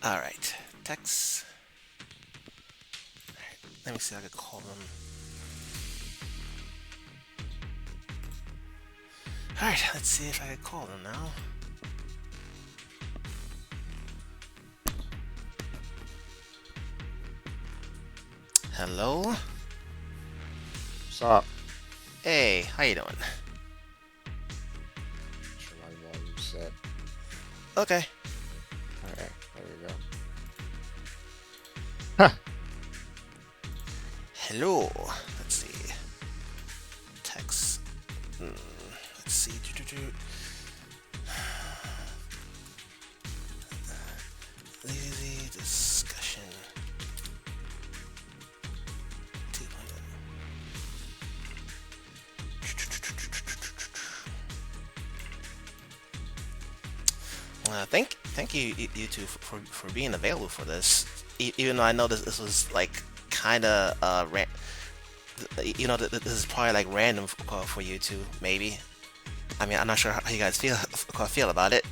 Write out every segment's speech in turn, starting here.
All right. Text. Let me see if I can call them. All right. Let's see if I can call them now. Hello. What's up? Hey, how you doing? Sure, my volume set. Okay. Alright, there we go. Huh. Hello. Let's see. Text. Let's see. Lazy discussion. 2.0. Thank you, you two, for being available for this. Even though I know this was like kind of this is probably like random for you two, maybe. I mean, I'm not sure how you guys feel about it.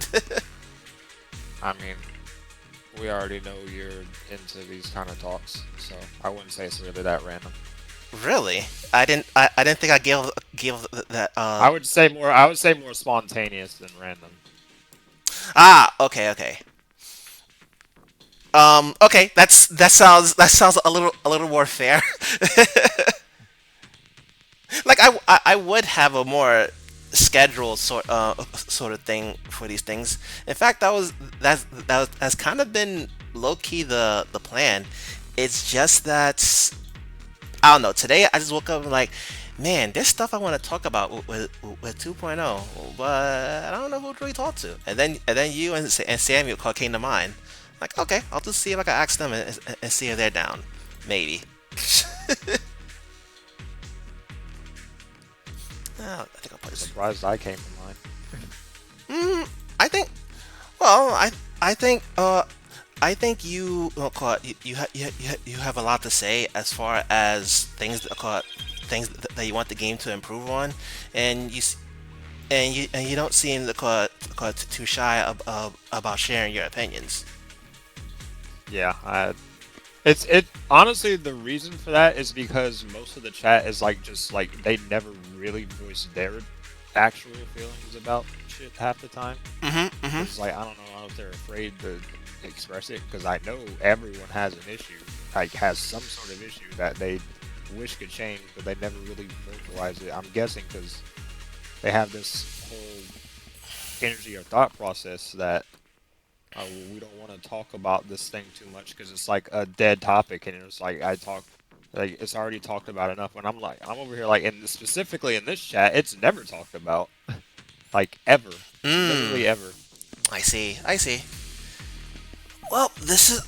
I mean, we already know you're into these kind of talks, so I wouldn't say it's really that random. Really? I didn't think I gave that. I would say more spontaneous than random. Ah, okay. Okay, that sounds a little more fair. Like I would have a more scheduled sort of thing for these things. In fact, that's kind of been low key the plan. It's just that I don't know. Today I just woke up and like, man, there's stuff I want to talk about with 2.0, but I don't know who to really talk to. And then you and Samuel came to mind. Like, okay, I'll just see if I can ask them and see if they're down. Maybe. I think I'll I'm play this. surprised I came to mind. I think. Well, I think you call it, you have a lot to say as far as things that you want the game to improve on, and and you don't seem too shy about sharing your opinions. Yeah, it honestly the reason for that is because most of the chat is like just like they never really voice their actual feelings about shit half the time. Mm-hmm. Because like I don't know if they're afraid to express it. Because I know everyone has an issue, like has some sort of issue that they wish could change, but they never really vocalize it. I'm guessing because they have this whole energy or thought process that we don't want to talk about this thing too much because it's like a dead topic, and it's like I talk. Like it's already talked about enough, and I'm over here like, and specifically in this chat, it's never talked about, like ever, Mm. literally ever. I see. I see. Well, this is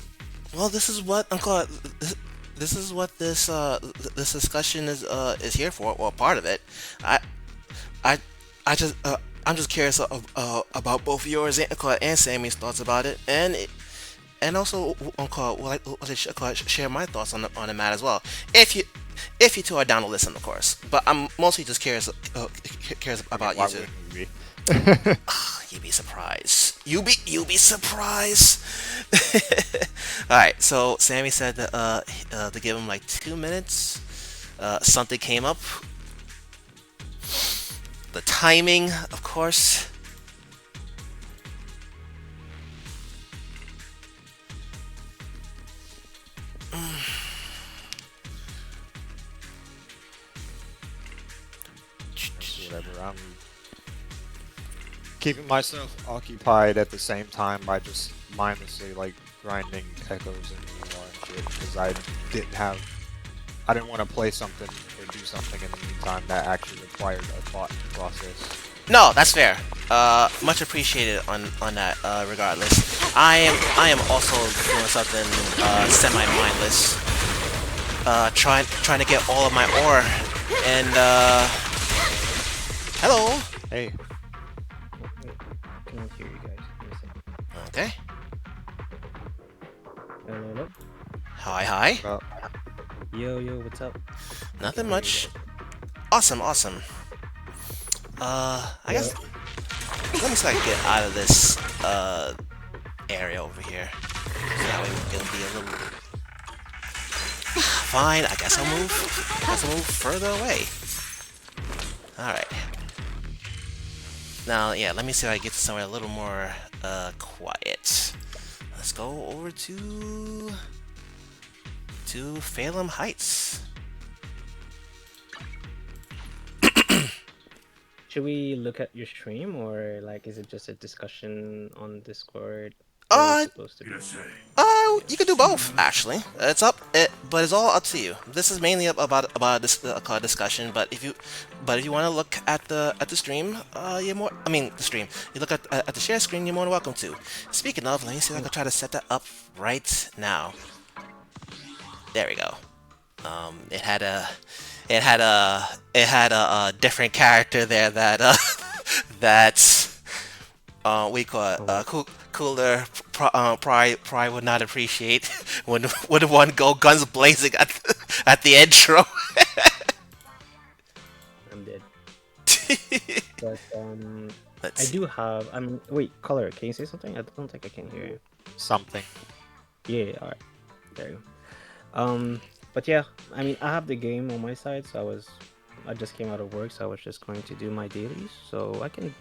what Uncle. This is what this discussion is here for, or part of it. I I I just I'm just curious about both yours and Sammy's thoughts about it, and also share my thoughts on the matter as well. If you if you two are down to listen, of course. But I'm mostly just curious I mean, about you why two. wouldn't we be? You'd be surprised. You be surprised. All right. So Sammy said to give him like 2 minutes. Something came up. The timing, of course. It's whatever. I'm keeping myself occupied at the same time by just mindlessly like grinding echoes and UI and shit because I didn't want to play something or do something in the meantime that actually required a thought process. No, that's fair. Much appreciated on that. Regardless, I am also doing something semi mindless. Trying to get all of my ore and hello. Hey, Oh, wait, cannot hear you guys. Give me a second. Okay. Hello, hello. Hi. well, Yo, what's up? I can Nothing hear you much. guys. Awesome. I Yeah. guess let me see if I can get out of this area over here. So that way it'll be a little. Fine. I guess I'll move. I guess I'll move further away. All right. Now, yeah. Let me see if I get to somewhere a little more quiet. Let's go over to Phelan Heights. Should we look at your stream, or like is it just a discussion on Discord? What are we Uh, supposed to do? you could do both, actually. But it's all up to you. This is mainly about this discussion. But if you want to look at the stream, you're more. I mean, the stream. You look at the share screen. You're more than welcome to. Speaking of, let me see if I can try to set that up right now. There we go. It had a, it had a different character there that that's we call it Oh, Cooler probably would not appreciate when one go guns blazing at the intro. I'm dead. But Let's I see. do have. Wait, Color. Can you say something? I don't think I can hear you. Something. Yeah. All right. There you go. But yeah, I mean, I have the game on my side, so I just came out of work, so I was just going to do my dailies, so I can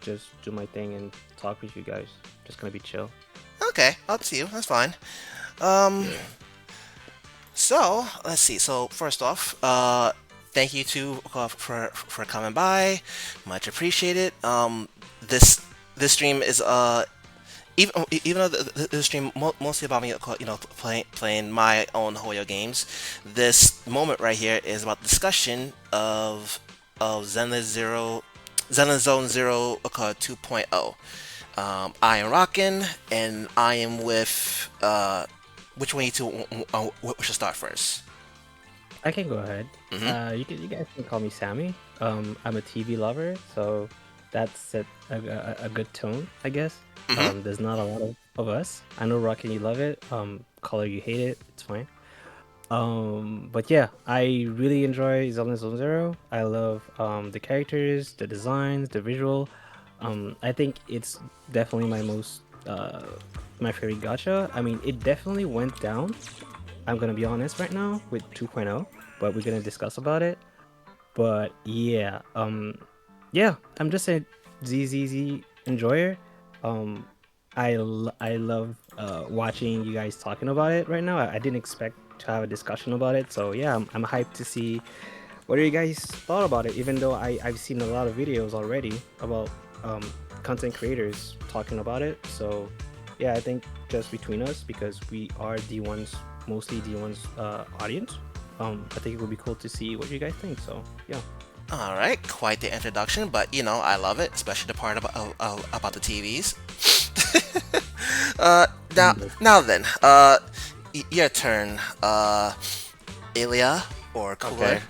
just do my thing and talk with you guys. Just gonna be chill. Okay, up to you. That's fine. Um, Yeah. so let's see. So first off, thank you to for coming by. Much appreciated. This stream is even though the stream mostly about me, playing my own Hoyo games, this moment right here is about discussion of Zenless Zone Zero 2.0. I am rocking, and I am with. Which one you two should start first? I can go ahead. Mm-hmm. You guys can call me Sammy. I'm a TV lover, so that's set a good tone, I guess. Mm-hmm. There's not a lot of us. I know Rocket, you love it. Color, you hate it. It's fine. But yeah, I really enjoy Zelda Zone Zero. I love the characters, the designs, the visual. I think it's definitely my favorite gacha. I mean, it definitely went down. I'm gonna be honest right now with 2.0, but we're gonna discuss about it. But yeah, I'm just a ZZZ enjoyer. Um, I love watching you guys talking about it right now. I didn't expect to have a discussion about it, so yeah, I'm hyped to see what do you guys thought about it. Even though I've seen a lot of videos already about um, content creators talking about it, so yeah, I think just between us because we are D1's mostly D1's audience. I think it would be cool to see what you guys think. So yeah. All right, quite the introduction, but I love it, especially the part about the TVs. Now, Mm. now then, your turn, Ilya or Cooler. Okay.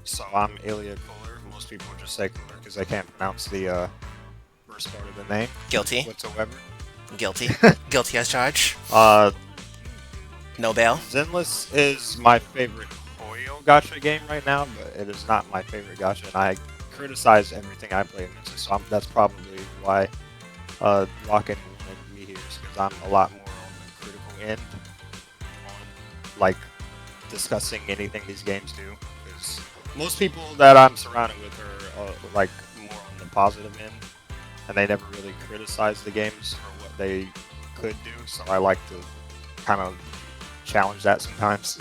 So I'm Ilya Kuller. Most people just say Kuller because they can't pronounce the first part of the name Guilty, whatsoever. guilty, guilty as charged. Uh, No bail. Zenless is my favorite Hoyo gacha game right now, but it is not my favorite gacha, and I criticize everything I play against it, so that's probably why Rocket wanted me here, because I'm a lot more on the critical end, on like discussing anything these games do, because most people that I'm surrounded with are like more on the positive end, and they never really criticize the games for what they could do, so I like to kind of challenge that sometimes.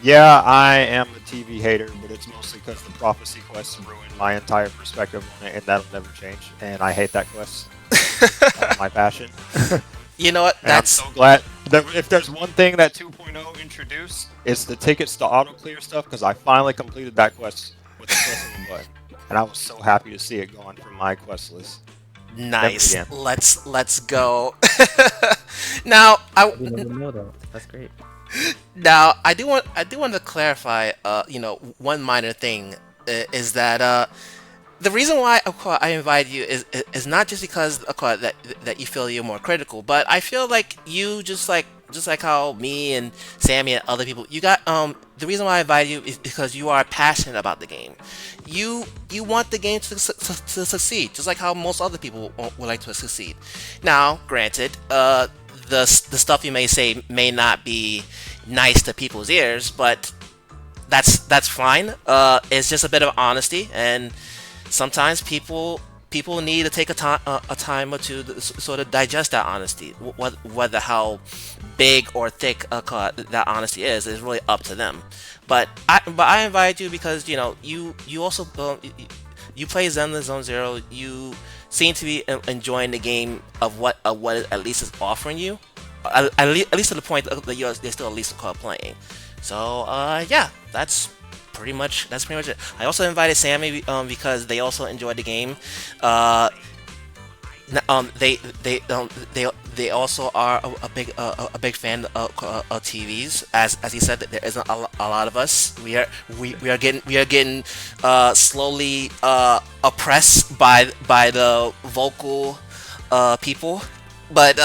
Yeah, I am a TV hater, but it's mostly because the prophecy quests ruined my entire perspective on it, and that'll never change. And I hate that quest. That's my passion. You know what? And I'm That's so glad that if there's one thing that 2.0 introduced, it's the tickets to auto clear stuff, because I finally completed that quest with a press of a button, and I was so happy to see it gone from my quest list. Never nice. again. Let's go. Now I didn't even know that. That's great. I do want to clarify one minor thing is that the reason why of course I invited you is not just because of course that you feel you're more critical, but I feel like you just like just like how me and Sammy and other people, you got the reason why I invited you is because you are passionate about the game. You want the game to succeed, just like how most other people would like to succeed. Now, granted, the stuff you may say may not be nice to people's ears, but that's fine. It's just a bit of honesty, and sometimes people need to take a time or two to sort of digest that honesty. Whether how big or thick that honesty is really up to them. But I invite you because you also you play Zenless Zone Zero. You seem to be enjoying the game of what it at least is offering you. At least to the point that you're still at least called playing. So yeah, that's pretty much it. I also invited Sammy because they also enjoyed the game. Uh, they also are a big fan of TVs. As he said, that there isn't a lot of us. We are getting slowly oppressed by the vocal people, but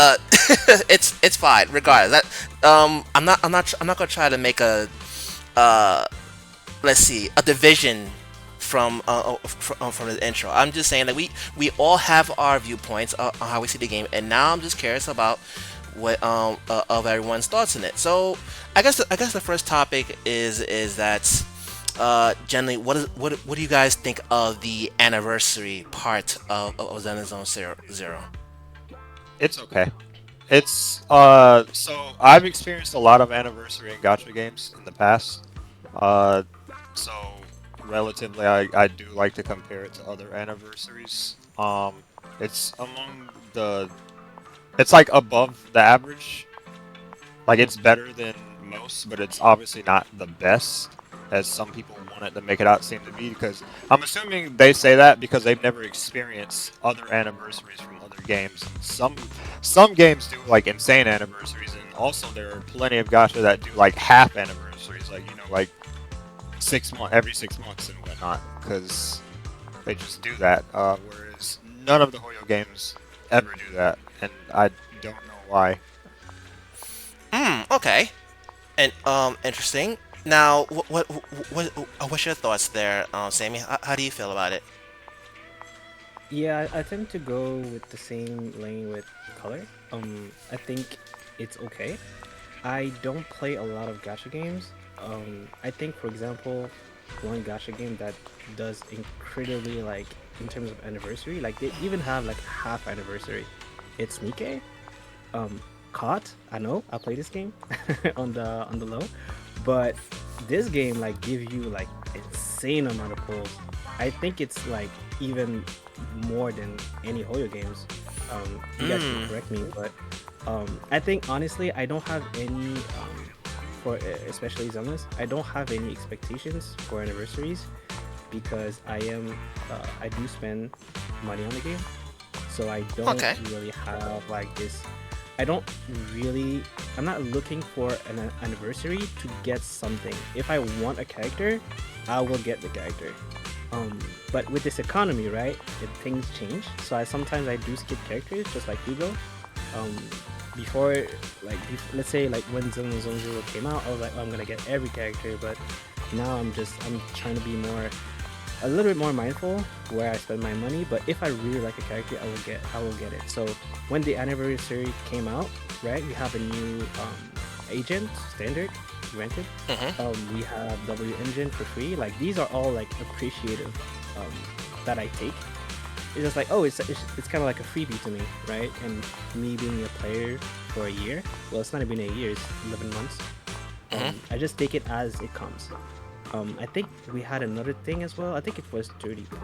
it's fine regardless. I'm not gonna try to make a uh, let's see, a division from the intro. I'm just saying that we all have our viewpoints on how we see the game, and now I'm just curious about what of everyone's thoughts in it. So I guess the first topic is that generally what do you guys think of the anniversary part of Zen Zone Zero? It's okay. It's so I've experienced a lot of anniversary and gotcha games in the past. Uh, so relatively, I do like to compare it to other anniversaries. It's among the, it's like above the average. Like it's better than most, but it's obviously not the best, as some people want it to make it out seem to be. Because I'm assuming they say that because they've never experienced other anniversaries from other games. Some games do like insane anniversaries, and also there are plenty of gacha that do like half anniversaries, like like 6 month every 6 months and whatnot, because they just do that. Whereas none of the Hoyo games ever do that, and I don't know why. Okay, and interesting. Now, what's your thoughts there, Sammy? How do you feel about it? Yeah, I tend to go with the same lane with color. I think it's okay. I don't play a lot of gacha games. I think, for example, one gacha game that does incredibly like in terms of anniversary, like they even have like half anniversary. It's Nikkei. Um, Caught. I know I play this game on the low, but this game like give you like insane amount of pulls. I think it's like even more than any Hoyo games. You guys can Mm, correct me, but I think honestly I don't have any for especially Zenless. I don't have any expectations for anniversaries because I do spend money on the game, so I don't okay. really have like this. I don't really. I'm not looking for an anniversary to get something. If I want a character, I will get the character. But with this economy, right? Things change. So I sometimes do skip characters, just like Hugo. Um, before, like, let's say like when Zone Zero came out, I was like, oh, I'm gonna get every character. But now I'm trying to be a little bit more mindful where I spend my money. But if I really like a character, I will get it. So when the anniversary came out, right, we have a new agent standard rented. Mm-hmm. We have W engine for free. Like these are all like appreciative um, that I take. It's just like, oh, it's kind of like a freebie to me, right? And me being a player for a year, well, it's not even a year, it's 11 months. Mm-hmm. I just take it as it comes. I think we had another thing as well. I think it was 34,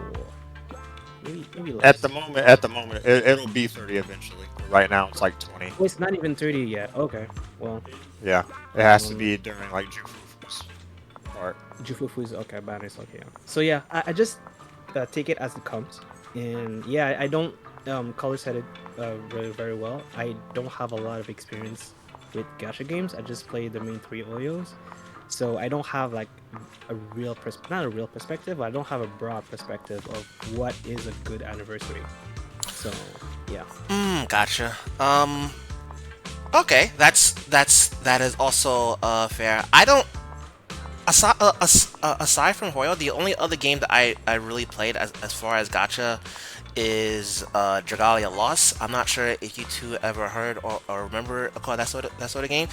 maybe At the less. moment, at the moment, it'll be 30 eventually. Right now, it's like 20. Oh, it's not even 30 yet. Okay, well, Yeah, it has to um, be during like Jufufu's part. Jufufu is okay, banners okay. Yeah. So yeah, I just take it as it comes, and yeah, I don't color set it very very well. I don't have a lot of experience with gacha games. I just play the main three Oyos, so I don't have like a not a real perspective. But I don't have a broad perspective of what is a good anniversary. So yeah. Gotcha. Okay, that's That is also fair. I don't aside from Hoyo, the only other game that I really played as far as gacha is Dragalia Lost. I'm not sure if you two ever heard or remember that sort of game.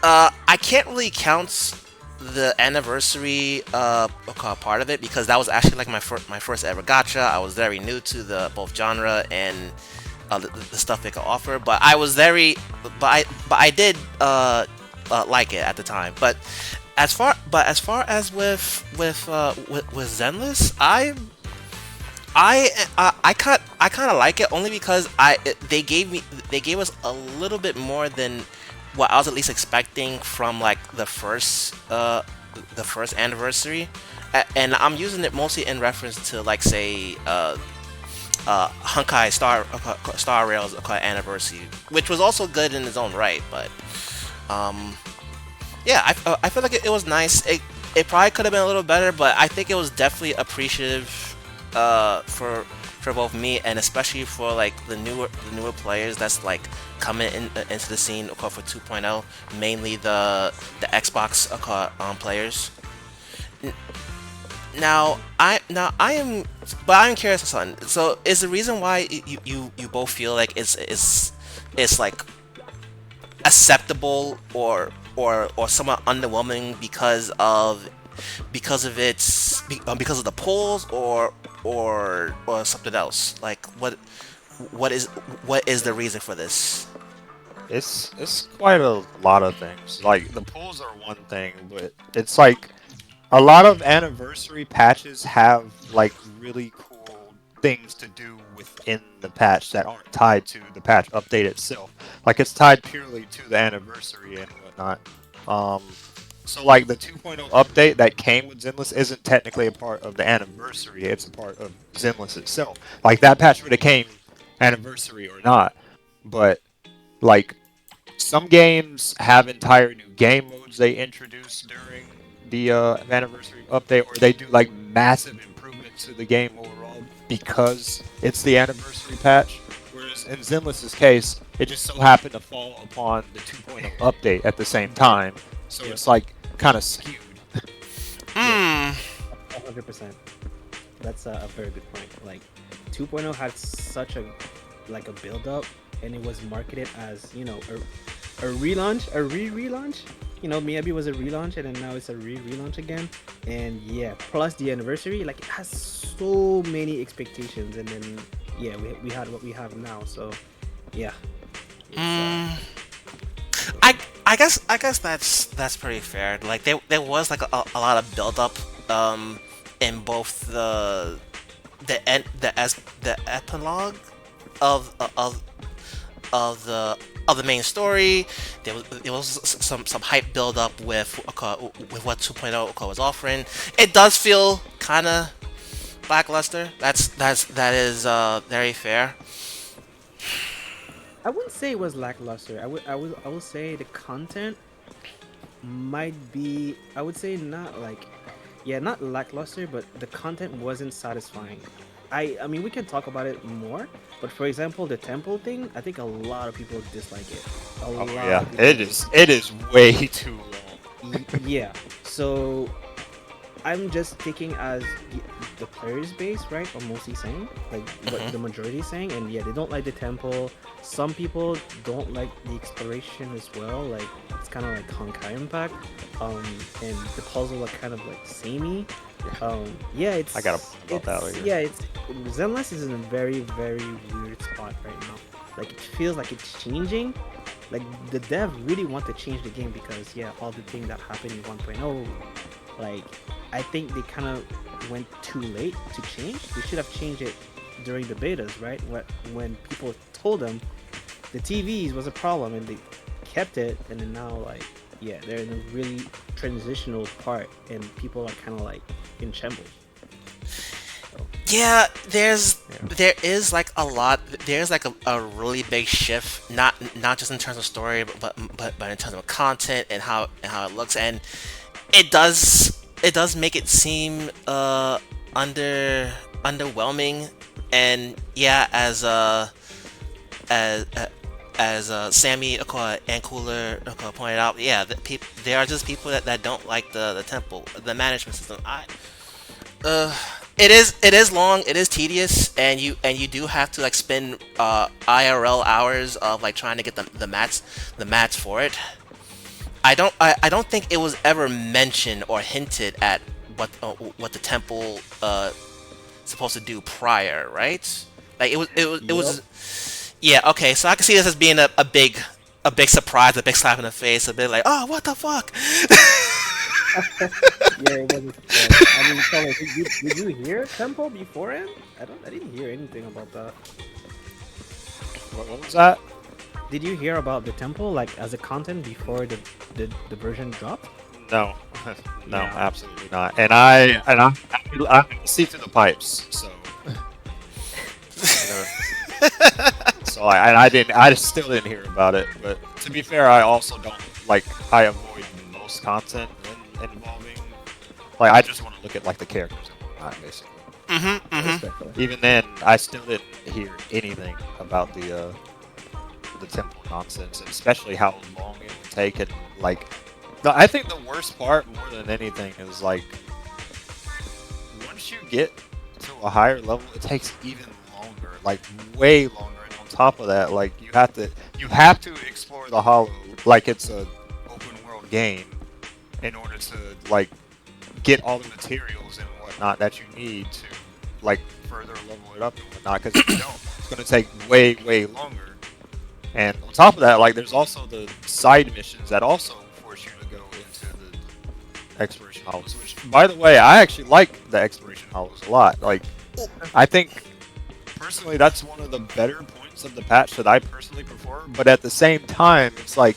I can't really count the anniversary part of it because that was actually like my first ever gacha. I was very new to the both genre and the stuff it could offer, but I was very, but I did like it at the time. As far as with Zenless, I kind of like it only because they gave us a little bit more than what I was at least expecting from like the first anniversary, and I'm using it mostly in reference to like say Honkai Star Rail's anniversary, which was also good in its own right, but um yeah, I feel like it was nice. It probably could have been a little better, but I think it was definitely appreciative for both me and especially for like the newer players that's like coming into the scene for 2.0, mainly the Xbox players. N- now I am, but I'm curious on something. So is the reason why you both feel like it's like acceptable or somewhat underwhelming because of the polls or something else? Like what is what is the reason for this? It's quite a lot of things. Like the pools are one thing, but it's like a lot of anniversary patches have like really cool things to do within the patch that aren't tied to the patch update itself. Like it's tied purely to the anniversary and whatnot. Um, so like the 2.0 update that came with Zenless isn't technically a part of the anniversary. It's a part of Zenless itself. Like that patch would have came anniversary or not, but like some games have entire new game modes they introduce during the anniversary update, or they do like massive improvements to the game overall because it's the anniversary patch. Whereas in Zenless's case, it just so happened to fall upon the 2.0 update at the same time, so Yep. it's like kind of skewed. Yep. Hmm. 100%. That's a very good point. Like 2.0 had such a like a build up, and it was marketed as a relaunch, a relaunch. Maybe it was a relaunch, and then now it's a relaunch again. And yeah, plus the anniversary, like it has so many expectations, and then yeah, we had what we have now. So yeah, it's Mm, I guess that's pretty fair. Like there was like a lot of build up in both the epilogue of of the main story. There was some hype build up with what 2.0 was offering. It does feel kind of lackluster. That is very fair. I wouldn't say it was lackluster. I would say the content might be, I would say, not like, yeah, not lackluster, but the content wasn't satisfying. I mean we can talk about it more, but for example the temple thing, I think a lot of people dislike it. A Oh lot yeah, of people it dislike is. It is way too long. yeah. So I'm just taking as the players base, right? Are mostly saying like what Hmm. the majority is saying, and yeah, they don't like the temple. Some people don't like the exploration as well. Like it's kind of like Honkai Impact, and the puzzle are kind of like samey. Yeah, I got a point about that it's later. yeah, it's Zenless is in a very very weird spot right now. Like it feels like it's changing. Like the dev really want to change the game because yeah, all the things that happened in 1.0, like I think they kind of went too late to change. They should have changed it during the betas, right? When people told them the TVs was a problem and they kept it, and then now like yeah, they're in a really transitional part, and people are kind of like in shambles. So Yeah, Yeah. there is like a lot. There's like a really big shift, not just in terms of story, but in terms of content and how it looks, and it does make it seem underwhelming, and yeah, as Sammy and Cooler pointed out, yeah, they are just people that don't like the temple, the management system. Uh, it is long, it is tedious, and you do have to like spend IRL hours of like trying to get the mats for it. I don't think it was ever mentioned or hinted at what the temple supposed to do prior, right? Like it was. Nope. Yeah, okay, so I can see this as being a big surprise, a big slap in the face, a bit like, oh, what the fuck? Yeah, it was a surprise. I mean, Colin, did you hear Temple beforehand? I didn't hear anything about that. What was that? Did you hear about the temple like as a content before the version dropped? No, no, Yeah. absolutely not. And I see through the pipes, so you know. So I still didn't hear about it. But to be fair, I also don't like. I avoid most content involving. Like I just want to look at like the characters and whatnot, basically. Mm-hmm. Respectfully. Even then, I still didn't hear anything about the temple nonsense, and especially how long it would take. And like, I think the worst part, more than anything, is like once you get to a higher level, it takes even longer, like way longer. And on top of that, like you have to explore the hollow like it's a open world game in order to like get all the materials and whatnot that you need to like further level it up and whatnot. Because if you don't, it's going to take way longer. And on top of that, like there's also the side missions that also force you to go into the exploration hollows. Which, by the way, I actually like the exploration hollows a lot. Like, I think personally that's one of the better points of the patch that I personally prefer. But at the same time, it's like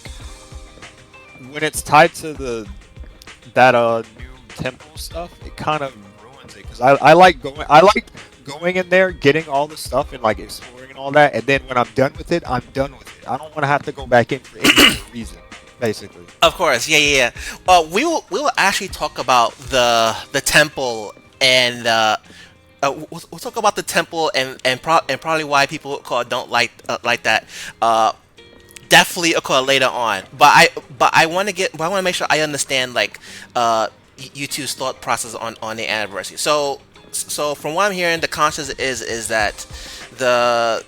when it's tied to that new temple stuff, it kind of ruins it. Because I like going in there, getting all the stuff and like exploring and all that, and then when I'm done with it, I'm done with it. I don't want to have to go back in for any other reason, basically. Of course, yeah. We will actually talk about the temple and we'll talk about the temple and probably why people don't like that. Definitely later on. But I want to make sure I understand like you two's thought process on the anniversary. So from what I'm hearing, the consensus is that the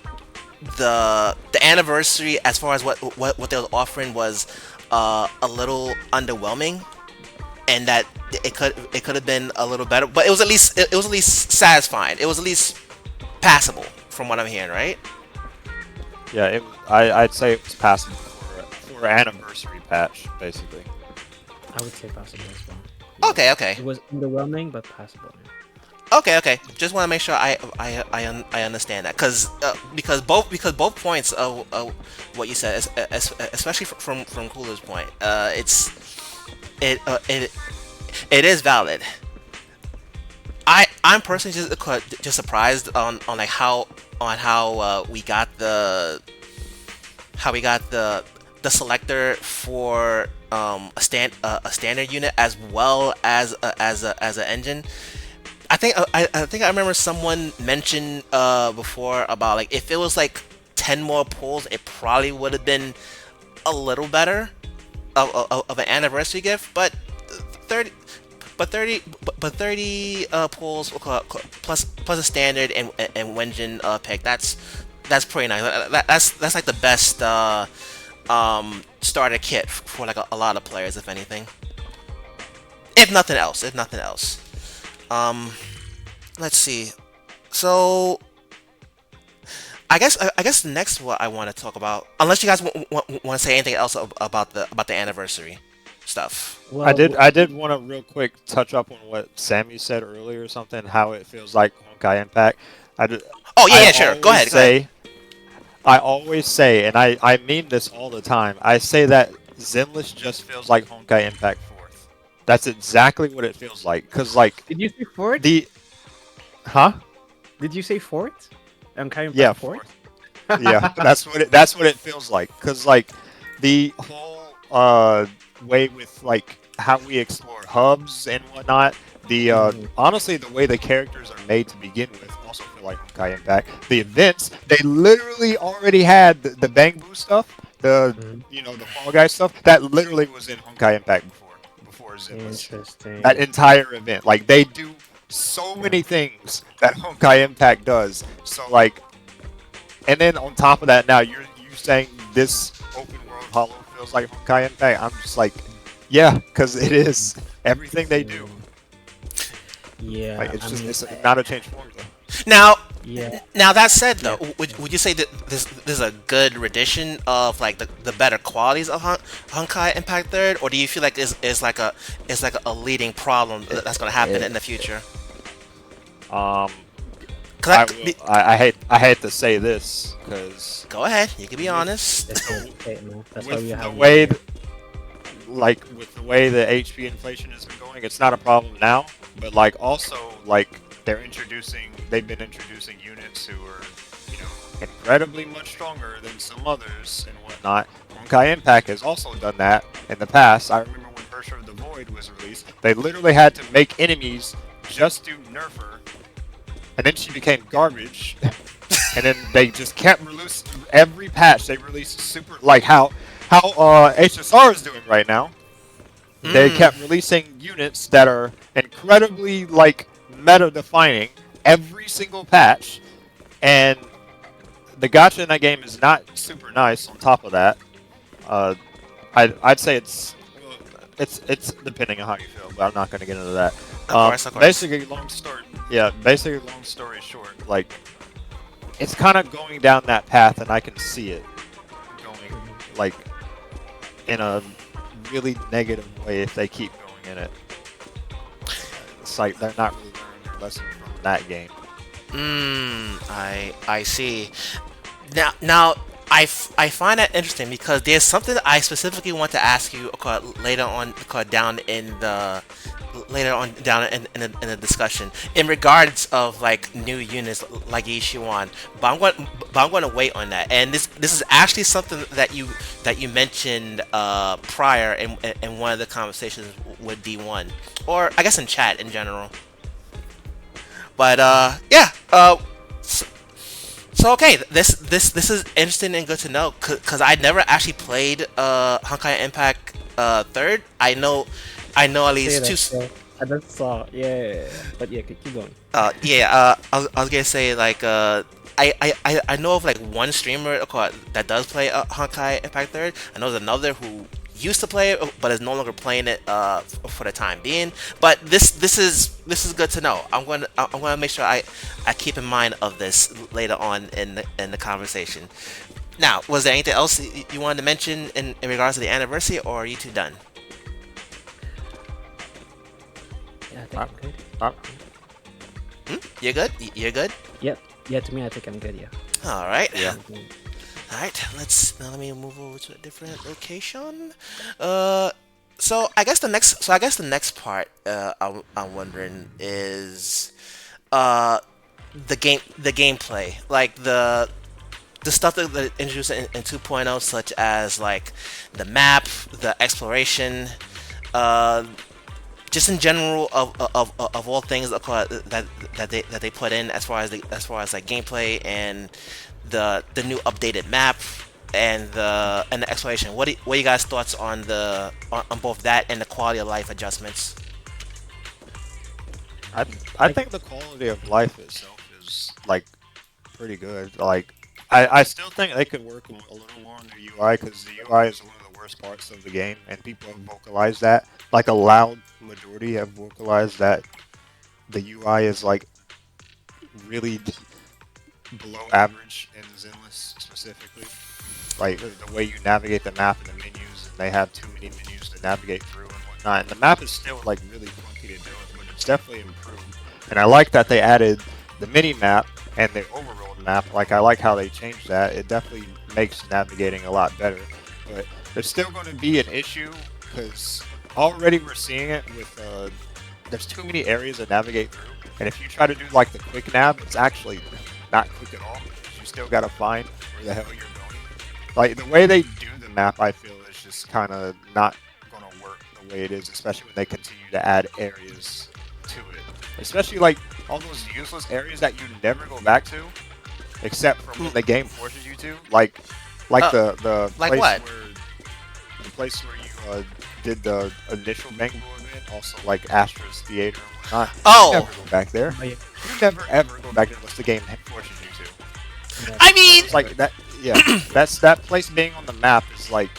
the anniversary, as far as what they was offering, was a little underwhelming, and that it could have been a little better, but it was at least satisfying. It was at least passable, from what I'm hearing, right? Yeah, I'd say it was passable for an anniversary patch, basically. I would say possible as well. Yeah. Okay. It was underwhelming but passable. Yeah. Okay. Just want to make sure I understand that, because both points of what you said, especially from Cooler's point, it is valid. I'm personally just surprised on like how we got the selector for a standard unit, as well as an engine. I think I remember someone mentioned before about like if it was like 10 more pulls, it probably would have been a little better of an anniversary gift, but 30 30 pulls plus a standard and Wenjin pick. That's pretty nice. That's like the best starter kit for like a lot of players, if anything. If nothing else. Um, let's see. So I guess next what I want to talk about, unless you guys want to say anything else about the anniversary stuff. I Well, did I did want to real quick touch up on what Sammy said earlier or something, how it feels like Honkai Impact. I, did, Oh yeah, I yeah, sure. Go always ahead, go ahead. say, I always say, and I mean this all the time, I say that Zenless just feels like Honkai Impact 4th. That's exactly what it feels like. Because, like, did you say fort? the. Huh? Did you say fort? I'm kind of Yeah, back fort. 4th. Yeah, that's what it feels like. Because, like, the whole way with, like, how we explore hubs and whatnot The honestly, the way the characters are made to begin with also feel like Honkai Impact. The events, they literally already had the Bang Boo stuff, the Mhm. the Fall Guy stuff. That literally was in Honkai Impact before Zenless. That Interesting. entire event, like they do so Yeah. many things that Honkai Impact does. So like, and then on top of that, now you saying this open world Hollow feels like Honkai Impact. I'm just like, yeah, because it is everything they do. Mm, Like yeah. it's I just mean, it's not a change formula. Now, yeah. now that said, Yeah. though, would you say that this is a good rendition of like the better qualities of Honkai Impact Third, or do you feel like is like a leading problem It, that's going to happen it, in the future? um, Cause I hate to say this because go ahead, you can be with honest. That's it. Hey, man. That's why we with the have you way here. with the way the HP inflation has been going, it's not a problem now. But like also like they've been introducing units who are incredibly much stronger than some others and whatnot. Honkai Impact has also done that in the past. I remember when Herrscher of the Void was released, they literally had to make enemies just to nerf her, and then she became garbage. And then they just kept releasing every patch. They released super like how HSR is doing right now. They Mm. kept releasing units that are incredibly like meta defining every single patch, and the gacha in that game is not super nice. On top of that, uh, I'd say it's depending on how you feel, but I'm not going to get into that. Of course, of course. Basically long story short, like it's kind of going down that path, and I can see it going Mhm. like in a really negative way if they keep going in it. It's like they're not really learning their lesson from that game. I see. Now I find that interesting because there's something that I specifically want to ask you later on down in the in the discussion in regards of like new units like Yishuan. But I'm going to wait on that. And this is actually something that you mentioned prior in one of the conversations with D1, or I guess in chat in general. But yeah. So okay, this is interesting and good to know because I never actually played Honkai Impact Third. I know at Say least two. that. Yeah. I just saw. Yeah. But yeah, keep going. Yeah, I was gonna say like I know of like one streamer that does play Honkai Impact Third. I know there's another who used to play it but is no longer playing it for the time being. But this is good to know. I'm gonna make sure I keep in mind of this later on in the conversation. Now, was there anything else you wanted to mention in regards to the anniversary, or are you two done? Yeah, I think I, I'm good. I, You're good. You're good. Yep. Yeah, to me, I think I'm good. Yeah. All right. yeah. Mhm. All right, let me move over to a different location. Uh, so I guess the next part I'm wondering is uh the gameplay, like the stuff that they introduced in 2.0, such as like the map, the exploration, uh, just in general of all things that they put in as far as like gameplay and the new updated map and the exploration. What are you guys' thoughts on on both that and the quality of life adjustments? I I I think the quality of life itself is like pretty good. Like I still think they could work a little more on the UI because the UI is one of the worst parts of the game, and people have vocalized that. Like a loud majority have vocalized that the UI is like really below average in Zenless specifically. Like the way you navigate the map and the menus, and they have too many menus to navigate through and whatnot. And the map is still like really clunky to deal with, but it's definitely improved. And I like that they added the mini map and the overworld map. Like I like how they changed that. It definitely makes navigating a lot better. But there's still going to be an issue because already we're seeing it with there's too many areas to navigate through. And if you try to do like the quick nav, it's actually not quick at all. You still got to find where the hell you're going. Like the way they do the map, I feel is just kind of not gonna work the way it is, especially when they continue to add areas. to it, especially like all those useless areas that you never go back to, except for when Mm, the game forces you to. Like Uh, the like what? place where you did the initial Bang Boo event, also like Astra's Theater and whatnot. You Oh, never go back there. Oh yeah, You never ever go back there unless the game forces you to. that's I mean, It's like that. Yeah, that's that place being on the map is like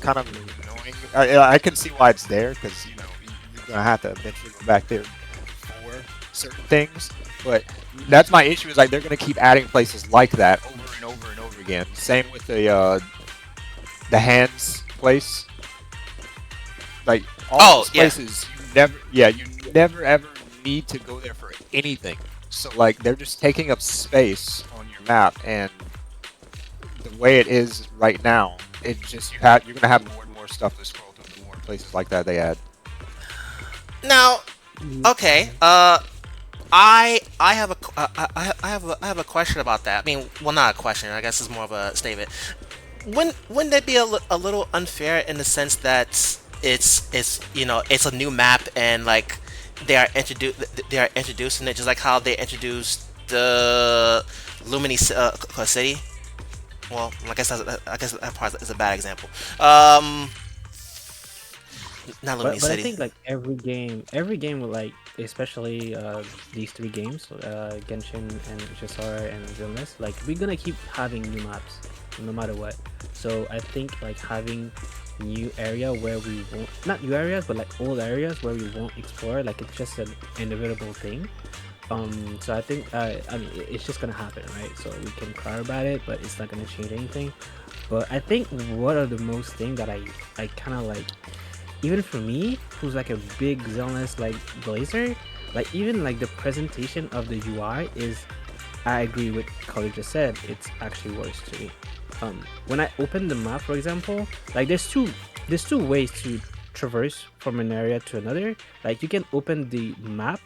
kind of annoying. I can see why it's there because you're gonna have to eventually go back there for certain things. But that's my issue is like they're gonna keep adding places like that over and over and over again. Same with the hands place. Like all oh those yeah. places, you never ever need to go there for anything. So like they're just taking up space on your map, and the way it is right now, it just you're gonna have more and more stuff to scroll through the more places like that they add. Now, mm, okay. yeah. I have a I have a question about that. I mean, well, not a question. I guess it's more of a statement. Wouldn't that be a little unfair in the sense that it's it's a new map and like they are introducing it just like how they introduced the Lumini City. Well, I guess that part is a bad example. Um, not Lumini But I City. think like every game with like especially these three games, Genshin and HSR and Zilness, like we're gonna keep having new maps no matter what. So I think like having new area where we won't not new areas but like old areas where we won't explore, like it's just an inevitable thing. So I think I mean it's just gonna happen, right? So we can cry about it, but it's not gonna change anything. But I think what are the most thing that I kind of like, even for me, who's like a big zealous like blazer, like even like the presentation of the UI is, I agree with Colin just said, it's actually worse to me. When I open the map, for example, like there's two ways to traverse from an area to another. Like you can open the map,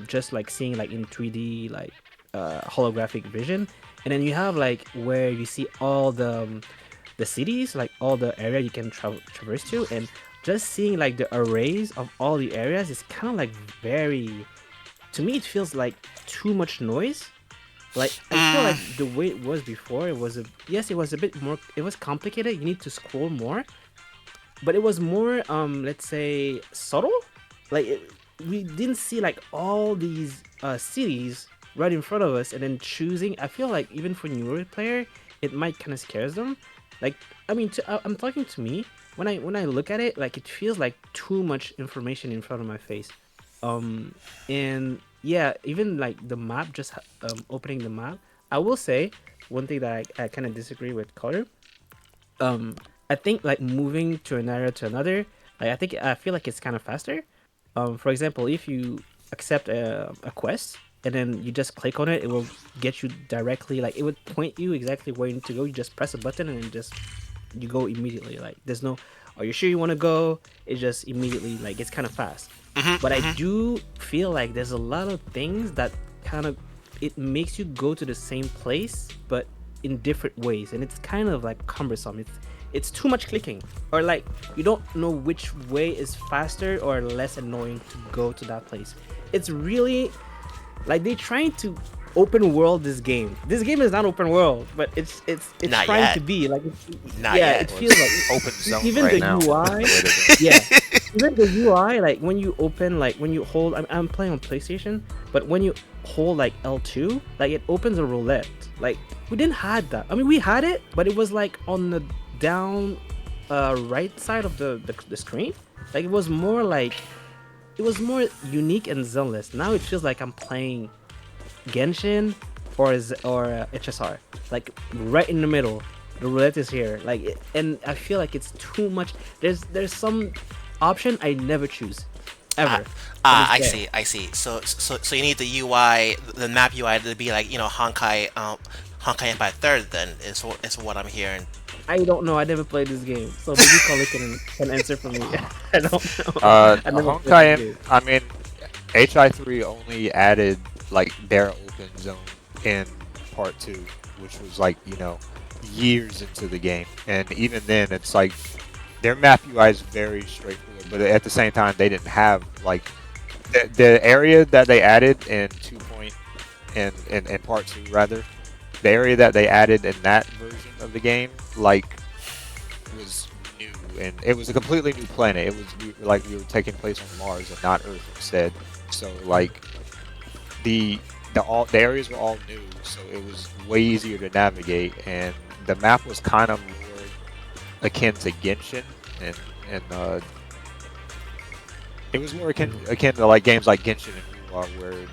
just like seeing like in 3D like holographic vision, and then you have like where you see all the cities, like all the area you can traverse to, and just seeing like the arrays of all the areas is kind of like very, to me it feels like too much noise. Like I feel Mm, like the way it was before, it was a yes, it was a bit more, it was complicated, you need to scroll more, but it was more let's say subtle. Like we didn't see like all these cities right in front of us and then choosing. I feel like even for newer player it might kind of scares them. Like I mean I'm talking to me, when I look at it, like it feels like too much information in front of my face. And yeah, even like the map, just opening the map, I will say one thing that I kind of disagree with Color. um I think like moving to an area to another, like I feel like it's kind of faster. For example, if you accept a quest and then you just click on it, it will get you directly, like it would point you exactly where you need to go. You just press a button and then just you go immediately. Like there's no, are you sure you want to go? It just immediately, like it's kind of fast. mhm, But I mhm. do feel like there's a lot of things that kind of, it makes you go to the same place but in different ways, and it's kind of like cumbersome. It's too much clicking, or like you don't know which way is faster or less annoying to go to that place. It's really like they trying to open world this game. This game is not open world, but it's Not trying to yet. be like Not yeah, yet. it Well, feels like it's open zone even right the now. UI, The way they're doing it. yeah, even the UI, like when you open, like when you hold, I'm playing on PlayStation, but when you hold like L2, like it opens a roulette. Like we didn't had that. I mean, we had it, but it was like on the down right side of the screen. Like it was more like, it was more unique and zoneless. Now it feels like I'm playing Genshin or HSR, like right in the middle. The roulette is here, like, and I feel like it's too much. There's some option I never choose, Ah, ever, but it's I there. see. I see. So you need the UI, the map UI, to be like Honkai Empire Third. Then is what I'm hearing. I don't know. I never played this game, so maybe Colin can answer for me. I don't know. I never played this Honkai, game. I mean, HI3 only added like their open zone in part two, which was like years into the game, and even then, it's like their map UI is very straightforward. But at the same time, they didn't have like the area that they added in in part two rather, the area that they added in that version of the game, like, was new, and it was a completely new planet. It was like we were taking place on Mars and not Earth instead. So like the the areas were all new, so it was way easier to navigate, and the map was kind of more akin to Genshin, and and it was more akin to like games like Genshin and Ruwa, where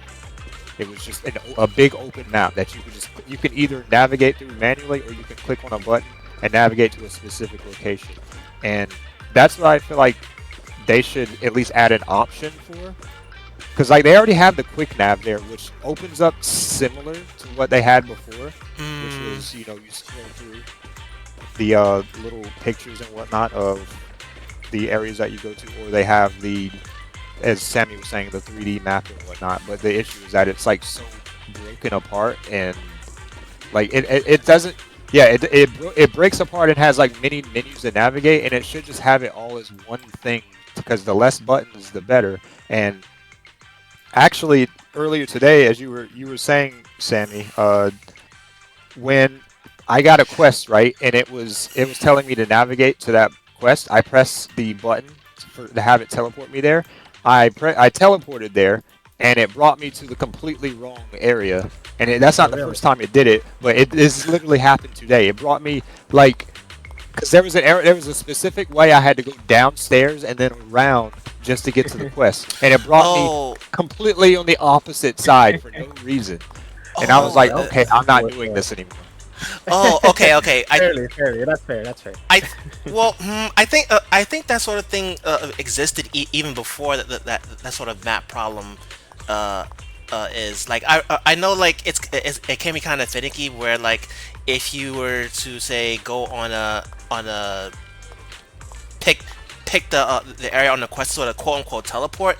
it was just a big open map that you can either navigate through manually or you can click on a button and navigate to a specific location. And that's what I feel like they should at least add an option for, because like they already have the quick nav there, which opens up similar to what they had before, which Mm, was, you know, you scroll through the little pictures and whatnot of the areas that you go to, or they have the, as Sammy was saying, the 3D map and whatnot. But the issue is that it's like so broken apart, and like it doesn't. Yeah, it breaks apart and has like many menus to navigate, and it should just have it all as one thing, because the less buttons, the better. And actually, earlier today, as you were saying, Sammy, when I got a quest, right, and it was telling me to navigate to that quest, I pressed the button to have it teleport me there. I teleported there, and it brought me to the completely wrong area. And that's Oh, not the really? first time it did it, but it this literally happened today. It brought me like, because there was a specific way I had to go downstairs and then around just to get to the quest, and it brought me oh, completely on the opposite side for no reason. And I was oh, like, Well, okay, I'm not doing this anymore. oh. Okay, okay. fairly. That's fair. That's fair. I, well, I think that sort of thing existed even before that sort of map problem. Uh, is like I know like it can be kind of finicky where like if you were to say go on a pick pick the area on the quest sort of quote unquote teleport.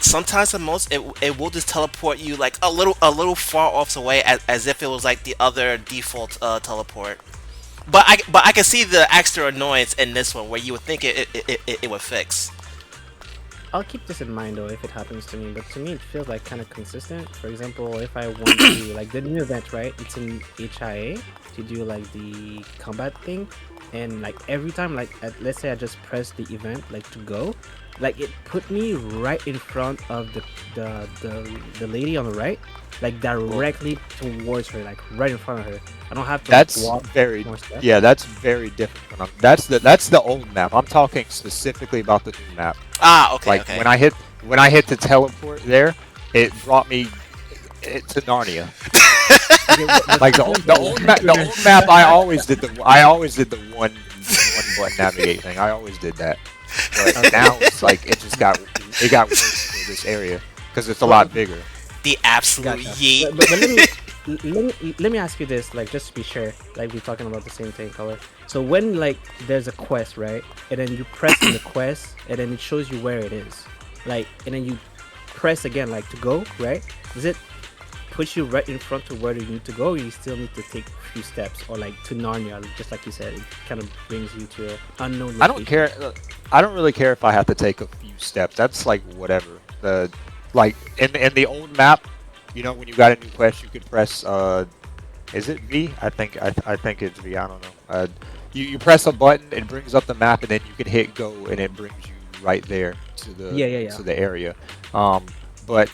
Sometimes the most it will just teleport you like a little far off away as if it was like the other default teleport. But I can see the extra annoyance in this one where you would think it would fix. I'll keep this in mind though if it happens to me. But to me, it feels like kind of consistent. For example, if I want to like the new event, right? It's in HIA to do like the combat thing, and like every time, like let's say I just press the event like to go, like it put me right in front of the lady on the right, like Oh, directly towards her, like right in front of her. I don't have to like That's walk very, more steps. yeah, that's very different. That's the old map. I'm talking specifically about the new map. ah, okay, Like okay. when I hit the teleport there, it brought me to Narnia. Okay, but Like the okay. old map, I always did the one button navigate thing. I always did that. But now it's like it got worse for this area because it's a Well, lot bigger. The absolute gotcha. yeet. But let me ask you this, like just to be sure, like we're talking about the same thing, color. So when like there's a quest, right, and then you press in the quest, and then it shows you where it is, like, and then you press again, like to go, right? Does it push you right in front of where you need to go, or you still need to take a few steps, or like to Narnia, just like you said, it kind of brings you to an unknown I don't location? care. I don't really care if I have to take a few steps. That's like whatever. The like in the old map, you know, when you got a new quest, you could press. Is it V? I think it's V. I don't know. You press a button, it brings up the map, and then you can hit go, and it brings you right there Yeah, yeah, yeah. to the area. But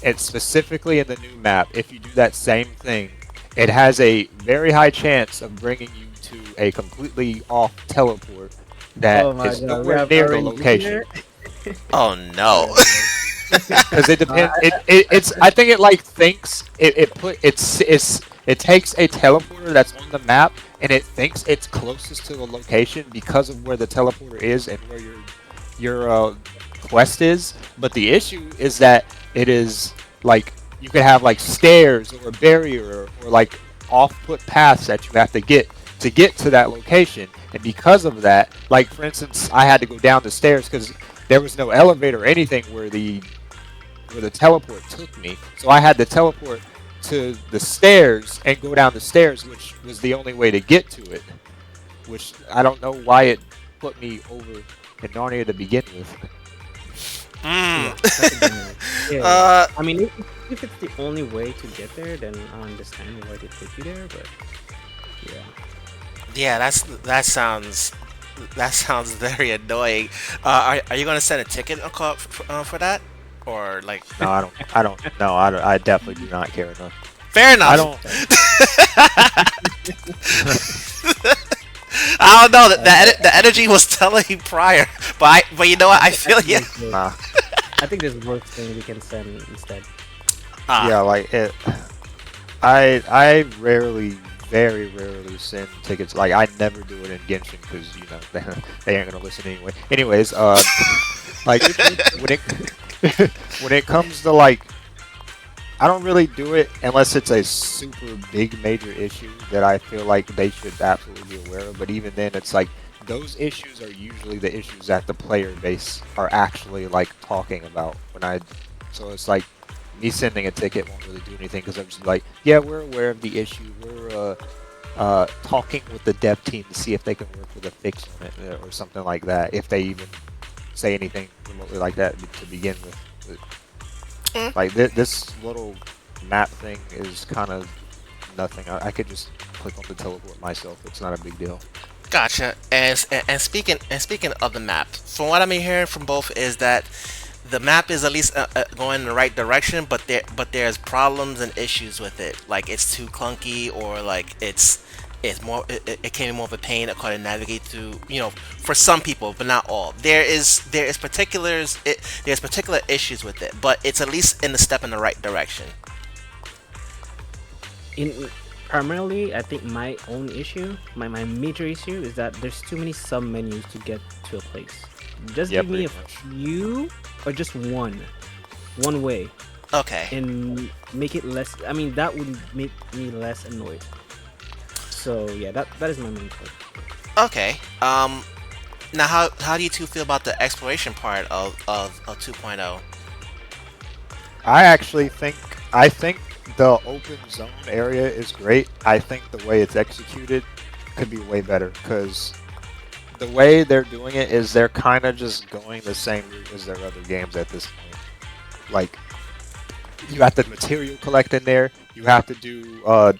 it's specifically in the new map. If you do that same thing, it has a very high chance of bringing you to a completely off teleport that Oh my is god, we nowhere have near the RNG location. here. Oh no. Because it Uh, depends. It's. I think it like thinks it takes a teleporter that's on the map, and it thinks it's closest to the location because of where the teleporter is and where your quest is. But the issue is that it is like you could have like stairs or a barrier or like off-put paths that you have to get to that location. And because of that, like for instance, I had to go down the stairs because there was no elevator or anything where the teleport took me. So I had to teleport to the stairs and go down the stairs, which was the only way to get to it. Which I don't know why it put me over in Narnia to begin with. yeah, Mm. that's a good one. Yeah. Uh, I mean, if it's the only way to get there, then I understand why they put you there. But yeah, yeah, that sounds very annoying. Are you gonna send a ticket for that, or like? No, I don't. No, I definitely do not care enough. Fair I enough. don't. sorry. I don't know that I, the energy was telling you prior, but you know what? I I feel think you. Nah. I think there's worse thing we can send instead. Ah, Yeah, like it. I rarely, very rarely send tickets. Like I never do it in Genshin because you know they ain't gonna listen anyway. Anyways, like True, true, true. when it when it comes to like, I don't really do it unless it's a super big major issue that I feel like they should absolutely be aware of. But even then, it's like those issues are usually the issues that the player base are actually like talking about when I. So it's like me sending a ticket won't really do anything because I'm just like, yeah, we're aware of the issue. We're talking with the dev team to see if they can work with a fix on it or something like that. If they even say anything remotely like that to begin with. mm, Like this little map thing is kind of nothing. I could just click on the teleport myself. It's not a big deal. gotcha. And speaking of the map, from what I'm hearing from both is that the map is at least going in the right direction, but there's problems and issues with it. Like it's too clunky, or like it can be more of a pain to kind of navigate through. For some people, but not all. There is there's particular issues with it, but it's at least in the step in the right direction. In primarily, I think my own issue, my major issue is that there's too many sub menus to get to a place. Just Yeah, give me pretty a much. few or just one way, Okay. and make it less. I mean, that would make me less annoyed. So yeah, that is my main point. Okay. Now how do you two feel about the exploration part of 2.0? I think the open zone area is great. I think the way it's executed could be way better because the way they're doing it is they're kind of just going the same route as their other games at this point. Like you got the material collect in there. You have to do a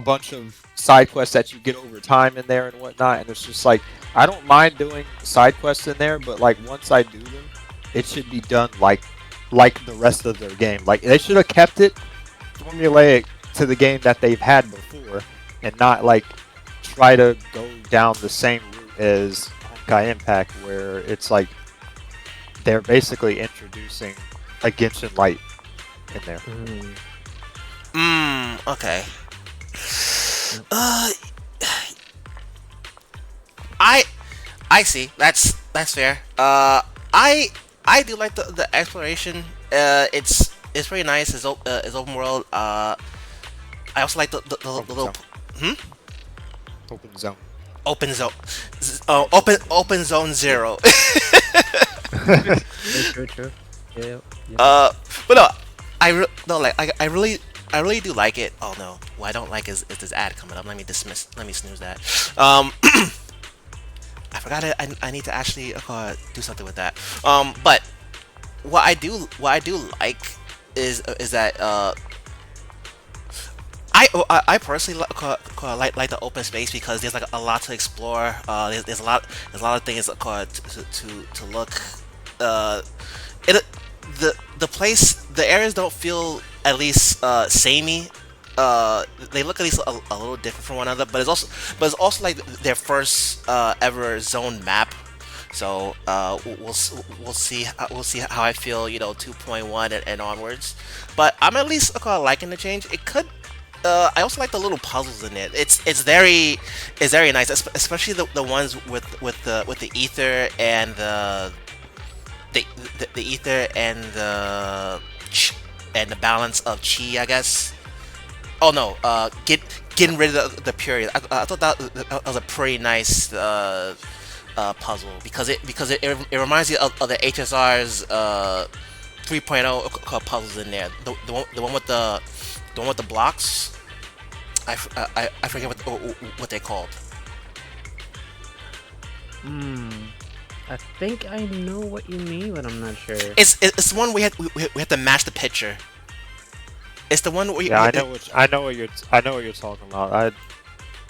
bunch of side quests that you get over time in there and whatnot. And it's just like I don't mind doing side quests in there, but like once I do them, it should be done like the rest of their game. Like they should have kept it formulaic to the game that they've had before, and not like try to go down the same route as Honkai Impact, where it's like they're basically introducing a Genshin Light in there. Mm, Okay. yep. Uh, I I see. That's fair. I do like the exploration. It's pretty nice. It's open world. I also like the Open little zone. hmm? Open zone. Open zone, Yeah. open zone zero. True, true, true. Yeah, yeah. uh, but no, no, like I really do like it. Oh no, what I don't like is this ad coming up. Let me snooze that. I forgot it. I need to actually do something with that. But what I do like is that I personally like the open space because there's like a lot to explore. There's a lot of things to look. Uh, it the areas don't feel at least samey. They look at least a little different from one another, but it's also like their first ever zone map. So we'll see how I feel, 2.1 and onwards. But I'm at least liking the change. It could. I also like the little puzzles in it. It's very nice, especially the ones with the ether and the the ether and the balance of chi, I guess. Oh no, getting rid of the period. I thought that was a pretty nice puzzle because it reminds you of the HSR's 3.0 puzzles in there. The one with the blocks. I forget what they're called. Hmm. I think I know what you mean, but I'm not sure. It's the one we had to match the picture. It's the one where Yeah, I know what you're talking about.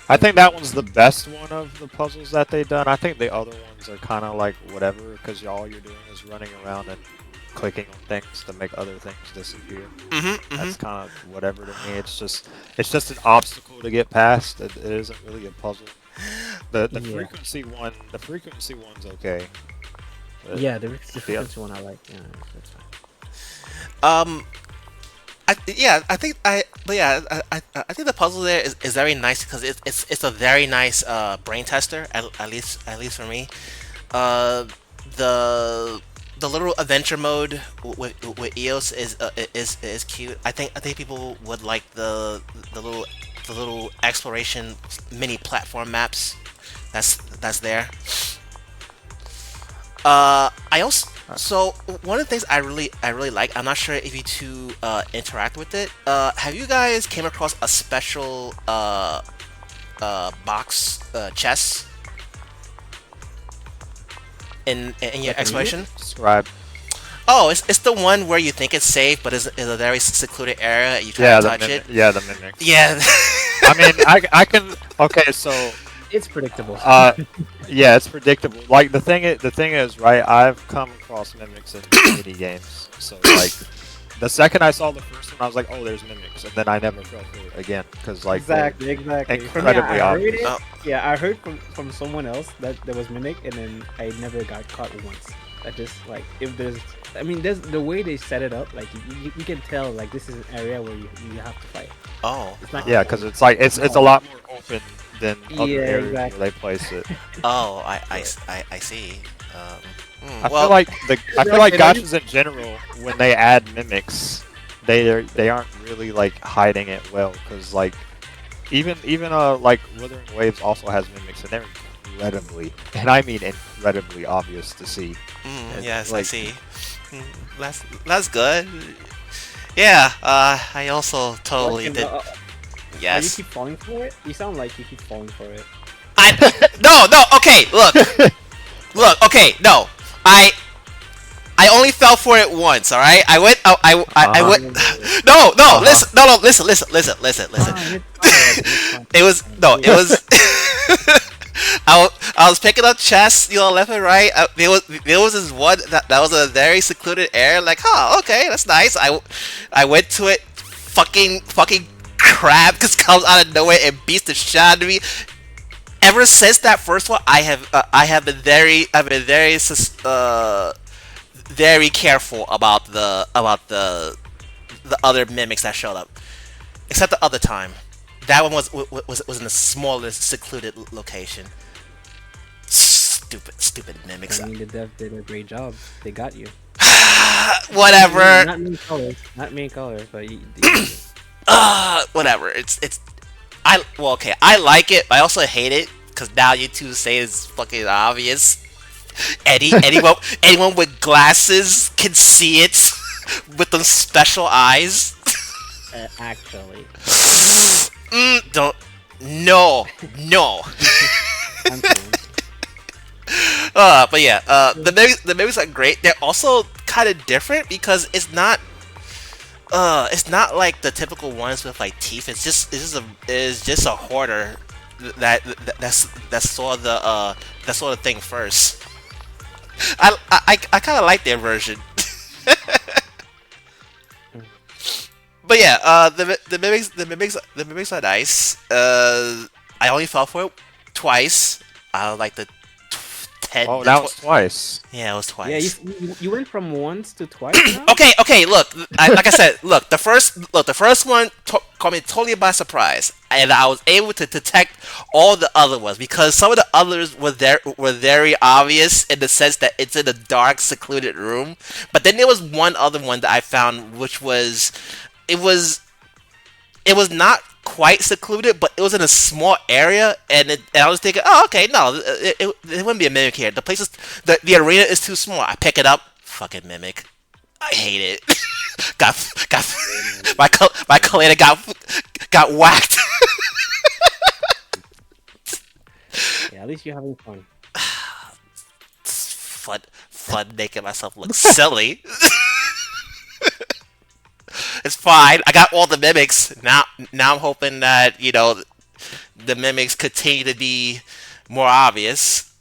I think that one's the best one of the puzzles that they've done. I think the other ones are kind of like whatever, because all you're doing is running around and clicking on things to make other things disappear. hmm That's kind of whatever to me. It's just an obstacle to get past. It isn't really a puzzle. The Yeah, frequency one's okay. But yeah, the the frequency one I like. Yeah, that's fine. Um, I think the puzzle there is very nice because it's a very nice brain tester at least for me. Uh, the the little adventure mode with EOS is cute. I think people would like the little exploration mini platform maps that's there. I also so one of the things I really like. I'm not sure if you two interact with it. Have you guys came across a special box chess in your Like a mimic? exploration? describe. Oh, it's the one where you think it's safe, but is a very secluded area. And you try to Yeah, the touch it. mimic. Yeah, the mimics. Yeah. I mean, I can. Okay, so It's predictable. uh, yeah, it's predictable. Like the thing is, right? I've come across mimics in mini games. So like, the second I saw the first one, I was like, oh, there's mimics, and then I never fell for it again because like they're Exactly, exactly. For me, incredibly I heard obvious. it. Oh, Yeah, I heard from someone else that there was mimic, and then I never got caught once. I just like if there's, I mean, there's the way they set it up. Like you can tell like this is an area where you have to fight. oh, It's not. Yeah, because it's like it's a No. lot more open than other Yeah, areas where exactly. they place it. oh! But I see. Um, I feel well, like I feel like Rocket, are you? gachas in general, when they add mimics, they aren't really like hiding it well, because like even like Wuthering Waves also has mimics, and they're incredibly, and I mean incredibly obvious to see. And yes, I like, see. Mm, that's good. Yeah, I also totally Rocket, did. are you Yes. keep falling for it? You sound like you keep falling for it. I no. Okay, look. Okay, no. I I only fell for it once. All right. I went. I uh-huh, went. Oh, No. uh-huh. Listen. No. Listen. fine, it's fine, it's fine, It it's was fine. no. It Yeah. was. I was picking up chests, left and right. There was this one that was a very secluded area. Like, huh, okay, that's nice. I went to it. Fucking crab just comes out of nowhere and beats the shit out of me. Ever since that first one, I have been very careful about the other mimics that showed up, except the other time. That one was in the smallest secluded location. Stupid I mimics. mean, the dev did a great job. They got you. Whatever. Not main colors, not main colors, but they got you. Whatever. It's I well okay. I like it. I also hate it because now you two say it's fucking obvious. Anyone with glasses can see it with them special eyes. Actually, Don't. No. No. I'm kidding. But yeah, the movies are great. They're also kind of different because it's not like the typical ones with like teeth. It's just a hoarder that saw the thing first. I kind of like their version. But yeah, the mimics are nice. I only fell for it twice. I like the Oh, that was twice. yeah, it was Yeah, you, twice. you went from once to twice now. Okay. Look, like I said, the first one caught me totally by surprise, and I was able to detect all the other ones because some of the others were very obvious in the sense that it's in a dark, secluded room. But then there was one other one that I found, which was it was it was not quite secluded, but it was in a small area, and I was thinking, oh, okay, no, it wouldn't be a mimic here. The arena is too small. I pick it up, fucking mimic. I hate it. got my collider got whacked. Yeah, at least you're having fun. fun making myself look silly. It's fine. I got all the mimics now. Now I'm hoping that the mimics continue to be more obvious.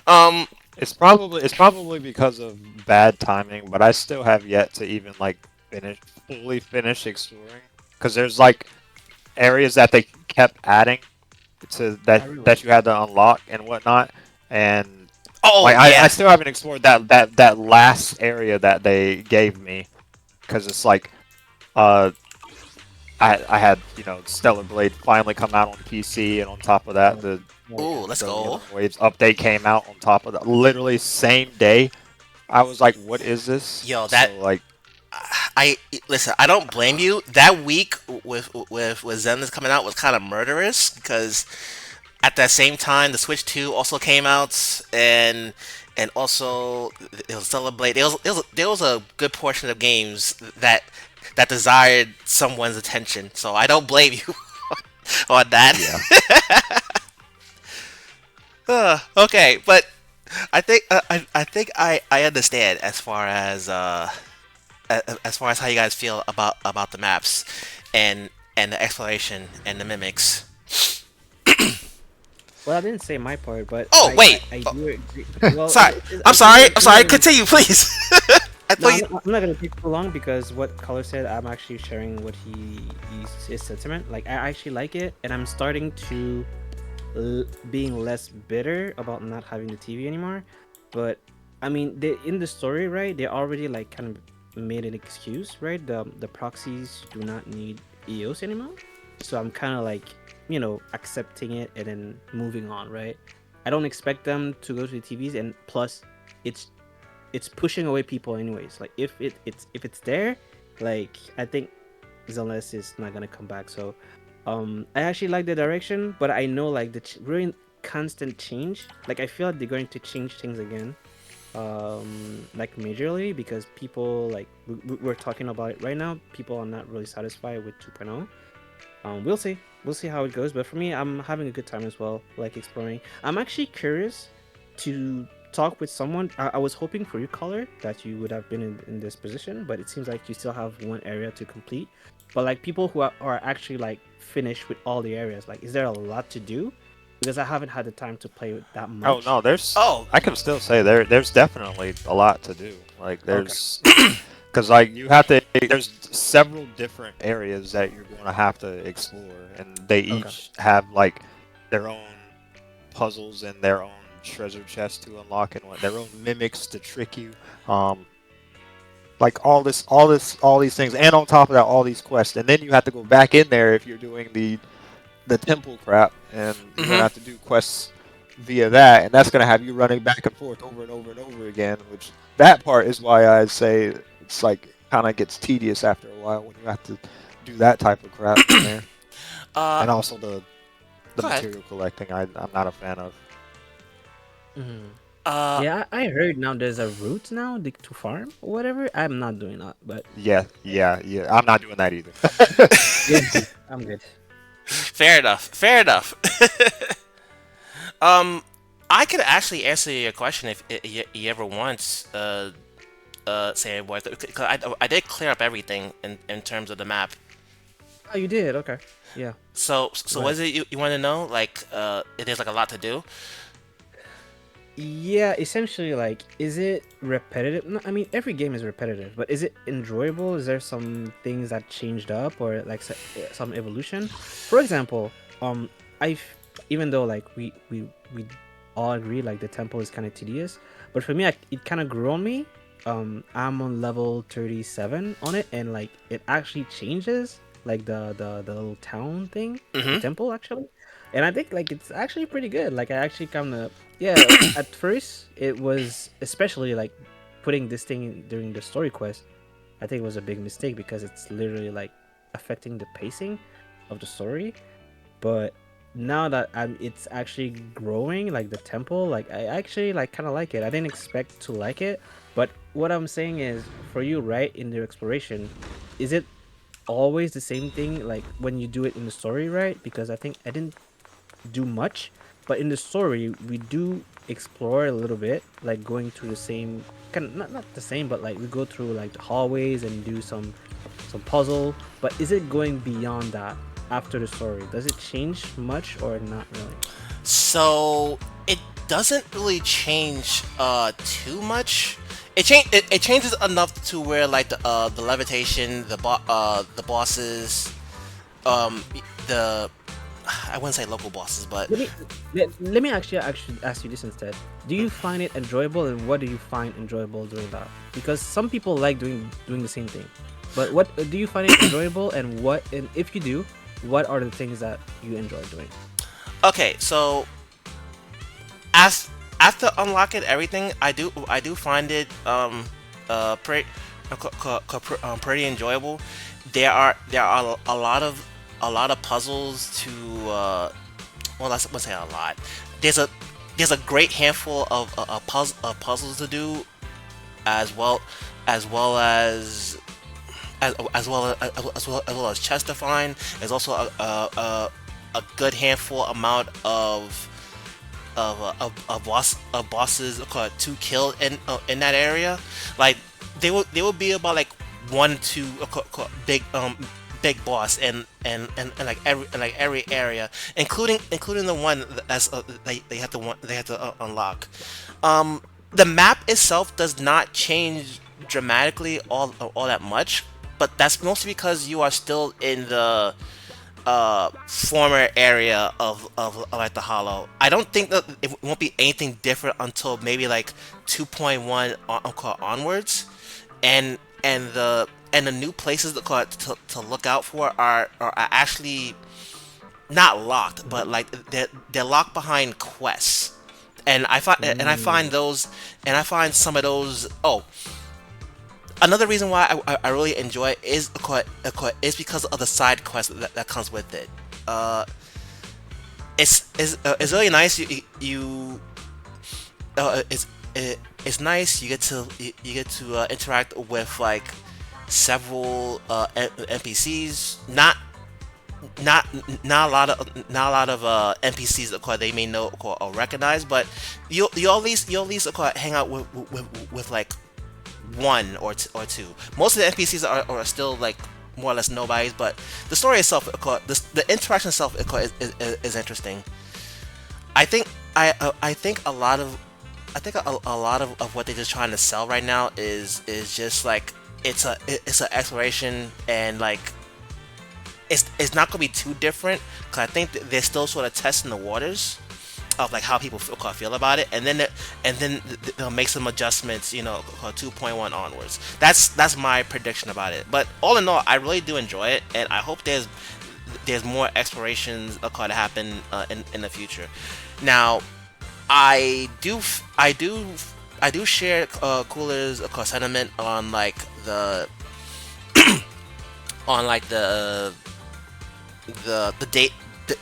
um. It's probably because of bad timing, but I still have yet to even like finish exploring because there's like areas that they kept adding to I really. that you had to unlock and whatnot, and Oh like I yeah. still haven't explored that last area that they gave me because it's like uh I had Stellar Blade finally come out on PC, and on top of that Oh, oh yeah. Ooh, let's the go. Wuthering Waves update came out on top of that literally same day. I was like, what is this? Yo, that So like, I listen. I don't blame you. That week with Zenless coming out was kind of murderous because at that same time the Switch 2 also came out, and also it was Celebrate. There was a good portion of games that desired someone's attention. So I don't blame you on that. yeah. Okay, but I think I understand as far as how you guys feel about the maps and the exploration and the mimics. Well, I didn't say my part, but Oh wait, I oh, do agree. Well, sorry. I'm I think sorry. I'm I'm not sorry. gonna. Continue, please. I No, thought you. I'm not gonna take too long because what Color said, I'm actually sharing what his sentiment. Like, I actually like it, and I'm starting to being less bitter about not having the TV anymore. But I mean, they in the story, right? They already like kind of made an excuse, right? The proxies do not need EOS anymore. So I'm kind of like, accepting it and then moving on, right? I don't expect them to go to the TVs, and plus, it's it's pushing away people anyways. Like if it's there, like I think Zelnes is not gonna come back. So I actually like the direction, but I know like the really constant change. Like I feel like they're going to change things again, like majorly because people like we're talking about it right now. People are not really satisfied with 2.0. We'll see how it goes. But for me, I'm having a good time as well, like exploring. I'm actually curious to talk with someone. I was hoping for you, Color, that you would have been in this position, but it seems like you still have one area to complete. But like people who are actually like finished with all the areas, like is there a lot to do? Because I haven't had the time to play with that Oh much. no, there's. Oh. I can still say there's definitely a lot to do. Like Okay. there's, because like you have to. There's several different areas that you're going to have to explore, and they Okay. each have like their own puzzles and their own treasure chests to unlock and their own mimics to trick you. Um, like all these things, and on top of that, all these quests, and then you have to go back in there if you're doing the temple crap, and you're gonna Mhm. have to do quests via that, and that's gonna have you running back and forth over and over and over again. Which that part is why I say it's like kind of gets tedious after a while when you have to do that type of crap in there, Uh. and also the Go ahead. material collecting. I'm not a fan of. Mhm. Uh. Yeah, I heard now there's a route now to farm or whatever. I'm not doing that, but Yeah, yeah, yeah. I'm not doing that either. yeah, I'm good. Fair enough. Fair enough. um. I could actually answer your question if you ever want. Samyboy, because I did clear up everything in terms of the map. Oh, you did? Okay. Yeah. So Go what ahead. is it you want to know? Like, it is like a lot to do. Yeah, essentially, like, is it repetitive? No, I mean, every game is repetitive, but is it enjoyable? Is there some things that changed up or like some evolution? For example, I, even though like we all agree like the tempo is kind of tedious, but for me, it kind of grew on me. I'm on level 37 on it, and like it actually changes like the little town thing, the Mm-hmm. temple actually, and I think like it's actually pretty good. Like I actually kind of yeah, at first it was especially like putting this thing during the story quest. I think it was a big mistake because it's literally like affecting the pacing of the story. But now that it's actually growing, like the temple, like I actually like kind of like it. I didn't expect to like it, but what I'm saying is, for you, right, in the exploration, is it always the same thing? Like when you do it in the story, right? Because I think I didn't do much, But in the story, we do explore a little bit, like going through the same kind of, not the same, but like we go through like the hallways and do some puzzle. But is it going beyond that after the story? Does it change much or not really? So it doesn't really change too much. It changes enough to where like the levitation, the bosses, um the I wouldn't say local bosses, but Let me let me actually ask you this instead. Do you find it enjoyable, and what do you find enjoyable doing that? Because some people like doing the same thing, but what do you find it enjoyable, and what, and if you do, what are the things that you enjoy doing? okay. So as after unlocking everything, I do find it pretty pretty enjoyable. There are a lot of puzzles to well, let's say a lot. There's a there's a great handful of puzzles to do, as well as well as as well as chest to find. There's also a good handful amount of bosses to kill in that area. Like they will be about like one to big big boss and like every area, including the one that's they have to unlock. The map itself does not change dramatically all that much, but that's mostly because you are still in the former area of like the Hollow. I don't think that it won't be anything different until maybe like 2.1 onwards, and the new places to look out for are actually not locked, but like they're locked behind quests. I find Mm. those, and I find some of those. Oh, another reason why I really enjoy it is because of the side quest that comes with it. Uh, it's really nice. It's it's nice. You get to interact with like several NPCs. Not not a lot of NPCs that they may know or recognize, but you'll at least hang out with like one or two. Most of the NPCs are still like more or less nobodies, but the story itself, the interaction itself, is interesting. I think I think a lot of a lot of what they're just trying to sell right now is just like it's an exploration, and like it's not gonna be too different because I think they're still sort of testing the waters of like how people feel about it, and then they'll make some adjustments, 2.1 onwards. That's my prediction about it. But all in all, I really do enjoy it, and I hope there's more explorations to happen in the future. Now, I do share Cooler's sentiment on like the the date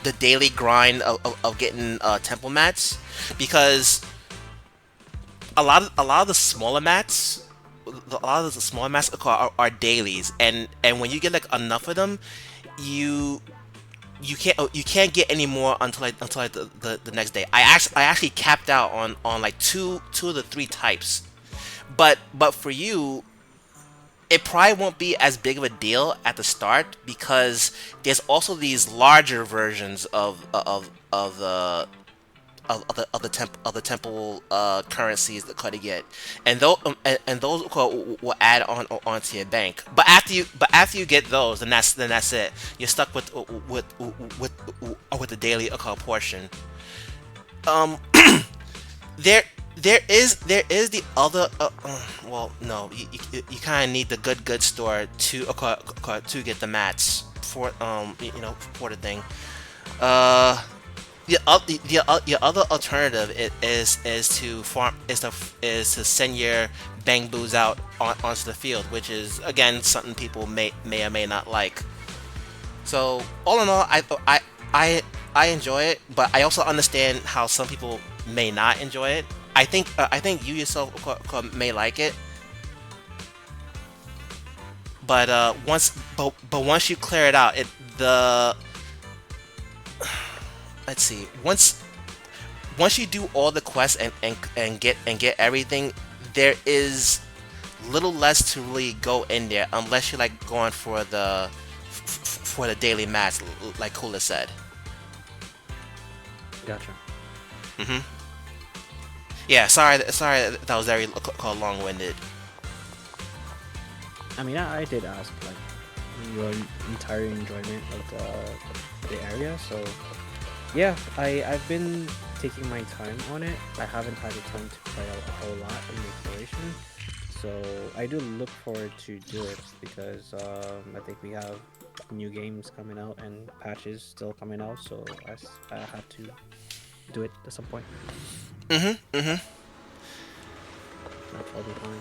the daily grind of getting temple mats, because a lot of the smaller mats a lot of the smaller mats are dailies, and when you get like enough of them, you you can't get any more until like the next day. I actually capped out on like two of the three types, but for you it probably won't be as big of a deal at the start, because there's also these larger versions of the temple currencies that you get, and those will add onto your bank. But after you get those, then that's it. You're stuck with the daily portion. Um, there is the other well, no, you kind of need the good store to get the mats for for the thing. uh your other alternative is to farm is to send your bamboos out onto the field, which is again something people may or may not like. So all in all, I I enjoy it, but I also understand how some people may not enjoy it. I think you yourself may like it, but once you clear it out, it the let's see, once you do all the quests and get everything, there is little less to really go in there unless you're like going for the daily match, like Kuller said. Gotcha. Hmm. Yeah, sorry that was very long-winded. I mean, I did ask like your entire enjoyment of the area, so yeah, I've been taking my time on it. I haven't had the time to play a whole lot in the exploration, so I do look forward to do it because I think we have new games coming out and patches still coming out, so I have to do it at some point. Hmm. Hmm. That's all be fine.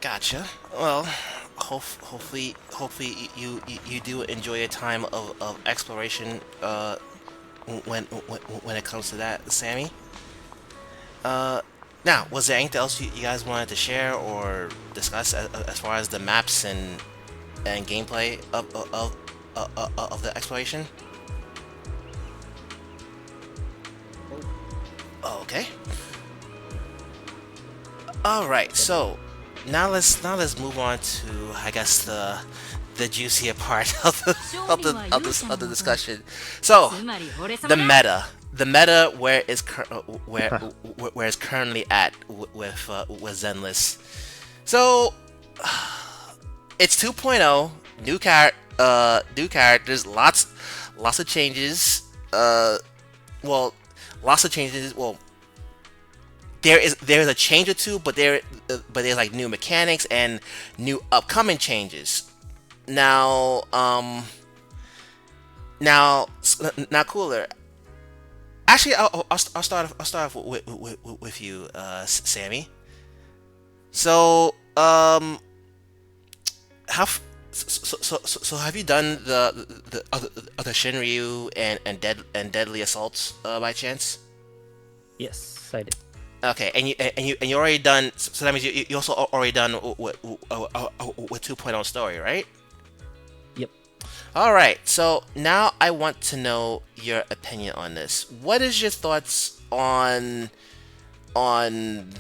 Gotcha. Well, hopefully you do enjoy your time of exploration. When it comes to that, Sammy. Uh, Now, was there anything else you guys wanted to share or discuss as far as the maps and gameplay of the exploration? Okay. All right. So now let's move on to, I guess, the juicier part of the discussion. So the meta, where is where is currently at with Zenless. So it's 2.0, new characters, lots of changes. Well, lots of changes. Well, there's a change or two, but there's like new mechanics and new upcoming changes. Now, now, Cooler. Actually, I'll start off with you, Sammy. So, have so have you done the Shinryu and Deadly Assaults by chance? Yes, I did. Okay, and you already done. So that means you also already done with 2.0 story, right? Yep. All right. So now I want to know your opinion on this. What is your thoughts the on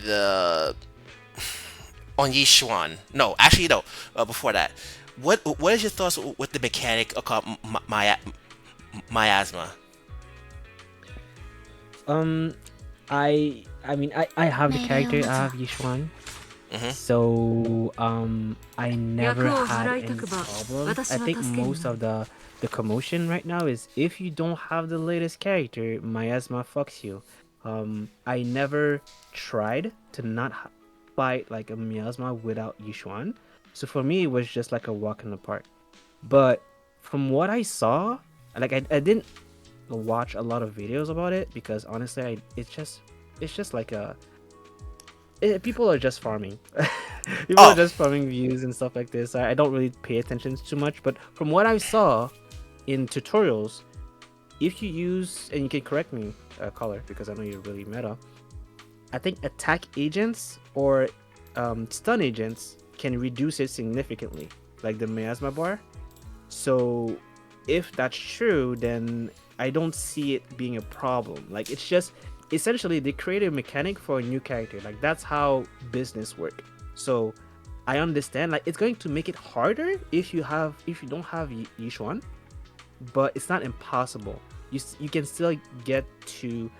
Yishuan? No, actually no. Before that, what is your thoughts with the mechanic called miasma? Um, I mean I have the character. I have Yishuan. Mm-hmm. So I never had any problem. I think most of the commotion right now is if you don't have the latest character, miasma fucks you. I never tried to not fight like a miasma without Yishuan. So for me, it was just like a walk in the park. But from what I saw, like I didn't watch a lot of videos about it because honestly, it's just like people are just farming. People are Oh, just farming views and stuff like this. I don't really pay attention too much, but from what I saw in tutorials, if you use, and you can correct me, Caller, because I know you're really meta. I think attack agents or stun agents can reduce it significantly, like the miasma bar. So if that's true, then I don't see it being a problem. Like it's just essentially they created a mechanic for a new character. Like that's how business work. So I understand like it's going to make it harder if you don't have Yishuan, but it's not impossible. You can still get to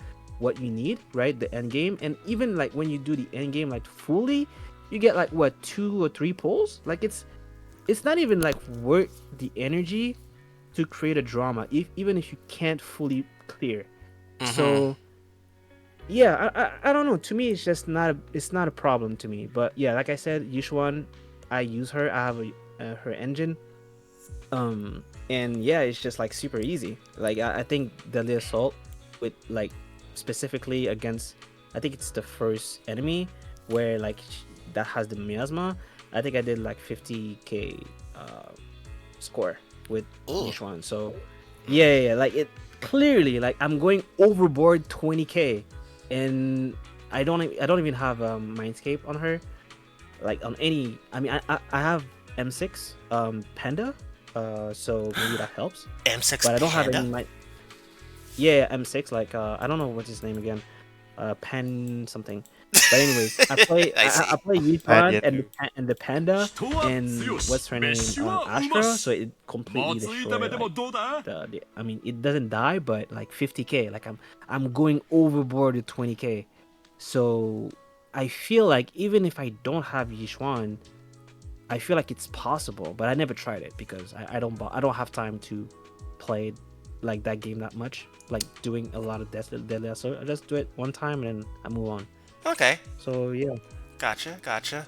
what you need, right? The end game, and even like when you do the end game like fully, you get like what 2 or 3 pulls. Like it's not even like worth the energy to create a drama if even if you can't fully clear. mm-hmm. So yeah, I don't know. To me, it's just it's not a problem to me. But yeah, like I said, Yushuan, I use her. I have her engine. And yeah, it's just like super easy. Like I think Deadly Assault with like specifically against, I think it's the first enemy where like that has the miasma. I think I did like 50k score with Ooh. Yushuan. So yeah, like it clearly like I'm going overboard 20k, and I don't even have Mindscape on her. Like on any, I mean I have M6 Panda, so maybe that helps. M6 But I don't have Panda. any Yeah, M6. Like I don't know what's his name again. Pen something. But anyways, I play I see. I play Yifan and Panyandu. and the panda and what's her name Astra. So it completely destroy like the I mean it doesn't die, but like 50k. Like I'm going overboard with 20k. So I feel like even if I don't have Yishuan, I feel like it's possible, but I never tried it because I don't have time to play like that game that much. Like doing a lot of deadly, so I just do it one time and then I move on. Okay, So yeah, gotcha, gotcha.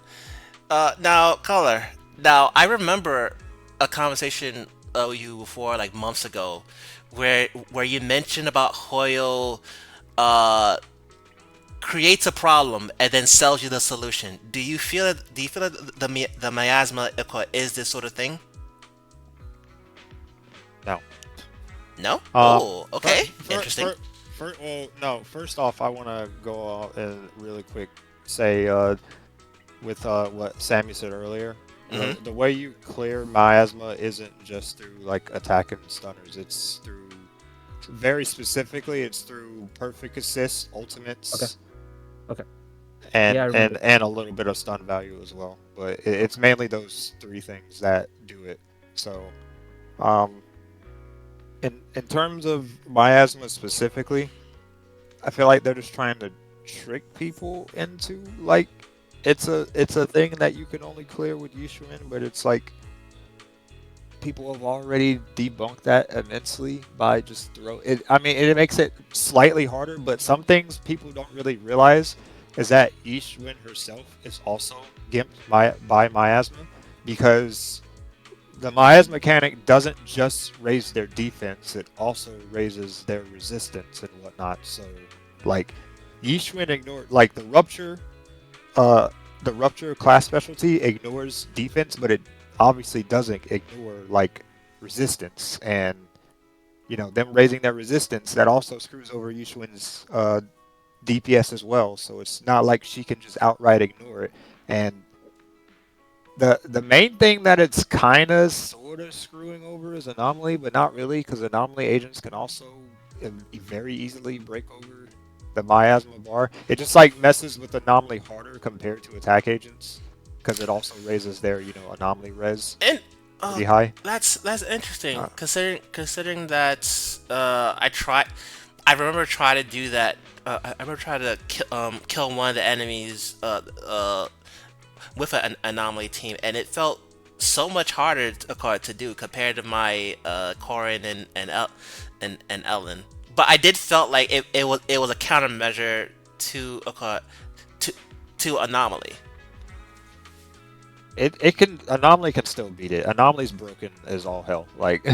Now, Color. Now, I remember a conversation with you before, like months ago, where you mentioned about Hoyle uh, creates a problem and then sells you the solution. Do you feel that? Do you feel that the miasma is this sort of thing? No. No. Um, Oh, okay. Interesting. well, no. First off, I want to go out and really quick say with what Sammy said earlier. Hmm. The way you clear miasma isn't just through like attacking stunners. It's through very specifically. It's through perfect assist, okay, ultimates, okay, yeah, and I and remember. and a little bit of stun value as well. But it's mainly those three things that do it. So, um, in terms of miasma specifically, I feel like they're just trying to trick people into like it's a thing that you can only clear with Yushuin, but it's like people have already debunked that immensely by just throw it. I mean, it makes it slightly harder, but some things people don't really realize is that Yushuin herself is also gimped by miasma because the miasma mechanic doesn't just raise their defense; it also raises their resistance and whatnot. So, like, Yishuin ignored like uh, the rupture class specialty ignores defense, but it obviously doesn't ignore like resistance, and them raising their resistance that also screws over Yishuin's DPS as well. So it's not like she can just outright ignore it, and the main thing that it's kind of sort of screwing over is anomaly, but not really, because anomaly agents can also very easily break over the miasma bar. It just like messes with anomaly harder compared to attack agents, because it also raises their anomaly res And pretty high. that's interesting Uh, considering that I remember trying to do that. I remember trying to kill one of the enemies with an anomaly team, and it felt so much harder to do compared to my Corin and Ellen. But I did felt like it was a countermeasure to to to anomaly. it can anomaly can still beat it. Anomaly's broken as all hell. Like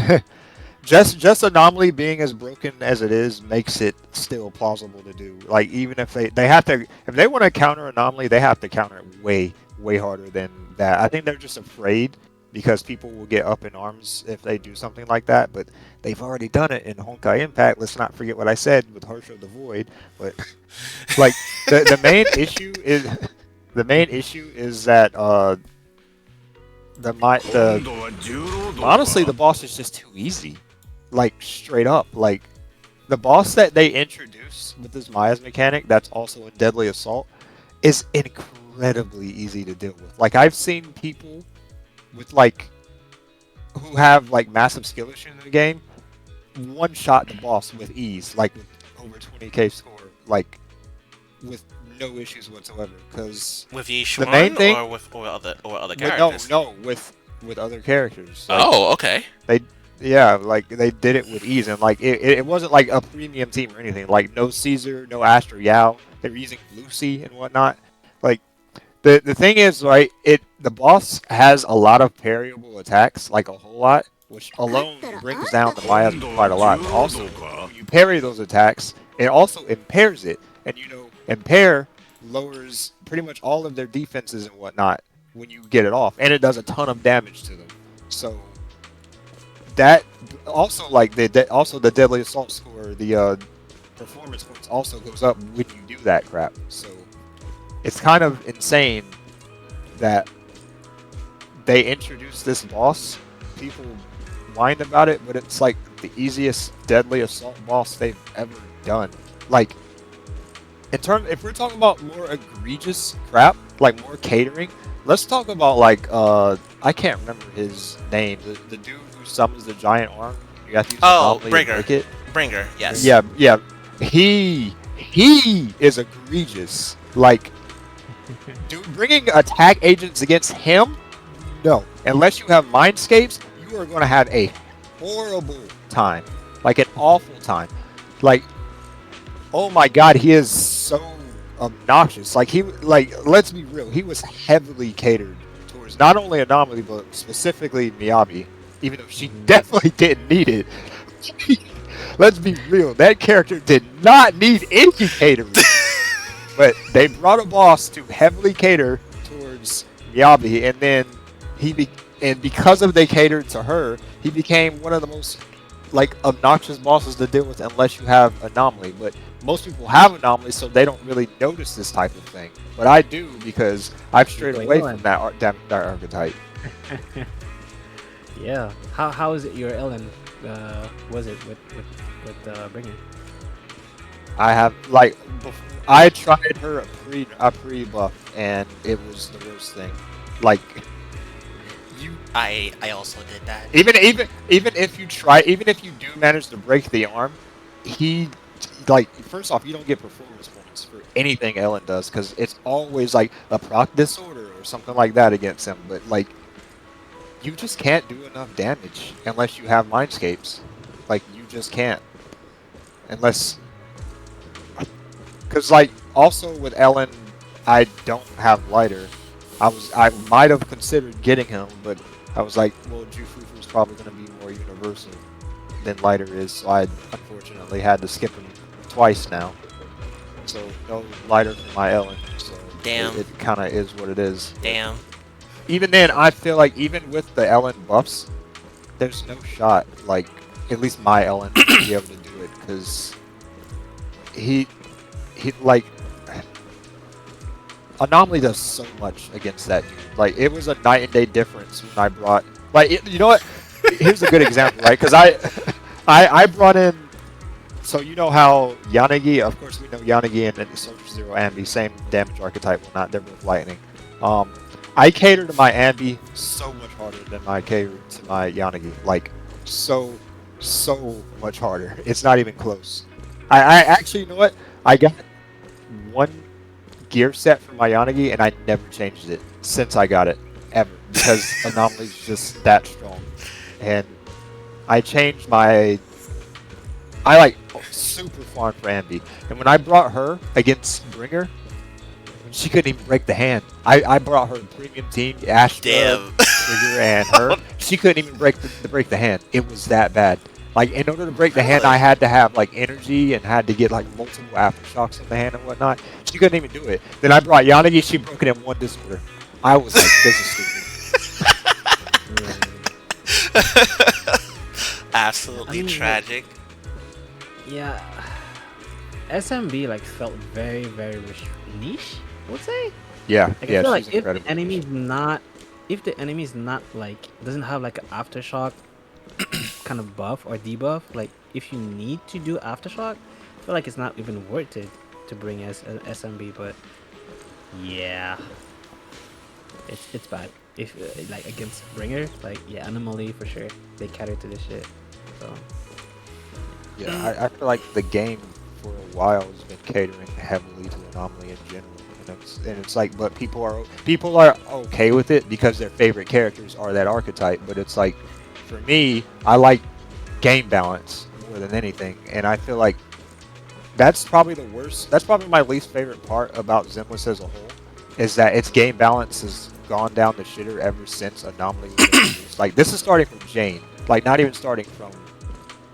just anomaly being as broken as it is makes it still plausible to do. Like even if they have to if they want to counter anomaly, they have to counter it way harder than that. I think they're just afraid because people will get up in arms if they do something like that. But they've already done it in Honkai Impact. Let's not forget what I said with Harsha the Void. But like the main issue is the main issue is that the honestly the boss is just too easy. Like straight up, like the boss that they introduce with this Maya's mechanic that's also in Deadly Assault is incredibly easy to deal with. Like I've seen people with like who have like massive skill issues in the game one shot the boss with ease, like with over 20k score, like with no issues whatsoever. Because With the main Yishuan thing, or other no, characters? no, with other characters, like Oh, okay. they, yeah, like they did it with ease, and like it wasn't like a premium team or anything. Like no Caesar, no Astro Yao. They were using Lucy and whatnot. Like the thing is, right? The boss has a lot of parryable attacks, like a whole lot, which alone brings down the miasma quite a lot. But also, when you parry those attacks, it also impairs it, and impair lowers pretty much all of their defenses and whatnot when you get it off, and it does a ton of damage to them. So that also like also the deadly assault score, the performance points also goes up when you do that crap. So it's kind of insane that they introduced this boss. People whine about it, but it's like the easiest deadly assault boss they've ever done. Like, if we're talking about more egregious crap, like more catering, let's talk about like I can't remember his name. The dude who summons the giant arm. You have to use Oh, anomaly to Bringer. break it. Bringer, yes. Yeah, yeah. He is egregious. Like, dude, bringing attack agents against him, no. Unless you have mindscapes, you are going to have a horrible time, like an awful time. Like, oh my god, he is so obnoxious. Let's be real, he was heavily catered towards not only Anomaly but specifically Miyabi, even though she definitely didn't need it. Let's be real, that character did not need any catering. But they brought a boss to heavily cater towards Miyabi, and then and because of they catered to her, he became one of the most like obnoxious bosses to deal with unless you have Anomaly. But most people have Anomaly, so they don't really notice this type of thing. But I do because I've strayed away from that archetype. Yeah. How is it your Ellen? Was it with Bringer? I have like I tried her a pre buff, and it was the worst thing. Like, I also did that. even if you try, even if you do manage to break the arm, he like first off, you don't get performance points for anything Ellen does because it's always like a proc disorder or something like that against him. But like, you just can't do enough damage unless you have mindscapes. Like, you just can't unless because like also with Ellen, I don't have lighter. I might have considered getting him, but I was like, well, Jufufu is probably going to be more universal than lighter is, so I unfortunately had to skip him twice now. So no lighter for my Ellen. So Damn. it kind of is what it is. Damn. Even then, I feel like even with the Ellen buffs, there's no shot. Like, at least my Ellen to be able to do it because he like. Anomaly does so much against that dude. Like, it was a night and day difference when I brought. Like, you know what? Here's a good example, right? Because I brought in. So you know how Yanagi, of course we know Yanagi and Soldier Zero Ambi, same damage archetype. Well, not they're both lightning. I cater to my Ambi so much harder than I cater to my Yanagi. Like, so much harder. It's not even close. I actually, you know what? I got one gear set for my Yanagi, and I never changed it since I got it, ever, because Anomaly's just that strong. And I changed I like super farm for Ambi, and when I brought her against Bringer, she couldn't even break the hand. I brought her premium team, Astra, Trigger, and her. She couldn't even break the hand. It was that bad. Like, in order to break the hand, I had to have, like, energy and had to get, like, multiple aftershocks in the hand and whatnot. She couldn't even do it. Then I brought Yanagi, she broke it in one disorder. I was like, this is stupid. Absolutely tragic. Yeah. SMB, like, felt very, very niche, I would say. Yeah, like, yeah, I feel like if the enemy's not, like, doesn't have, like, an aftershock kind of buff or debuff, like if you need to do aftershock, I feel like it's not even worth it to bring as an SMB. But yeah, it's bad if like against Bringer, like yeah, Anomaly for sure, they cater to this shit. So yeah, I feel like the game for a while has been catering heavily to Anomaly in general, and it's like, but people are okay with it because their favorite characters are that archetype. But it's like, for me, I like game balance more than anything, and I feel like that's probably the worst. That's probably my least favorite part about Zenless as a whole, is that its game balance has gone down the shitter ever since Anomaly was introduced. Like, this is starting from Jane, like not even starting from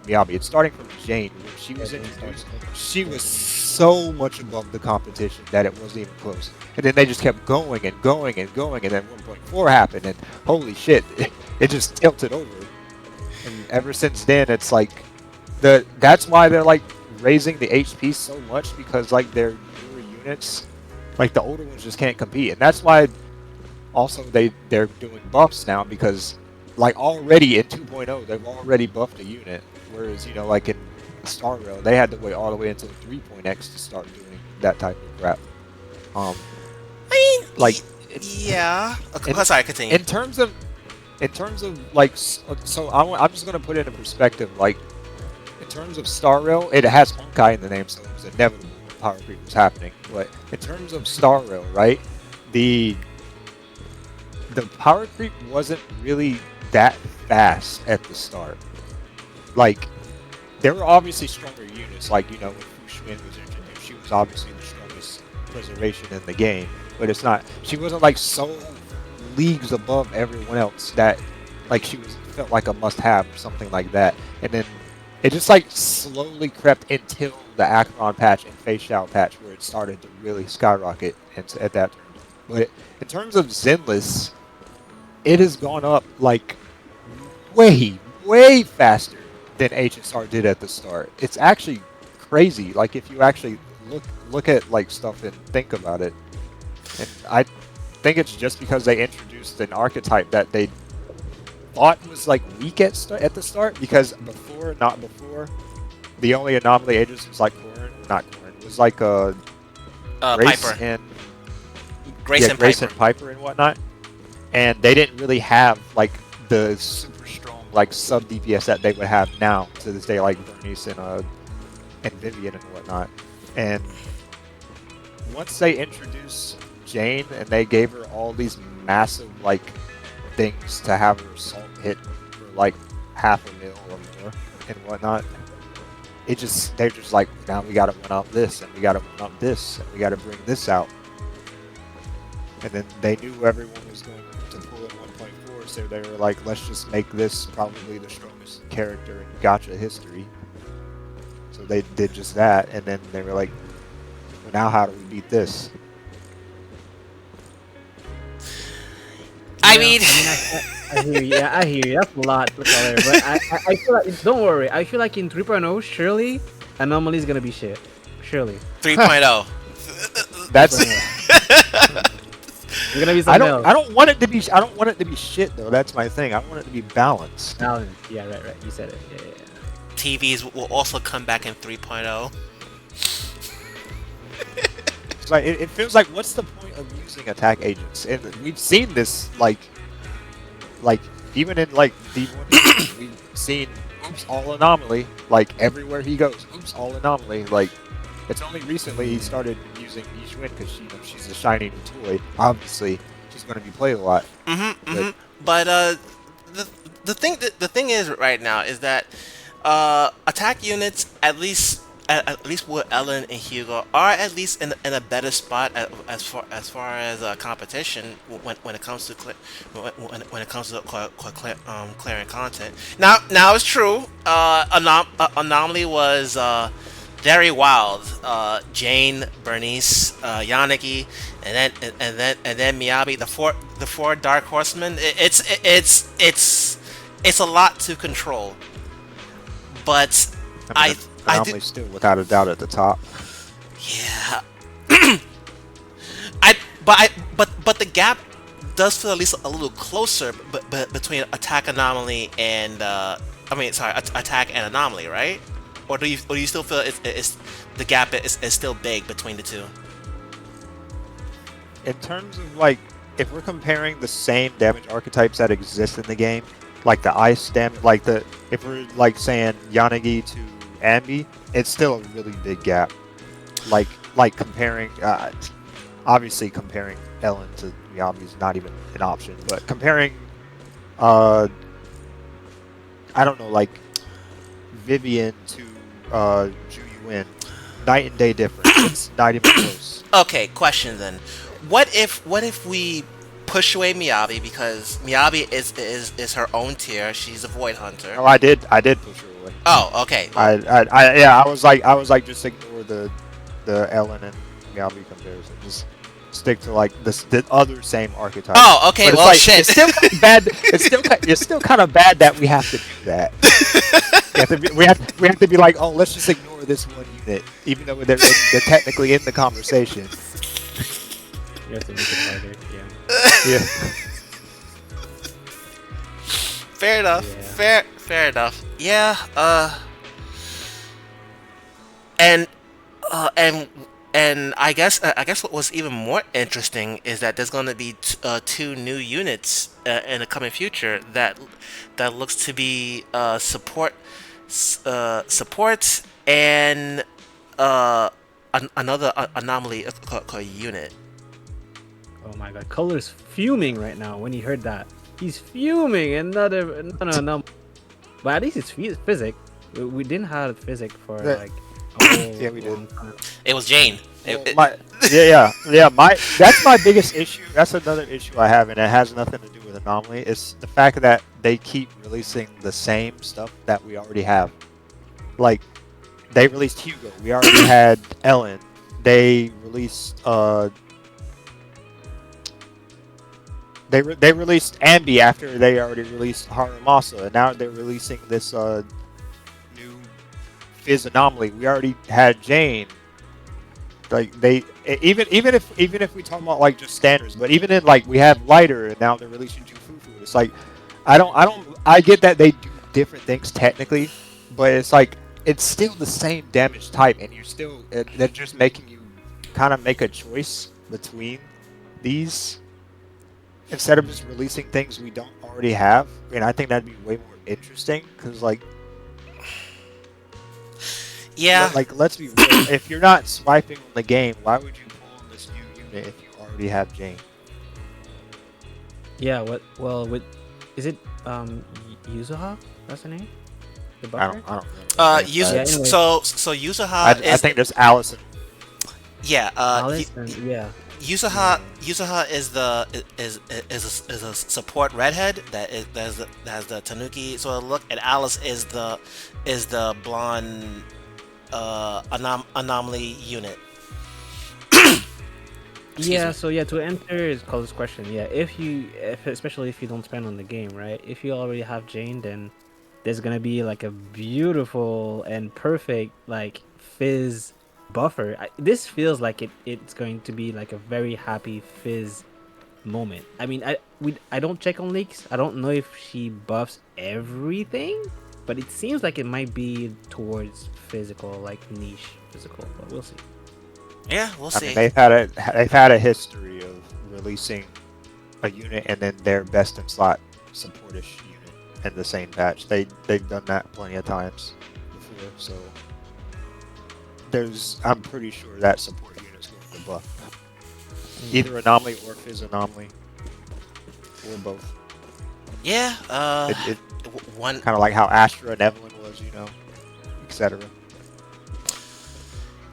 Miyabi. It's starting from Jane. When she was introduced, she was so much above the competition that it wasn't even close. And then they just kept going and going and going, and then 1.4 happened, and holy shit, it just tilted over. And ever since then, it's like that's why they're like raising the HP so much, because like their newer units, like the older ones, just can't compete. And that's why also they're doing buffs now, because like already in 2.0 they've already buffed a unit Whereas, like in Star Rail, they had to wait all the way until 3.x to start doing that type of crap. I mean, Like it, yeah. in, Okay, sorry, continue. in terms of like, so I'm just gonna put it in perspective. Like in terms of Star Rail, it has Honkai in the name, so it was inevitable power creep was happening. But in terms of Star Rail, right, the power creep wasn't really that fast at the start. Like there were obviously stronger units. Like when Fu Xuan was introduced, she was obviously the strongest preservation in the game. But it's not. She wasn't like so leagues above everyone else that like she felt like a must-have or something like that. And then it just like slowly crept until the Acheron patch and Face Shao patch where it started to really skyrocket at that turn. But in terms of Zenless, it has gone up like way faster than HSR did at the start. It's actually crazy. Like if you actually look at like stuff and think about it. And I think it's just because they introduced an archetype that they thought was like weak at the start. Because not before, the only anomaly Aegis was like not Corrin, was like Grace Piper. and Grace and Grace Piper. and Piper and whatnot. And they didn't really have like the super strong like sub DPS that they would have now to this day, like Bernice and Vivian and whatnot. And once they introduced Jane and they gave her all these massive like things to have her assault hit for like half a mil or more and whatnot, they're just like, now we gotta one up this and we gotta one up this and we gotta bring this out. And then they knew everyone was going to pull at 1.4, so they were like, let's just make this probably the strongest character in gacha history. So they did just that, and then they were like, well, now how do we beat this? I mean, I hear you. Yeah, I hear you. That's a lot, But I feel like, don't worry. I feel like in 3.0, surely Anomaly is gonna be shit. Surely. 3.0. That's. 3.0. It's gonna be something else. I don't want it to be. I don't want it to be shit though. That's my thing. I want it to be balanced. Balance. Yeah, right. You said it. Yeah. TVs will also come back in 3.0. It's like it feels like, what's the point of using attack agents? And we've seen this like even in like D1, we've seen oops all anomaly like everywhere he goes. Oops all anomaly. Like it's only recently he started using Yixuan because she's a shiny new toy. Obviously, she's going to be played a lot. But the thing is right now is that attack units at least with Ellen and Hugo are at least in a better spot as far as competition when it comes to clearing content. Now it's true. Anomaly was very wild. Jane, Bernice, Yanagi, and then Miyabi. The four Dark Horsemen. It's a lot to control. But I mean, Anomaly's still without a doubt at the top. Yeah. But the gap does feel at least a little closer between Attack Anomaly and Attack and Anomaly, right? Or do you still feel it's the gap is still big between the two? In terms of like, if we're comparing the same damage archetypes that exist in the game, like the ice damage, if we're like saying Yanagi to Ambi, it's still a really big gap. Like comparing, obviously comparing Ellen to Miyabi is not even an option, but comparing, I don't know, like Vivian to Juyuan, night and day difference. It's not even close. Okay, question then. What if we push away Miyabi because Miyabi is her own tier. She's a Void Hunter. Oh, I did push her away. Oh, okay. I was like just ignore the Ellen and Miyabi comparison. Just stick to like the other same archetype. Oh, okay. Well, like, shit. It's still kind of bad. It's still kind of bad that we have to do that. we have to be like, oh, let's just ignore this one unit, even though they're technically in the conversation. You have to make it harder. Yeah. Yeah. Fair enough. Yeah. Fair enough. Yeah. And uh, and and I guess what was even more interesting is that there's going to be two new units in the coming future that looks to be support and another anomaly called unit. Oh my god, Color's fuming right now when he heard that. He's fuming. Another no. But at least it's physic. We didn't have physic for Yeah, like a whole yeah, we did. long time. It was Jane. Well, yeah. My that's my biggest issue. That's another issue I have, and it has nothing to do with Anomaly. It's the fact that they keep releasing the same stuff that we already have. Like they released Hugo. We already had Ellen. They released they released Ambi after they already released Haramasa, and now they're releasing this new Fizz Anomaly. We already had Jane. Like they even if we talk about like just standards, but even in like we had lighter and now they're releasing Jufufu. It's like I get that they do different things technically, but it's like it's still the same damage type, and you're still they're just making you kind of make a choice between these instead of just releasing things we don't already have. And I think that'd be way more interesting because Yeah. let's be real. If you're not swiping on the game, why would you pull this new unit if you already have Jane? Yeah. What? Well, with is it Yuzuha? That's the name. The buffer. I don't know. Use Yeah, anyway. so Yuzuha I is think there's Allison. yeah. Alice and yeah. Yuzuha is a support redhead that has the Tanuki sort of look, and Alice is the blonde anomaly unit. Yeah, me. so yeah, to answer is Color's question, yeah, especially if you don't spend on the game, right? If you already have Jane, then there's gonna be like a beautiful and perfect like Fizz buffer. This feels like it's going to be like a very happy Fizz moment. I mean, I don't check on leaks. I don't know if she buffs everything, but it seems like it might be towards physical, like niche physical, but we'll see. Yeah, we'll I mean, see. they've had a history of releasing a unit and then their best in slot supportish unit in the same patch. They've done that plenty of times before, so I'm pretty sure that support unit's going to buff either anomaly or Fizz anomaly or both. Yeah. It One. kind of like how Astra and Evelyn was, etc.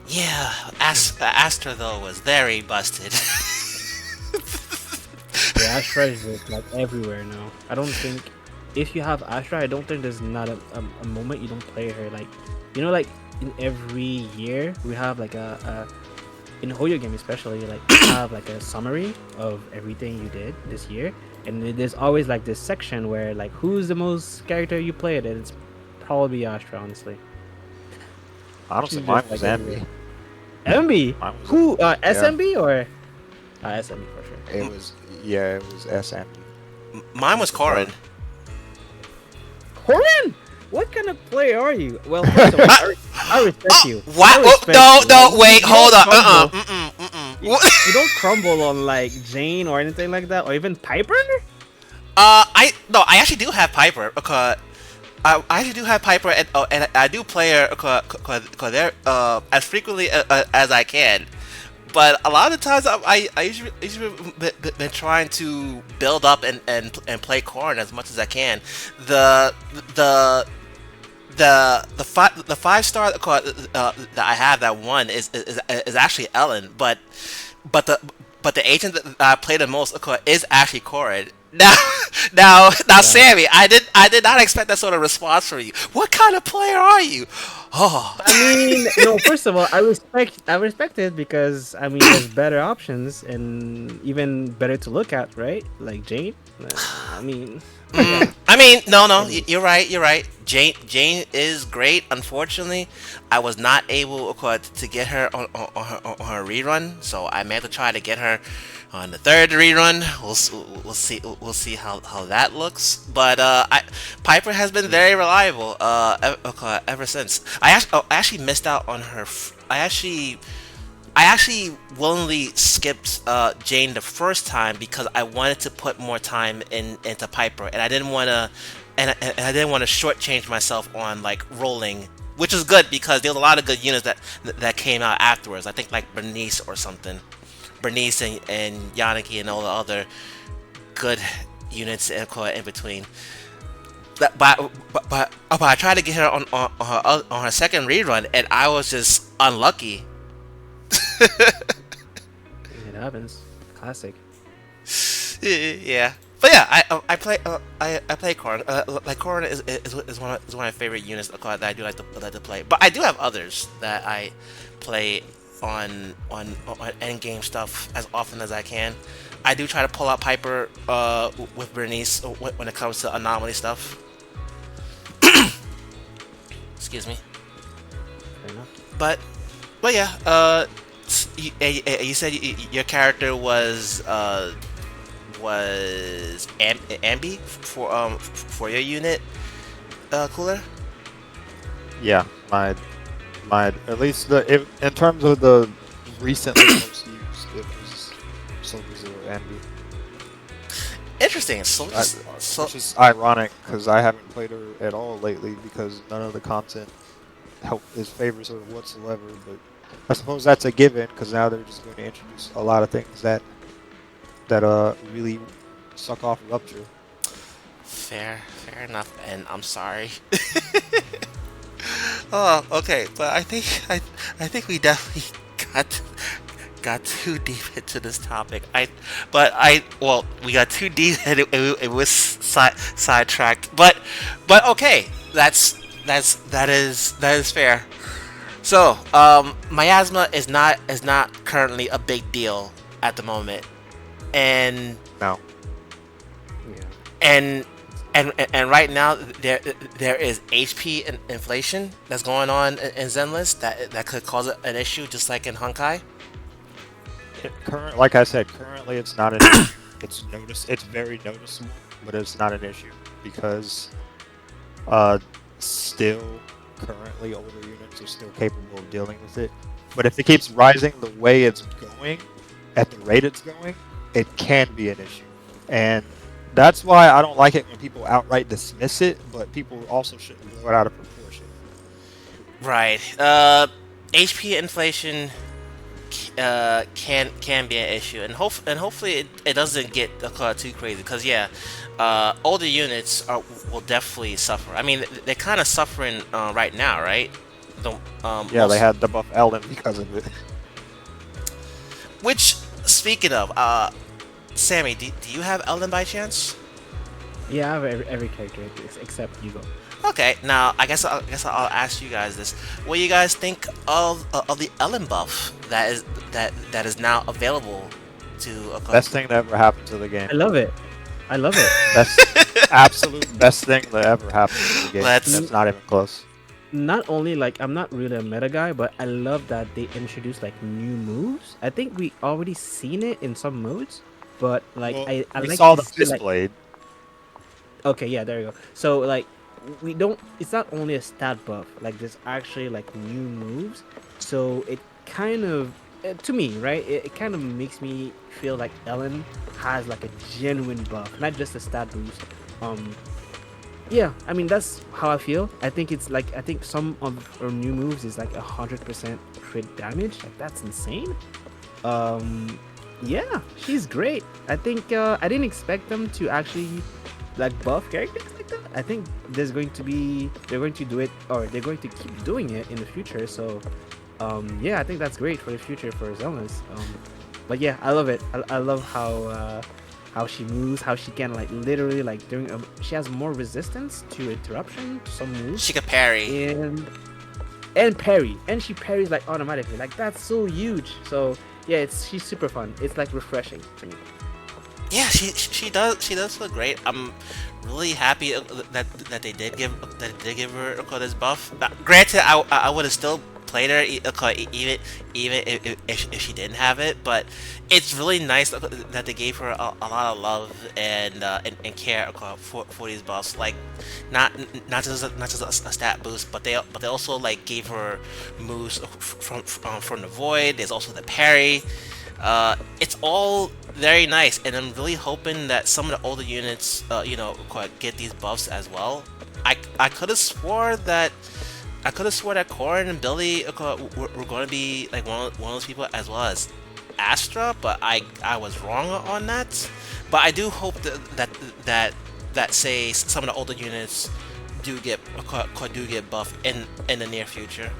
Yeah. Astra though was very busted. Yeah, Astra is just like everywhere now. I don't think if you have Astra, I don't think there's not a moment you don't play her. Like, like in every year we have like a in Hoyo game especially, like we have like a summary of everything you did this year, and there's always like this section where like who's the most character you played, and it's probably Astra, honestly. Honestly, She's mine just was like Envy. MB. Mine was Who? yeah. SMB or SMB for sure. It was SM. Mine was Corin. Corin, what kind of player are you? Well, first of all, I respect you. What? I Oh, respect no, you. no, Like, wait, you hold don't on. crumble- What? You don't crumble on like Jane or anything like that, or even Piper. I actually do have Piper because I actually do have Piper, and I do play her cause as frequently as I can. But a lot of the times I usually been trying to build up and play Corn as much as I can. The the the 5-star that I have that won is actually Ellen, but the but the agent that I play the most is actually Corin. Now, now, Yeah. Sammy, I did not expect that sort of response from you. What kind of player are you? Oh, I mean, no. First of all, I respect it because I mean, there's better options and even better to look at, right? Like Jane. I mean, yeah. I mean, no, no, Anyways, you're right. You're right. Jane is great. Unfortunately, I was not able to get her on her rerun, so I may have to try to get her on the third rerun. We'll see how that looks. But Piper has been very reliable ever since. I actually missed out on her. I actually willingly skipped Jane the first time because I wanted to put more time into Piper, and I didn't want to, and I didn't want to shortchange myself on like rolling, which is good because there was a lot of good units that came out afterwards. I think like Bernice or something, Bernice and Yaniki and all the other good units in between. But I tried to get her on her second rerun, and I was just unlucky. it happens. Classic. Yeah, but yeah, I play Corrin. Like Corrin is one of my favorite units that I do like to play. But I do have others that I play on end game stuff as often as I can. I do try to pull out Piper with Bernice when it comes to anomaly stuff. Excuse me. Fair enough. But yeah. You said your character was Ambi for your unit, Cooler. Yeah, my at least in terms of the recently most used, it was Silver Zero Envy, Interesting. I, So which is ironic because I haven't played her at all lately because none of the content favors her whatsoever. But I suppose that's a given because now they're just going to introduce a lot of things that really suck off Rupture. fair enough, and I'm sorry. Oh, okay, but I think we definitely got got too deep into this topic. Well, we got too deep and it was sidetracked. But okay, that is fair. So, miasma is not currently a big deal at the moment, and Now, Yeah. and and right now there is HP inflation that's going on in Zenless that could cause an issue, just like in Honkai. like I said, currently it's not an issue. It's very noticeable, but it's not an issue because uh, still currently older units are still capable of dealing with it. But if it keeps rising the way it's going, at the rate it's going, it can be an issue. And that's why I don't like it when people outright dismiss it, but people also shouldn't blow it out of proportion. Right. HP inflation can be an issue, and hopefully it doesn't get too crazy. Because yeah, older units will definitely suffer. I mean, they're kind of suffering right now, right? The, Yeah, they had to buff Ellen because of it. Which, speaking of, Sammy, do you have Elden by chance? Yeah, I have every character except Hugo. Okay, now I guess I'll ask you guys this: what do you guys think of the Ellen buff that is now available to? Best thing that ever happened to the game. I love it. I love it. Best, absolute best thing that ever happened to the game. Let's- That's not even close. Not only like I'm not really a meta guy, but I love that they introduced like new moves. I think we already seen it in some modes, but like Well, I we like saw to the see, fist like, blade. okay, yeah, there you go. So like we don't. It's not only a stat buff. Like there's actually like new moves. So it kind of to me, right? It kind of makes me feel like Ellen has like a genuine buff, not just a stat boost. Um, yeah, I mean that's how I feel. I think it's like I think some of her new moves is like 100% crit damage. Like that's insane. Um, yeah, she's great. I think I didn't expect them to actually like buff characters like that. I think they're going to do it or they're going to keep doing it in the future. So yeah, I think that's great for the future for Zelna's. But yeah, I love it. I love how she moves, how she can like literally like she has more resistance to interruption to some moves. She could parry. And and parry, and she parries like automatically. Like that's so huge. So yeah, she's super fun. It's like refreshing to me. Yeah, she does look great. I'm really happy that they did give her this buff. Granted, I would have still played her even if she didn't have it, but it's really nice that they gave her a lot of love and care for these buffs. Like not not just a stat boost, but they also like gave her moves from the void. There's also the parry. It's all very nice, and I'm really hoping that some of the older units, get these buffs as well. I could have swore that Corrin and Billy were going to be like one of those people as well as Astra, but I was wrong on that. But I do hope that say some of the older units do get buffed in the near future.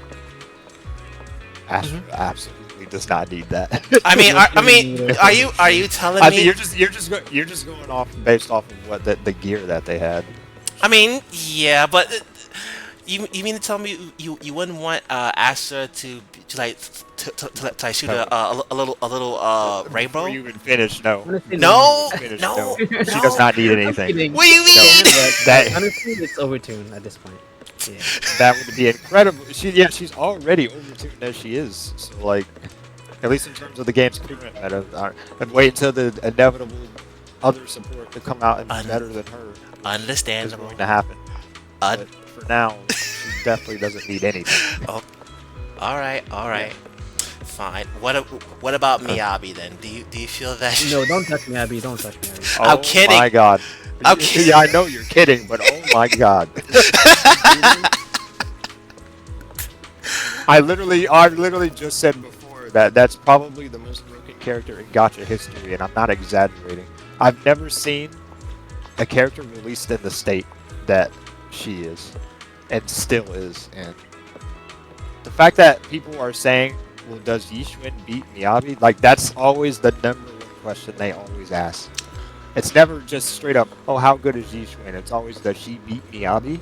Astra absolutely does not need that. Are you telling I me? mean, you're just going off based off of what the gear that they had. I mean, yeah, but you mean to tell me you wouldn't want Astra to like shoot No. a little Before rainbow? you even finish, no. Honestly, No, Finish, no, She no. does not need I'm anything. kidding. What do you mean? But That honestly, it's overtuned at this point. Yeah. that would be incredible. She's already overtuned as she is. So like, at least in terms of the game's current meta, and wait until the inevitable other support to come out and be better than her is Understandable. going to happen. Un- But for now, she definitely doesn't need anything. oh, all right, fine. What about Miyabi then? Do you feel that? No, don't touch me, Abby. Don't touch me, Abby. I'm Oh kidding. my god. I'm kidding. Yeah, I know you're kidding, but oh my god. I literally just said before that that's probably the most broken character in gacha history, and I'm not exaggerating. I've never seen a character released in the state that she is, and still is, and the fact that people are saying, well, does Yishun beat Miyabi? Like, that's always the number one question they always ask. It's never just straight up, oh, how good is Yishun? It's always, does she beat Miyabi?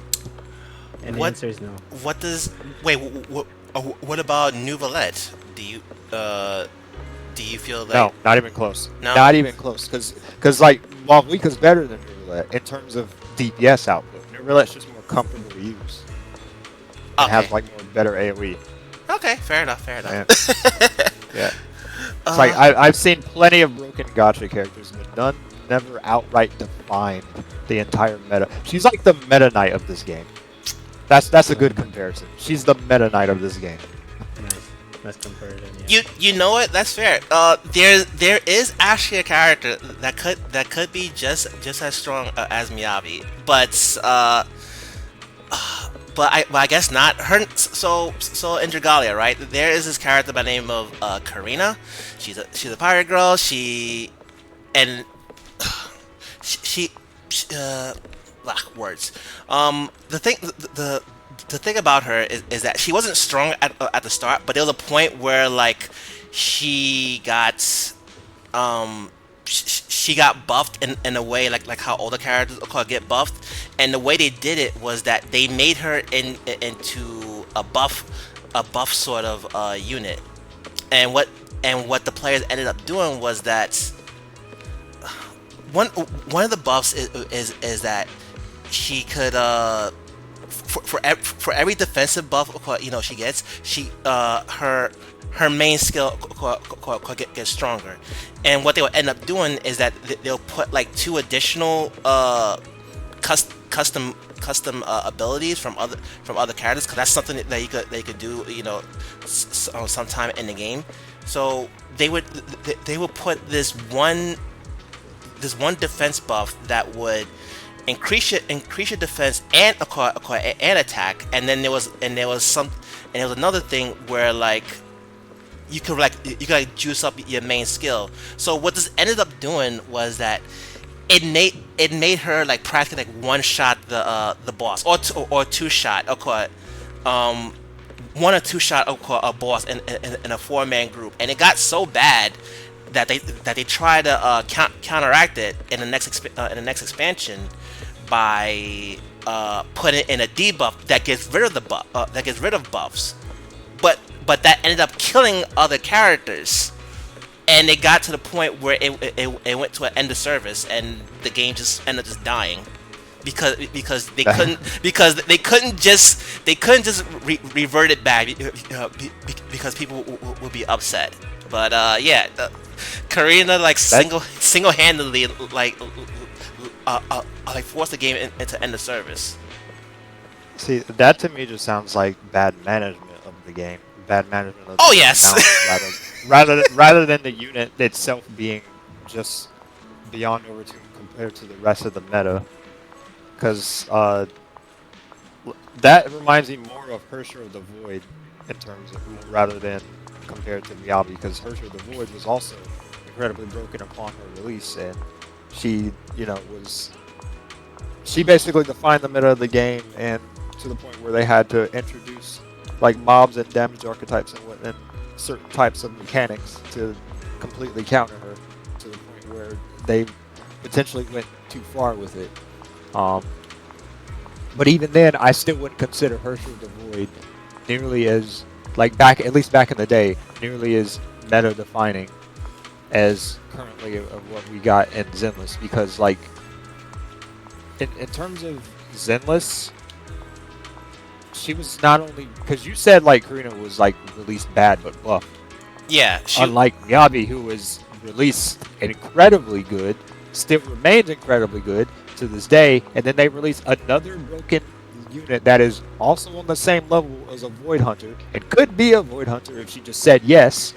And the What- answer is no. What does wait? What about Nouvelette? Do you feel like No, not even close. No? Not even close. Because like, Malvika's better than Roulette in terms of DPS output. Roulette's just more comfortable to use. And Okay. has like more better AoE. Okay, fair enough. Yeah. Yeah. It's like I've seen plenty of broken gacha characters, but none never outright defined the entire meta. She's like the Meta Knight of this game. That's a good comparison. She's the Meta Knight of this game. Nice comparison. Yeah. You know what? That's fair. There is actually a character that could be just as strong as Miyabi, but I guess not. So in Dragalia, right? There is this character by the name of Karina. She's a pirate girl. And she words. The thing about her is that she wasn't strong at the start, but there was a point where like she got she got buffed in a way like how older characters get buffed, and the way they did it was that they made her into a buff sort of unit, and what the players ended up doing was that one of the buffs is that she could for every defensive buff she gets, her main skill gets stronger. And what they will end up doing is that they'll put like 2 additional custom abilities from other characters, because that's something that you could do sometime in the game. So they would put this one defense buff that would increase your defense and attack, and then there was another thing where like you could juice up your main skill. So what this ended up doing was that it made her like practically like one shot the boss, or two shot one or two shot a boss in a 4-man group, and it got so bad that they try to counteract it in the next expansion by putting in a debuff that gets rid of buffs. but that ended up killing other characters. And it got to the point where it went to an end of service, and the game just ended up just dying because they couldn't just revert it back because people would be upset. But yeah, Karina like That single handedly like forced the game into end of service. See, that to me just sounds like bad management of the game, bad management of Oh the yes. account, rather than the unit itself being just beyond overtuned compared to the rest of the meta. Because that reminds me more of Hersher of the Void in terms of rather than compared to Miyabi, because Hersher of the Void was also incredibly broken upon her release, and she, she basically defined the meta of the game, and to the point where they had to introduce like mobs and damage archetypes and certain types of mechanics to completely counter her, to the point where they potentially went too far with it. But even then, I still wouldn't consider Hersher of the Void nearly as at least back in the day, nearly as meta defining as currently of what we got in Zenless, because in terms of Zenless, she was not only because you said Karina was released bad but buff, Yeah, unlike Miyabi, who was released incredibly good, still remains incredibly good to this day, and then they release another broken unit that is also on the same level as a Void Hunter and could be a Void Hunter if she just said yes.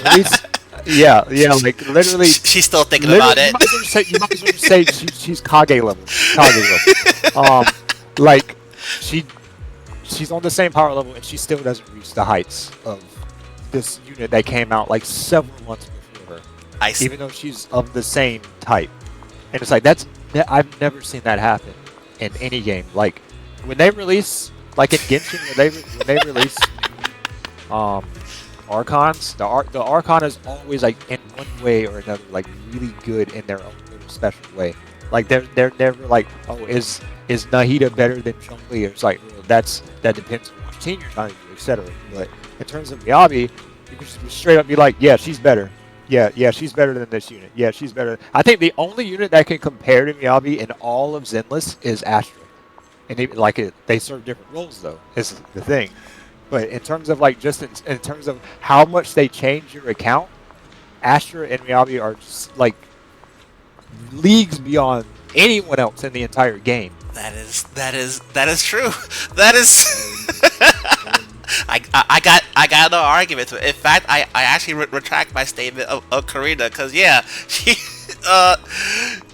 Release, yeah, literally. she's still thinking about You it. might as well you might as well just say she's Kage level. Kage level. Like she she's on the same power level, and she still doesn't reach the heights of this unit that came out several months before her. Even though she's of the same type, and it's I've never seen that happen in any game. When they release, in Genshin, when they release Archons, the Archon is always in one way or another really good in their own little special way. They're never oh, is Nahida better than Chun-Li? It's well, that depends on which team you're trying to do, etc. But in terms of Miyabi, you can just straight up be yeah, she's better. Yeah, she's better than this unit. Yeah, she's better. I think the only unit that can compare to Miyabi in all of Zenless is Astra. And even, they serve different roles, though, is the thing. But in terms of just in terms of how much they change your account, Astra and Miyabi are just leagues beyond anyone else in the entire game. That is true. That is. I got no argument to it. In fact, I actually retract my statement of Karina, because yeah, she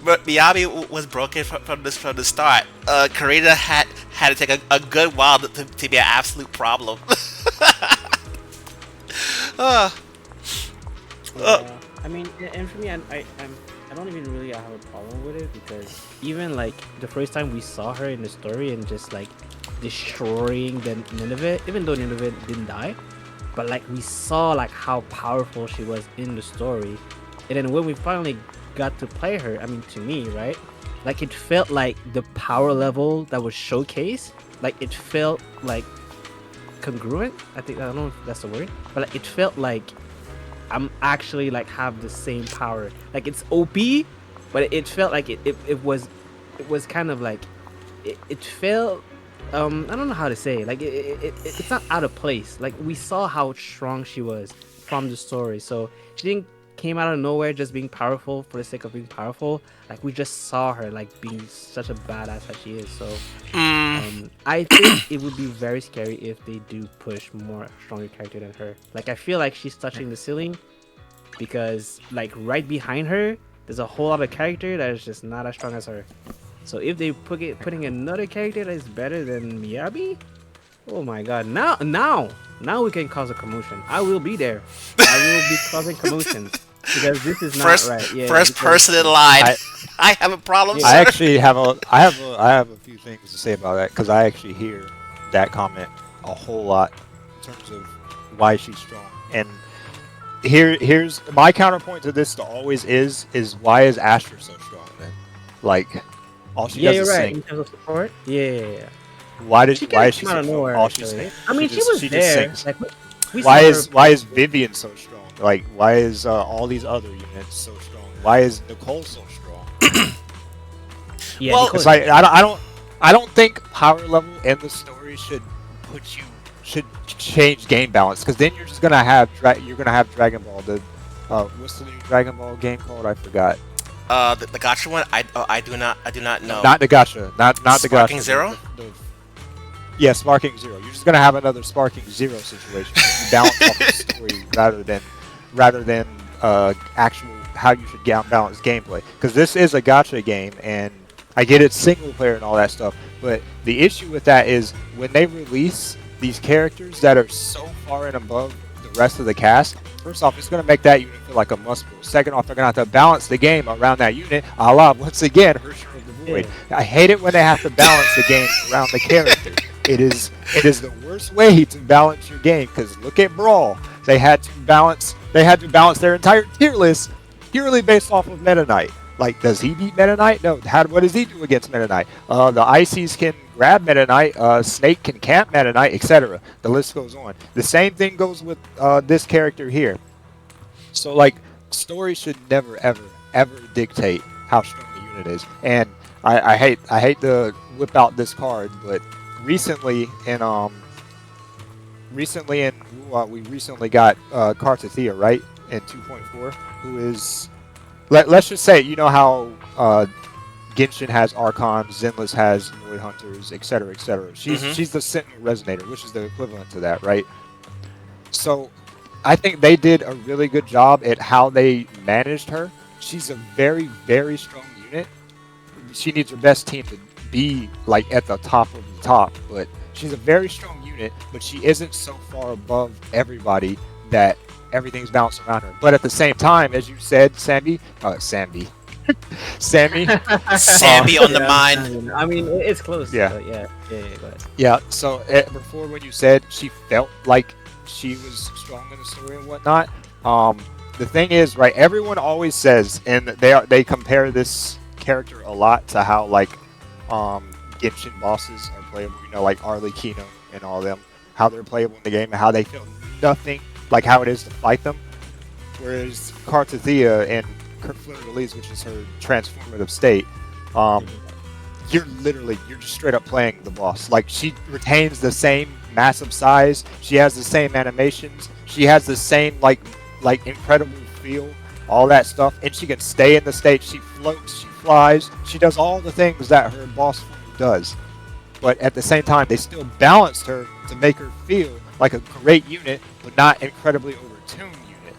but Miyabi was broken from the start. Karina had to take a good while to be an absolute problem. uh, uh, I mean, and for me, I don't even really have a problem with it, because even the first time we saw her in the story and just destroying the Nineveh, even though Nineveh didn't die, but we saw how powerful she was in the story, and then when we finally got to play her, I mean, to me, right, it felt like the power level that was showcased, it felt congruent. I don't know if that's the word, but it felt like I'm actually have the same power. It's OP, but it felt like it was kind of it felt I don't know how to say it. It's not out of place. We saw how strong she was from the story, so she didn't came out of nowhere just being powerful for the sake of being powerful. We just saw her being such a badass that she is. So I think it would be very scary if they do push more stronger character than her. I feel like she's touching the ceiling, because right behind her there's a whole lot of character that is just not as strong as her. So if they putting another character that is better than Miyabi, oh my god, now we can cause a commotion. I will be there. I will be causing commotions, because this is not right. Yeah, first person in line. I have a problem. I Sir. actually have I have a few things to say about that, because I actually hear that comment a whole lot in terms of why she's strong. And here's my counterpoint to this. Always is why is Astra so strong then? All she does you're is right. sing. In terms of support, yeah. She why kind of is she came out so of strong? nowhere, Oh, actually. I mean, she was she just there. sings. Like we saw her. Why is Vivian so strong? Like why is all these other units so strong? Why is Nicole so strong? Yeah, Well, Nicole It's is like very strong. I don't think power level and the story should change game balance because then you're just gonna have you're gonna have Dragon Ball. The what's the new Dragon Ball game called? I forgot. the gotcha one, I do not No, know. not the Gacha. Not the Sparking Gacha. Zero. Yeah, Sparking Zero. You're just gonna have another Sparking Zero situation. You balance off the story rather than actual how you should balance gameplay. Because this is a Gacha game, and I get it's single player and all that stuff. But the issue with that is when they release these characters that are so far and above the rest of the cast. First off, it's going to make that unit feel like a must pull. Second off, they're going to have to balance the game around that unit, a la, once again, Herrscher of the Void. Yeah. I hate it when they have to balance the game around the character. It is the worst way to balance your game because look at Brawl. They had to balance their entire tier list purely based off of Meta Knight. Like, does he beat Meta Knight? No. What does he do against Meta Knight? The Ices can grab Meta Knight, Snake can camp Meta Knight, etc. The list goes on. The same thing goes with this character here. So, like, story should never, ever, ever dictate how strong the unit is. And I hate to whip out this card, but recently in we recently got Kartathea, right, in 2.4, who is let's just say, you know how Genshin has Archons, Zenless has Void Hunters, etc., etc. She's the Sentinel Resonator, which is the equivalent to that, right? So I think they did a really good job at how they managed her. She's a very, very strong unit. She needs her best team to be like at the top of the top, but she's a very strong unit, but she isn't so far above everybody that everything's bounced around her. But at the same time, as you said, Sammy, Sammy, Sammy on the Yeah, mind. I mean, it's close. Yeah. But yeah, go ahead. yeah. So before when you said she felt like she was strong in the story and whatnot, the thing is, right? Everyone always says, and they compare this character a lot to how like Genshin bosses are playable. You know, like Arlecchino and all them, how they're playable in the game and how they feel nothing like how it is to fight them. Whereas Kartathea and Fleur de Lis, which is her transformative state, you're just straight up playing the boss. Like she retains the same massive size, she has the same animations, she has the same like incredible feel, all that stuff, and she can stay in the state. She floats, she flies, she does all the things that her boss does. But at the same time, they still balanced her to make her feel like a great unit, but not incredibly overtuned unit.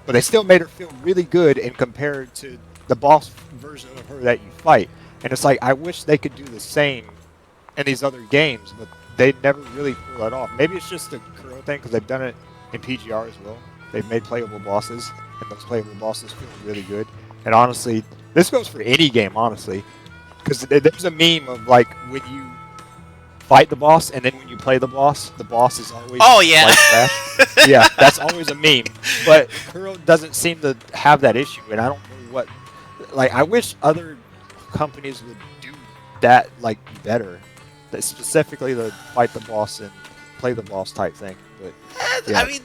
But they still made her feel really good and compared to the boss version of her that you fight. And it's like, I wish they could do the same in these other games, but they never really pull that off. Maybe it's just the Kuro thing, because they've done it in PGR as well. They've made playable bosses, and those playable bosses feel really good. And honestly, this goes for any game, honestly. Because there's a meme of, like, when you fight the boss, and then when you play the boss is always Oh yeah. like trash. Yeah, that's always a meme. But Kuro doesn't seem to have that issue, and I don't know what. Like, I wish other companies would do that like better, that specifically the fight the boss and play the boss type thing. But yeah. I mean,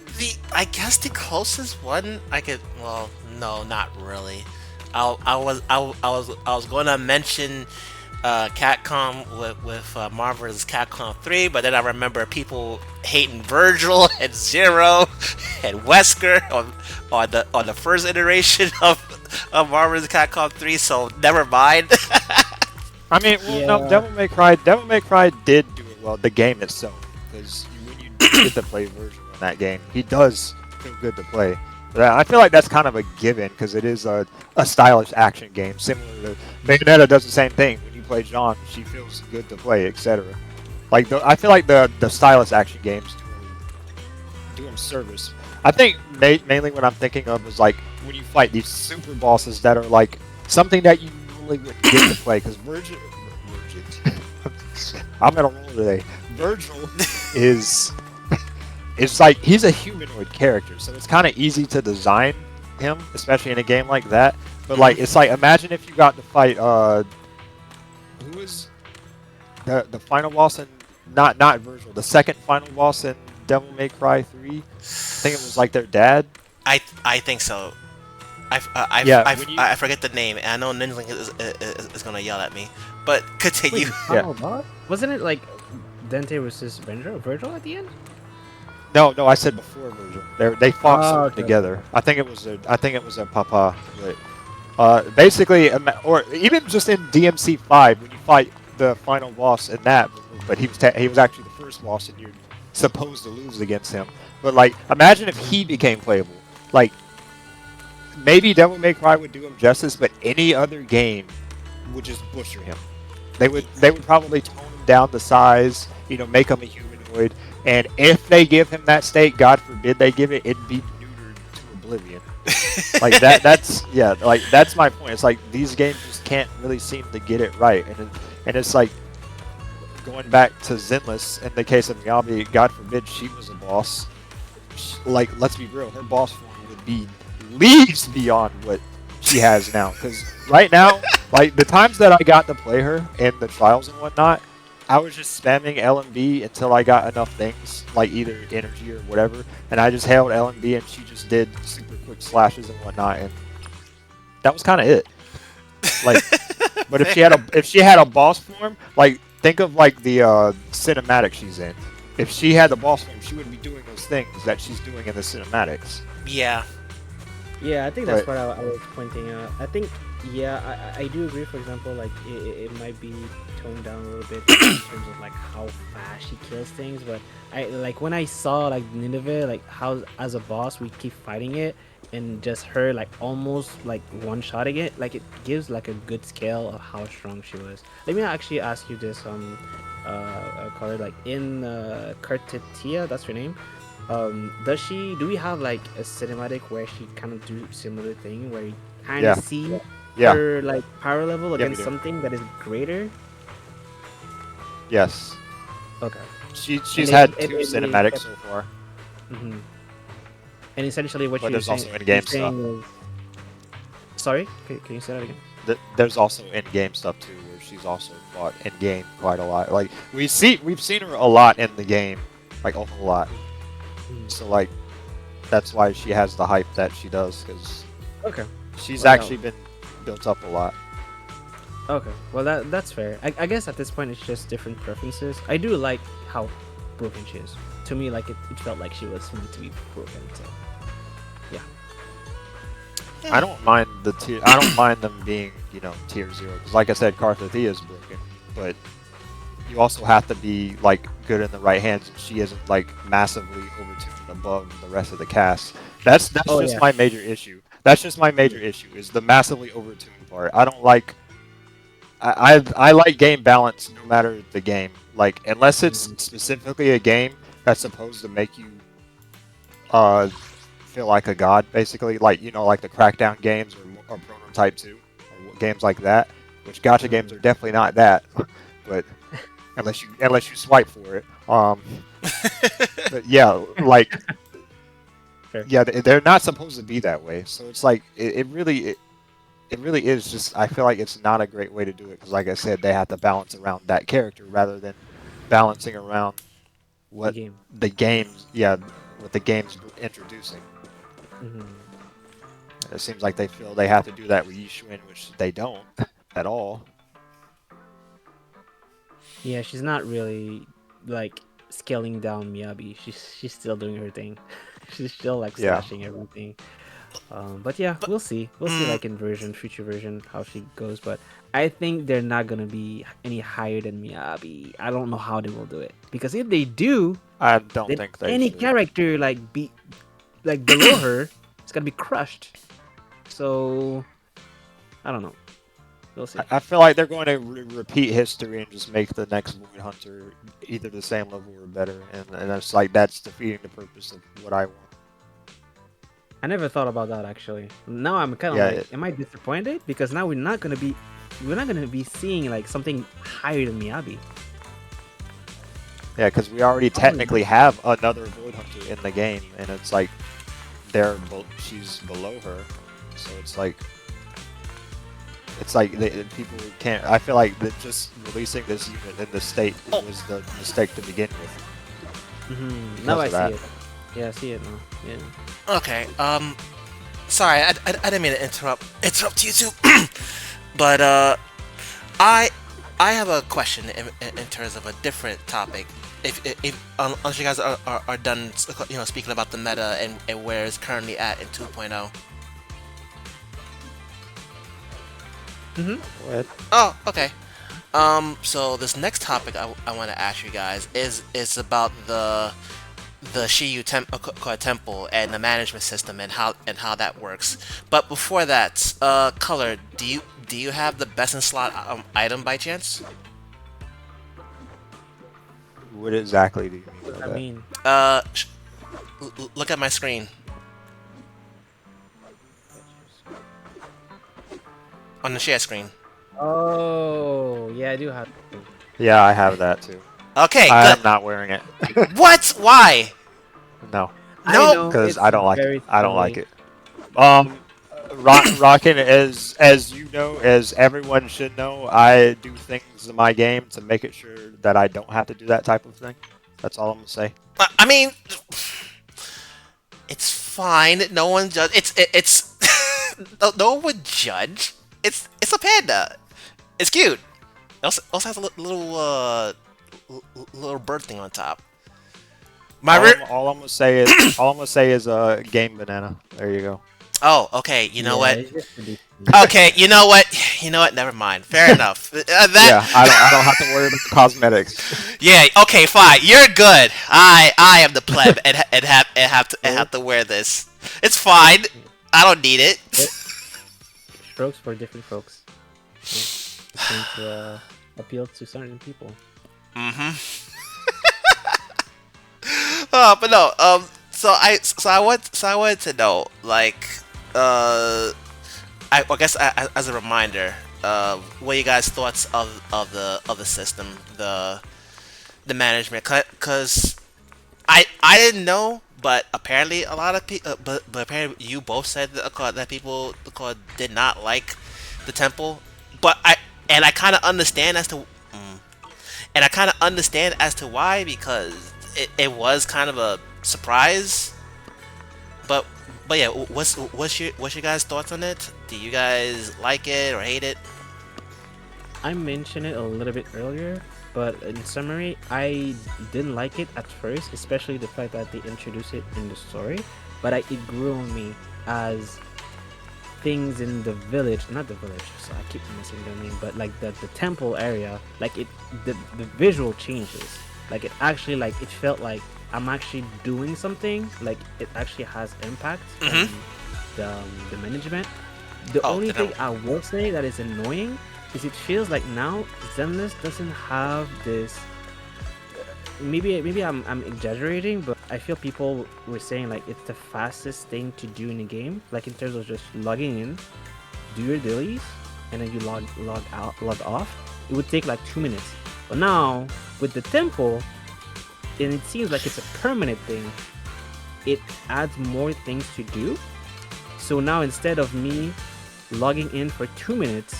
I guess the closest one I could. Well, no, not really. I was going to mention Capcom with Marvel vs. Capcom 3, but then I remember people hating Virgil and Zero and Wesker on the first iteration of Marvel vs. Capcom 3. So never mind. I mean, well, no, Yeah. Devil May Cry did do it well. The game itself, because when you get to play Virgil in that game, he does feel good to play. But I feel like that's kind of a given because it is a stylish action game, similar to Bayonetta does the same thing. When you play Jean, she feels good to play, etc. Like I feel like the stylish action games do him service. I think mainly what I'm thinking of is like when you fight these super bosses that are like something that you normally wouldn't get to play, because Virgil I'm at a roll today. Virgil is it's like he's a humanoid character, so it's kind of easy to design him, especially in a game like that. But like it's like imagine if you got to fight who is the final boss in not Virgil, the second final boss in Devil May Cry 3. I think it was like their dad. I think so. Yeah, when you I forget the name, and I know Ninjaling is gonna yell at me. But Wait, continue. yeah. final boss? Wasn't it like Dante versus Virgil at the end? No, I said before Virgil. They fought Oh, someone okay, okay. together. I think it was a Papa. But, basically, or even just in DMC 5 when you fight the final boss in that, but he was actually the first boss, and you're supposed to lose against him. But like, imagine if he became playable. Like, maybe Devil May Cry would do him justice, but any other game would just butcher him. They would probably tone him down the size, make him a humanoid, and if they give him that state, God forbid they give it, it'd be neutered to oblivion. Like that's yeah, like that's my point. It's like these games just can't really seem to get it right, and it's like going back to Zenless in the case of Miyabi. God forbid she was a boss. Like, let's be real, her boss form would be leagues beyond what she has now. Because right now, like the times that I got to play her in the trials and whatnot, I was just spamming LMB until I got enough things, like either energy or whatever, and I just held LMB and she just did super quick slashes and whatnot, and that was kind of it. Like, but if she had a boss form, like think of like the cinematic she's in. If she had the boss form, she would be doing those things that she's doing in the cinematics. Yeah. Yeah, I think that's But what I was pointing out. I think, yeah, I do agree. For example, like it might be toned down a little bit in terms of like how fast she kills things. But I like when I saw like Nineveh, like how as a boss we keep fighting it, and just her like almost like one shotting it, like it gives like a good scale of how strong she was. Let me actually ask you this, color like in Kartitia, that's her name. Do we have like a cinematic where she kind of do similar thing where you kind of yeah, see yeah, her like power level yeah, we against do. something that is greater? Yes, Okay. she's And had it, two it, cinematics it, so far, hmm And essentially what but you're there's saying, also in-game stuff. is, sorry, can you say that again? There's also in-game stuff too, where she's also fought in-game quite a lot. Like we've seen her a lot in the game, like a whole lot. Mhm. So like that's why she has the hype that she does, because Okay. she's Well, yeah. actually been built up a lot. Okay. Well, that's fair. I guess at this point it's just different preferences. I do like how broken she is. To me, like it felt like she was meant to be broken. So yeah. I don't mind the tier. I don't mind them being, tier 0, because like I said, Karthathea is broken, but you also have to be like good in the right hands, and she isn't like massively overtuned above the rest of the cast. That's Oh just yeah. my major issue. That's just my major issue is the massively overtuned part. I don't like. I like game balance no matter the game. Like unless it's Mhm. specifically a game that's supposed to make you uh feel like a god, basically. Like like the Crackdown games or Prototype 2 or games like that. Which gacha games Mhm. are definitely not that, but unless you swipe for it. But yeah, like Fair. yeah, they're not supposed to be that way. So it's like it really is just. I feel like it's not a great way to do it because, like I said, they have to balance around that character rather than balancing around The what game. the games. Yeah, what the games introducing. Hmm. It seems like they feel they have to do that with Yishuin, which they don't at all. Yeah, she's not really like scaling down Miyabi. She's still doing her thing. She's still like Yeah, slashing everything. But yeah, But we'll see. We'll see mm, like in future version, how she goes. But I think they're not gonna be any higher than Miyabi. I don't know how they will do it because if they do, I don't then think they any should. character like below her, it's gonna be crushed. So I don't know. We'll see. I feel like they're going to repeat history and just make the next Void Hunter either the same level or better, and that's defeating the purpose of what I want. I never thought about that actually. Now I'm kind of Yeah, like, am I disappointed? Because now we're not gonna be seeing like something higher than Miyabi. yeah, because we already Probably not. technically have another Void Hunter in the game, and it's like she's below her, so it's like It's like people can't. I feel like that just releasing this unit in the state Oh, was the mistake to begin with Now because I of see that. it. Yeah, I see it now. Yeah. okay. Sorry, I didn't mean to interrupt you two, but I I have a question in terms of a different topic. If unless you guys are done, speaking about the meta and where it's currently at in 2.0. Mm-hmm. Go ahead. Oh, okay. So this next topic I want to ask you guys is about the Temple and the management system and how that works. But before that, Color, do you have the best in slot item by chance? What exactly do you mean What by does that that? mean? Look at my screen on the share screen. Oh, yeah, I do have. Yeah, I have that too. Okay, I good. am not wearing it. What? Why? No, I No. know because it's I don't like it. very I don't like silly. it. Rockin', as you know, as everyone should know, I do things in my game to make it sure that I don't have to do that type of thing. That's all I'm gonna say. I mean, it's fine. No one judge. It's no one would judge. It's a panda. It's cute. It also has a little little bird thing on top. My rear. All I'm gonna say is game banana. There you go. Oh, okay. You know Yeah, what? it's just ridiculous. Okay, you know what? You know what? Never mind. Fair enough. That. Yeah, I don't have to worry about the cosmetics. Yeah. Okay. Fine. You're good. I am the pleb and have to wear this. It's fine. I don't need it. Yep. Strokes for different folks. Yeah. It seems to appeal to certain people. Mm-hmm. But no. So I wanted to know, like, uh, I guess as a reminder, what you guys' thoughts of the system, the management, because I didn't know, but apparently a lot of people, but apparently you both said that people did not like the temple, but I kind of understand as to. And I kind of understand as to why, because it was kind of a surprise. But but yeah, what's your guys' thoughts on it? Do you guys like it or hate it? I mentioned it a little bit earlier, but in summary, I didn't like it at first, especially the fact that they introduced it in the story. But it grew on me as things in the village, not the village, so I keep missing their name, but like the temple area, like the visual changes. Like it actually, like it felt like I'm actually doing something. Like it actually has impact Mm-hmm. on the management. The Oh, only then thing I will say that is annoying is it feels like now Zenless doesn't have this. Maybe I'm exaggerating, but I feel people were saying like it's the fastest thing to do in the game, like in terms of just logging in, do your dailies, and then you log off. It would take like 2 minutes. But now with the tempo, and it seems like it's a permanent thing, it adds more things to do. So now instead of me logging in for 2 minutes,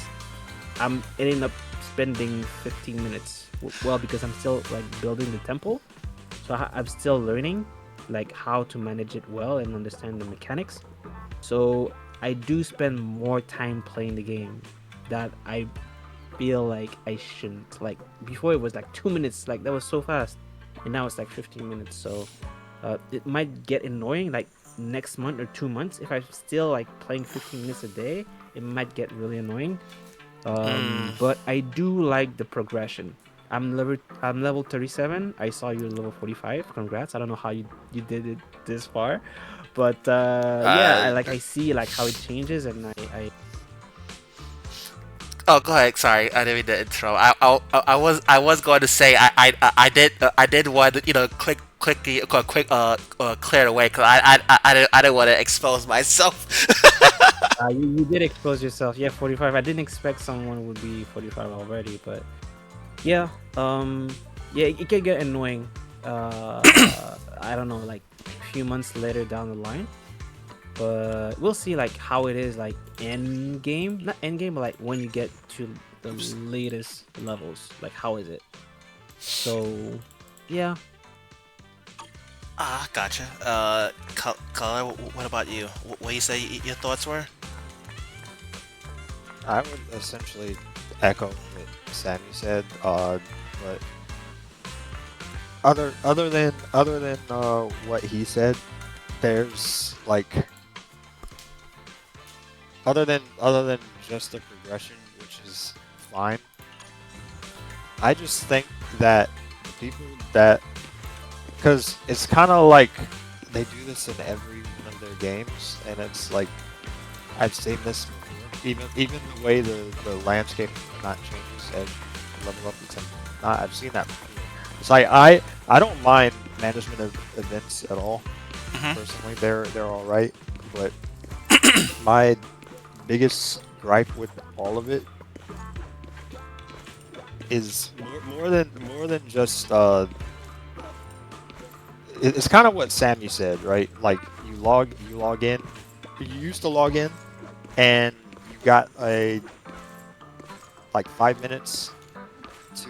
I'm ending up spending 15 minutes. Well, because I'm still like building the temple, so I'm still learning like how to manage it well and understand the mechanics. So I do spend more time playing the game that I feel like I shouldn't. Like before, it was like 2 minutes, like that was so fast, and now it's like 15 minutes. So it might get annoying like next month or 2 months if I'm still like playing 15 minutes a day. It might get really annoying. Mm. But I do like the progression. I'm level 37. I saw you level 45. Congrats. I don't know how you did it this far, but yeah, Uh. I see like how it changes, and I Oh, go ahead. Sorry, I didn't mean to intro. I was going to say I did want to clear it away because I didn't want to expose myself. you did expose yourself. Yeah, 45. I didn't expect someone would be 45 already, but yeah, yeah, it can get annoying. I don't know, like a few months later down the line. but we'll see like how it is like end game, not end game, but like when you get to the Oops. latest levels, like how is it? So yeah, Ah, gotcha. Color, what about you? What do you say your thoughts were? I would essentially echo what Sammy said. But other than what he said, there's like other than just the progression, which is fine. I just think that the people that because it's kind of like they do this in every one of their games, and it's like I've seen this before. Even the way the landscape not changes as you level up the tempo. Not I've seen that before. It's like I don't mind management of events at all. Hmm. Personally, they're all right, but my biggest gripe with all of it is more than just it's kind of what Sammy said, right? Like you log in. You used to log in, and you got a like 5 minutes to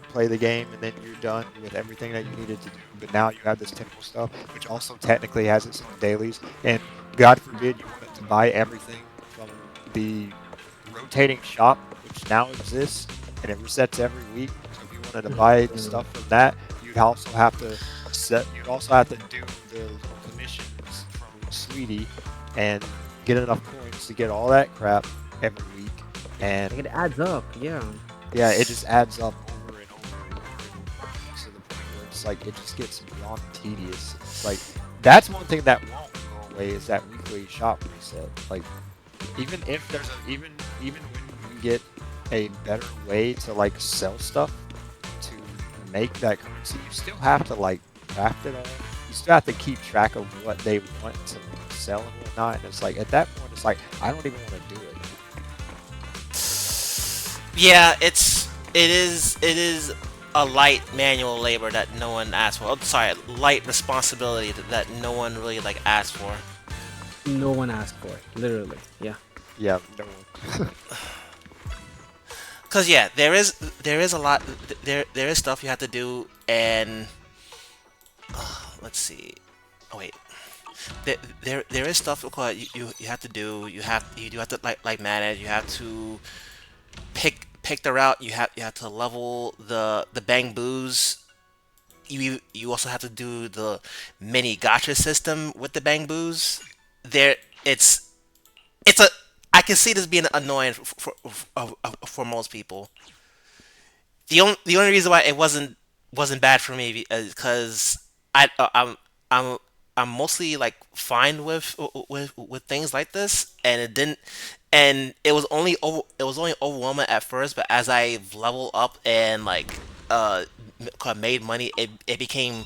play the game, and then you're done with everything that you needed to do. But now you have this temple stuff, which also technically has its own dailies. And God forbid you wanted to buy everything from the rotating shop, which now exists, and it resets every week. So if you wanted to buy stuff from that, you'd also have to You'd also have to do the commissions from Sweetie and get enough coins to get all that crap every week. And like it adds up. Yeah. yeah, it just adds up over and over and over to the point where it's like it just gets beyond tedious. It's like that's one thing that won't go away is that weekly shop reset. Like even if there's a even when you get a better way to like sell stuff to make that currency, you still have to like craft it all. You still have to keep track of what they want to sell and whatnot. And it's like at that point, it's like I don't even want to do it. Yeah, it is a light manual labor that no one asked for. Oh, sorry, light responsibility that no one really like asked for. No one asked for it. Literally. Yeah. Yeah, no. Cause yeah, there is a lot there is stuff you have to do, and let's see. Oh wait, there is stuff you have to do. You do have to like manage. You have to pick the route. You have to level the bamboos. You also have to do the mini gotcha system with the bamboos. There, it's a I can see this being annoying for most people. The only reason why it wasn't bad for me is because I I'm I'm mostly like fine with things like this, and it was only overwhelming at first, but as I level up and like made money, it became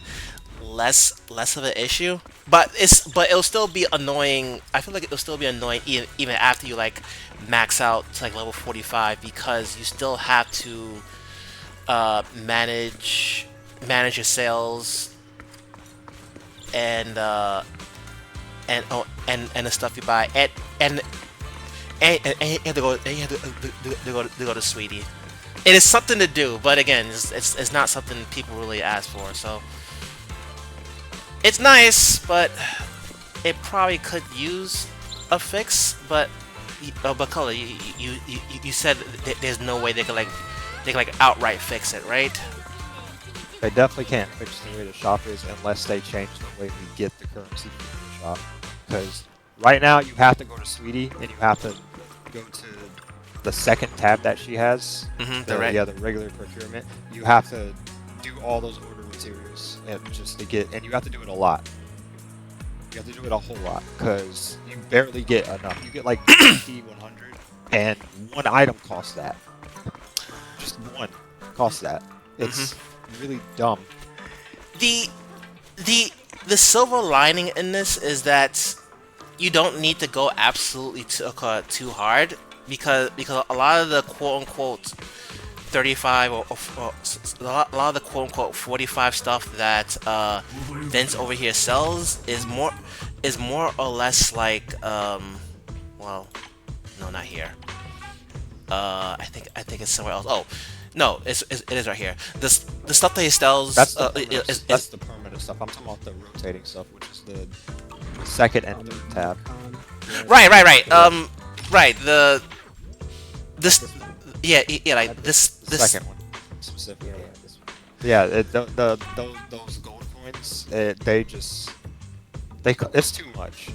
less of an issue. But it'll still be annoying. I feel like it'll still be annoying even after you like max out to like level 45, because you still have to manage your sales and and the stuff you buy, and and you have to go and you have to go to Sweetie. It is something to do, but again, it's not something people really ask for. So it's nice, but it probably could use a fix. But Color, you said there's no way they could like outright fix it, right? They definitely can't fix the way the shop is unless they change the way we get the currency from the shop. Because right now you have to go to Sweetie and you have to go to the second tab that she has. Direct. Yeah, the regular procurement. You have to do all those order materials and just to get, and you have to do it a lot. You have to do it a whole lot because you barely get enough. You get like 50, 100, and one item costs that. Just one costs that. It's really dumb. the the silver lining in this is that you don't need to go absolutely too hard, because a lot of the quote unquote 35 or a lot of the quote unquote 45 stuff that Vince over here sells is more is more or less like well, no, not here. I think it's somewhere else. Oh, no, it is right here. The stuff that he sells is That's the permanent stuff. I'm talking about the rotating stuff, which is the second and third tab. Yeah, right, right, right. Yeah, Right. The like this this one. yeah, like Like this the this. second one Yeah, specifically. yeah, this one. Yeah, those gold coins, they just it's too much.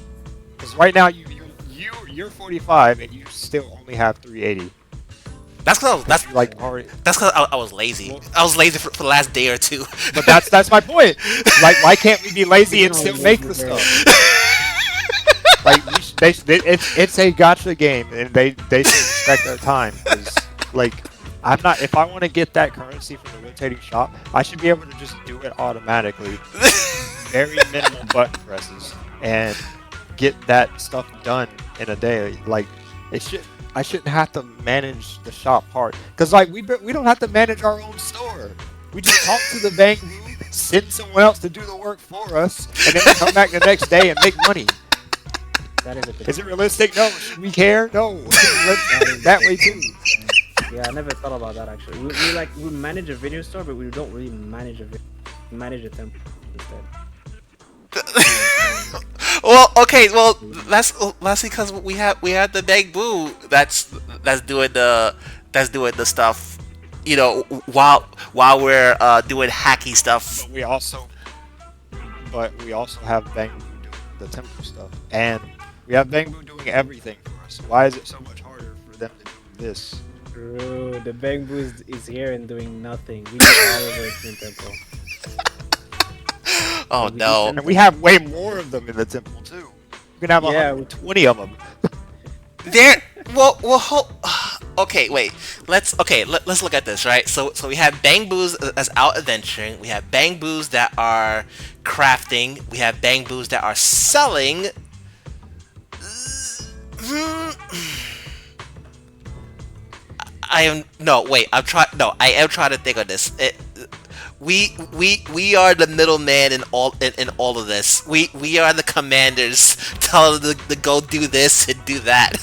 Because right now you're 45 and you still only have 380. That's cause Because you like already. that's cause I was lazy. Well, I was lazy for the last day or two. but that's my point. Like, why can't we be lazy You and know, still like, make the stuff? Like, it's a gotcha game, and they should respect our time. Because, like, I'm not. If I want to get that currency from the rotating shop, I should be able to just do it automatically, very minimal button presses, and get that stuff done in a day. Like, it should. I shouldn't have to manage the shop part, because like we don't have to manage our own store. We just talk to the bank, send someone else to do the work for us, and then we come back the next day and make money. That is a good Is it point. realistic? No. Should we care? No. That is That way too. Yeah, I never thought about that actually. We manage a video store, but we don't really manage we manage a temple instead. Um, Well, okay, well that's because we have the big boo that's doing the stuff, while we're doing hacky stuff. But we also have Bangbu doing the temple stuff, and we have Bangbu doing everything for us. Why is it so much harder for them to do this? Bro, the Bang Boo is here and doing nothing. We do all of it in temple. Oh We do no. And we have way more of them in the temple too. We can have Yeah, 120 of them. There. Okay, wait. Let's look at this, right? So we have bang boos as out adventuring. We have bang boos that are crafting. We have bang boos that are selling. I am no wait. I'm trying. No, I am trying to think of this. We are the middleman in all of this. We are the commanders telling them to go do this and do that.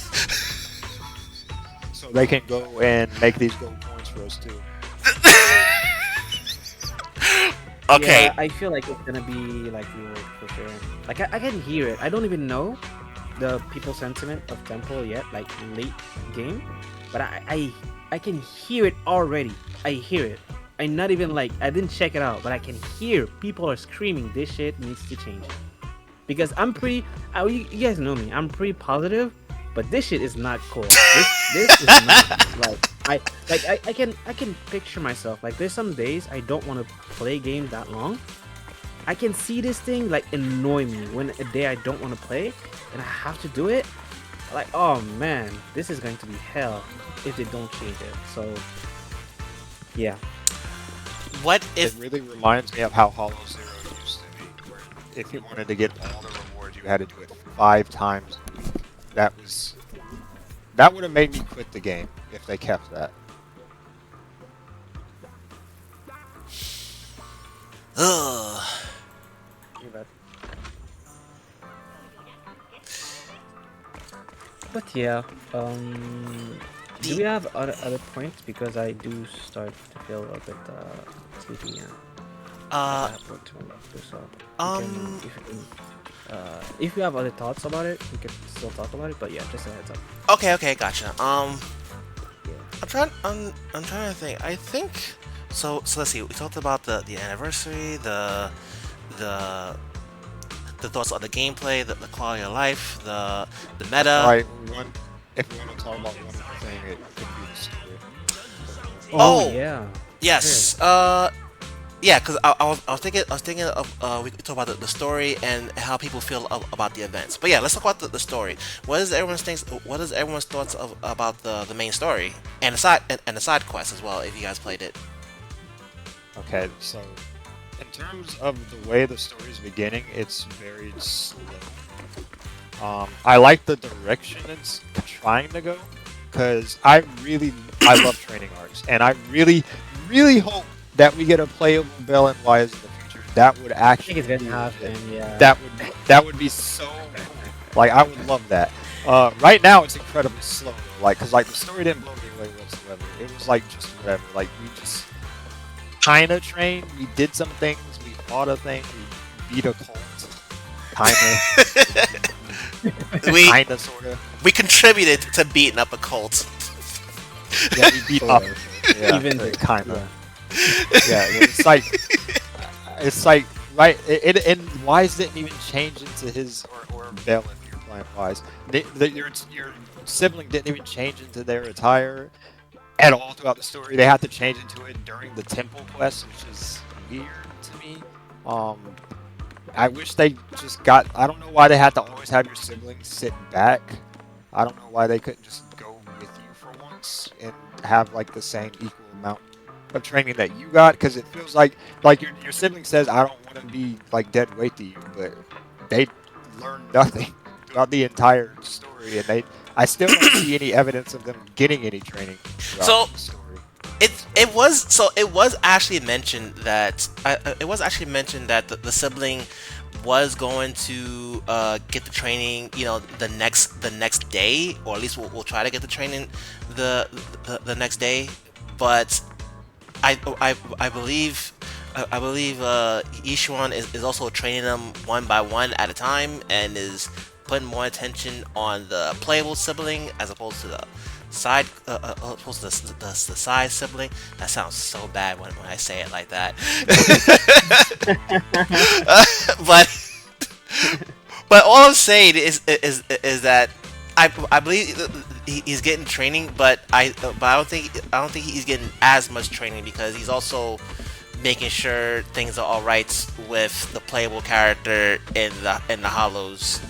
So they can go and make these gold coins for us too. Okay. yeah, I feel like it's gonna be like rework for sure. Like I can hear it. I don't even know the people sentiment of Temple yet, like late game, but I can hear it already. I hear it. I'm not even like I didn't check it out, but I can hear people are screaming. This shit needs to change because I'm pretty. You guys know me. I'm pretty positive, but this shit is not cool. This is not like I can picture myself. Like there's some days I don't want to play games that long. I can see this thing like annoy me when a day I don't want to play and I have to do it. Like oh man, this is going to be hell if they don't change it. So yeah, What It if really reminds me of how Hollow Zero used to be, where if you wanted to get all the rewards, you had to do it 5 times a week. That would have made me quit the game if they kept that. ugh, too bad. But yeah, do we have other points? Because I do start to feel a bit sleepy now. Like I uh have work tomorrow, so um if you have other thoughts about it, we can still talk about it. But yeah, just a heads up. okay, gotcha. Yeah. I'm trying to think. I think so let's see. We talked about the anniversary, the the thoughts on the gameplay, the quality of life, the All meta. right, if we want to talk about one more thing, it could be the story. Oh Oh, yeah. Sure. yes. Yeah, because I was thinking of we could talk about the story and how people feel about the events. But yeah, let's talk about the story. What is everyone's thoughts about the main story and the side quests as well? If you guys played it. Okay, so in terms of the way the story is beginning, it's very slow. I like the direction it's trying to go, because I love training arcs, and I really hope that we get a playable Bell and Wise in the future, That would I think actually it's gonna be legit. happen. Yeah. That would be so cool. Like I would love that. Right now it's incredibly slow though. Like, cause like the story didn't blow me away whatsoever. It was like just whatever. Like we just kind of trained. We did some things. We fought a thing. We beat a cult. Kinda, we kinda, sorta. we contributed to beating up a cult. Yeah, we beat Sort up. of. Yeah, Even the kinda. yeah. Yeah, it's like right. And Wise didn't even change into his or Bell if you're playing Wise. Your sibling didn't even change into their attire at all throughout the story. They had to change into it during the temple quest, which is weird to me. Um, I wish they just got. I don't know why they had to always have your siblings sit back. I don't know why they couldn't just go with you for once and have like the same equal amount of training that you got. Because it feels like your sibling says, "I don't want to be like dead weight to you," but they learned nothing throughout the entire story, and I still don't see any evidence of them getting any training throughout So the story. it was actually mentioned that the sibling was going to get the training, the next day, or at least we'll try to get the training the next day. But I believe Ishuan is also training them one by one at a time, and is putting more attention on the playable sibling as opposed to the the side sibling. That sounds so bad when I say it like that. But all I'm saying is that I believe he's getting training, but I don't think he's getting as much training, because he's also making sure things are all right with the playable character in the hollows.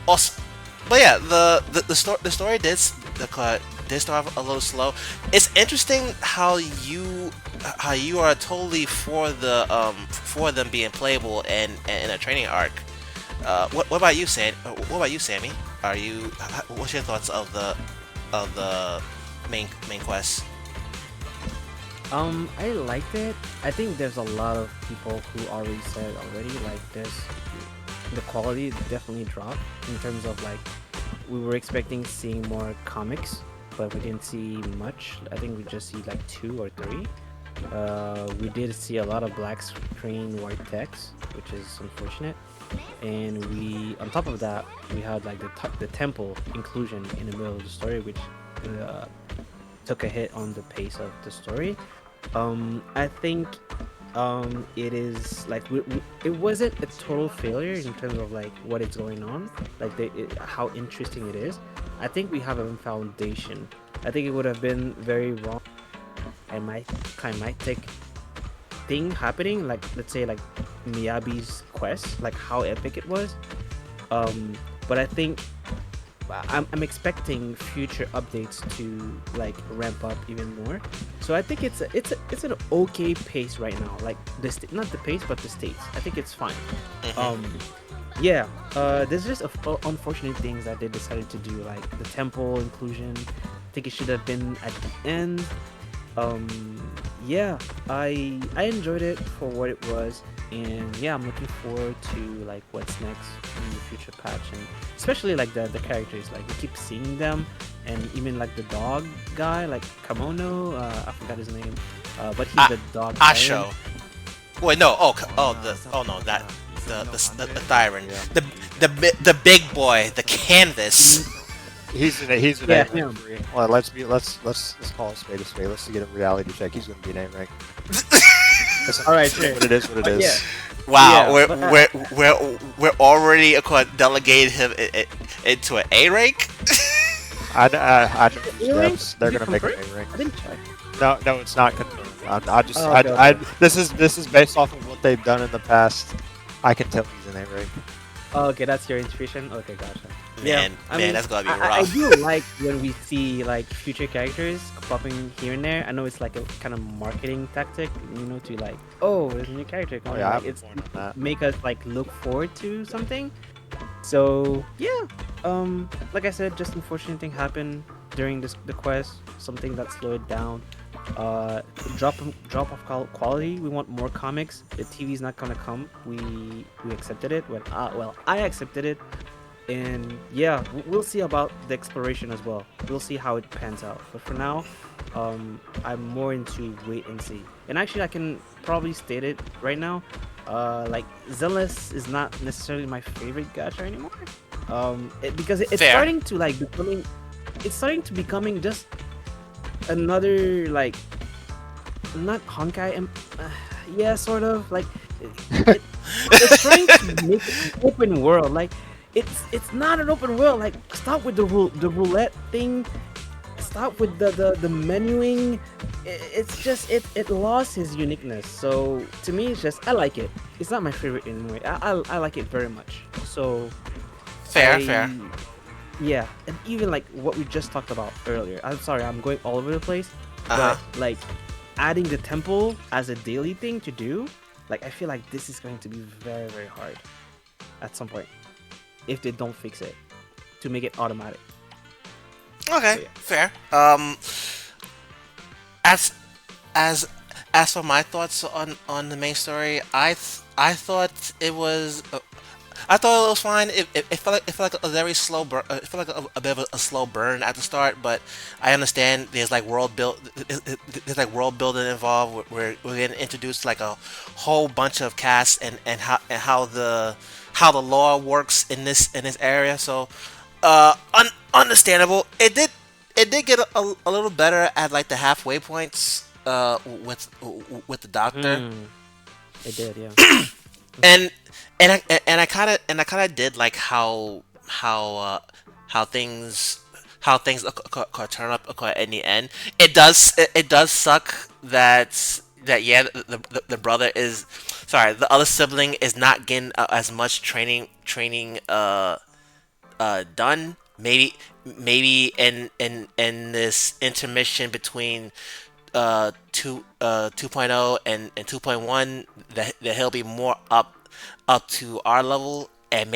Also, but yeah, the story did start off a little slow. It's interesting how you are totally for them being playable and in a training arc. What about you, What about you, Sammy? What's your thoughts of the main quest? I liked it. I think there's a lot of people who already said already like this. The quality definitely dropped in terms of like we were expecting seeing more comics, but we didn't see much. I think we just see like two or three. We did see a lot of black screen white text, which is unfortunate. And on top of that, we had like the temple inclusion in the middle of the story, which uh, took a hit on the pace of the story. I think it is like it wasn't a total failure in terms of like what is going on, like how interesting it is. I think we have a foundation. I think it would have been very wrong. I might take thing happening, like let's say like Miyabi's quest, like how epic it was. But I think I'm expecting future updates to like ramp up even more. So I think it's an okay pace right now. Like not the pace, but the states. I think it's fine. Mhm. Yeah. There's just unfortunate things that they decided to do, like the temple inclusion. I think it should have been at the end. um yeah, I enjoyed it for what it was, and yeah, I'm looking forward to like what's next in the future patch, and especially like the characters, like we keep seeing them, and even like the dog guy, like Kamono, I forgot his name, but he's A- the dog tyrant. Asho. Wait, no. Oh no, that the Thyron, Yeah. the big boy, the canvas. He's an Yeah, A him. rank. Well, let's call a spade a spade. Let's get a reality check. He's gonna be an A rank. All right, sure. What it is, what it But yeah, is. Wow, yeah, but we're already delegated him into an A rank. I know these A rank? devs. They're Is it gonna make an confirmed? A rank. I didn't check. No, it's not confirmed. Oh, okay, okay. This is based off of what they've done in the past. I can tell he's an A rank. Oh, okay, that's your intuition. Okay, gotcha. Man, I mean, that's gonna be I rough. do like when we see like future characters popping here and there. I know it's like a kind of marketing tactic, to like, oh, there's a new character Oh coming. yeah, I Like have a it's point on that. make us like look forward to something. So yeah, like I said, just unfortunate thing happened during the quest. Something that slowed it down. Uh, Quality. We want more comics. The TV's not gonna come. We accepted it when well, I accepted it, and yeah, we'll see about the exploration as well. We'll see how it pans out. But for now, I'm more into wait and see. And actually, I can probably state it right now. Like Zealous is not necessarily my favorite gacha anymore. Because it's Fair. starting to like becoming, it's starting to becoming just another like not honkai. Yeah, sort of like it, it's trying to make it an open world. Like it's not an open world. Like stop with the roulette thing. Stop with the menuing. It's just it lost his uniqueness. So to me, it's just I like it. It's not my favorite anyway. I like it very much. So Fair, I fair. yeah, and even like what we just talked about earlier. I'm sorry, I'm going all over the place, Uh-huh. but like adding the temple as a daily thing to do, like I feel like this is going to be very very hard at some point if they don't fix it to make it automatic. Okay, So yeah. fair. As as as for my thoughts on the main story, I thought it was. I thought it was fine. It felt like a very slow burn. It felt like a bit of a slow burn at the start, but I understand there's like there's like world building involved. We're getting introduced like a whole bunch of casts and how the law works in this area. So, understandable. It did get a little better at like the halfway points. With the doctor Mm, it did, yeah. and and I kind of did like how things turn up in the end. It does suck that yeah the brother is sorry the other sibling is not getting as much training done. Maybe in this intermission between 2.0 and 2.1 that he'll be more up to our level and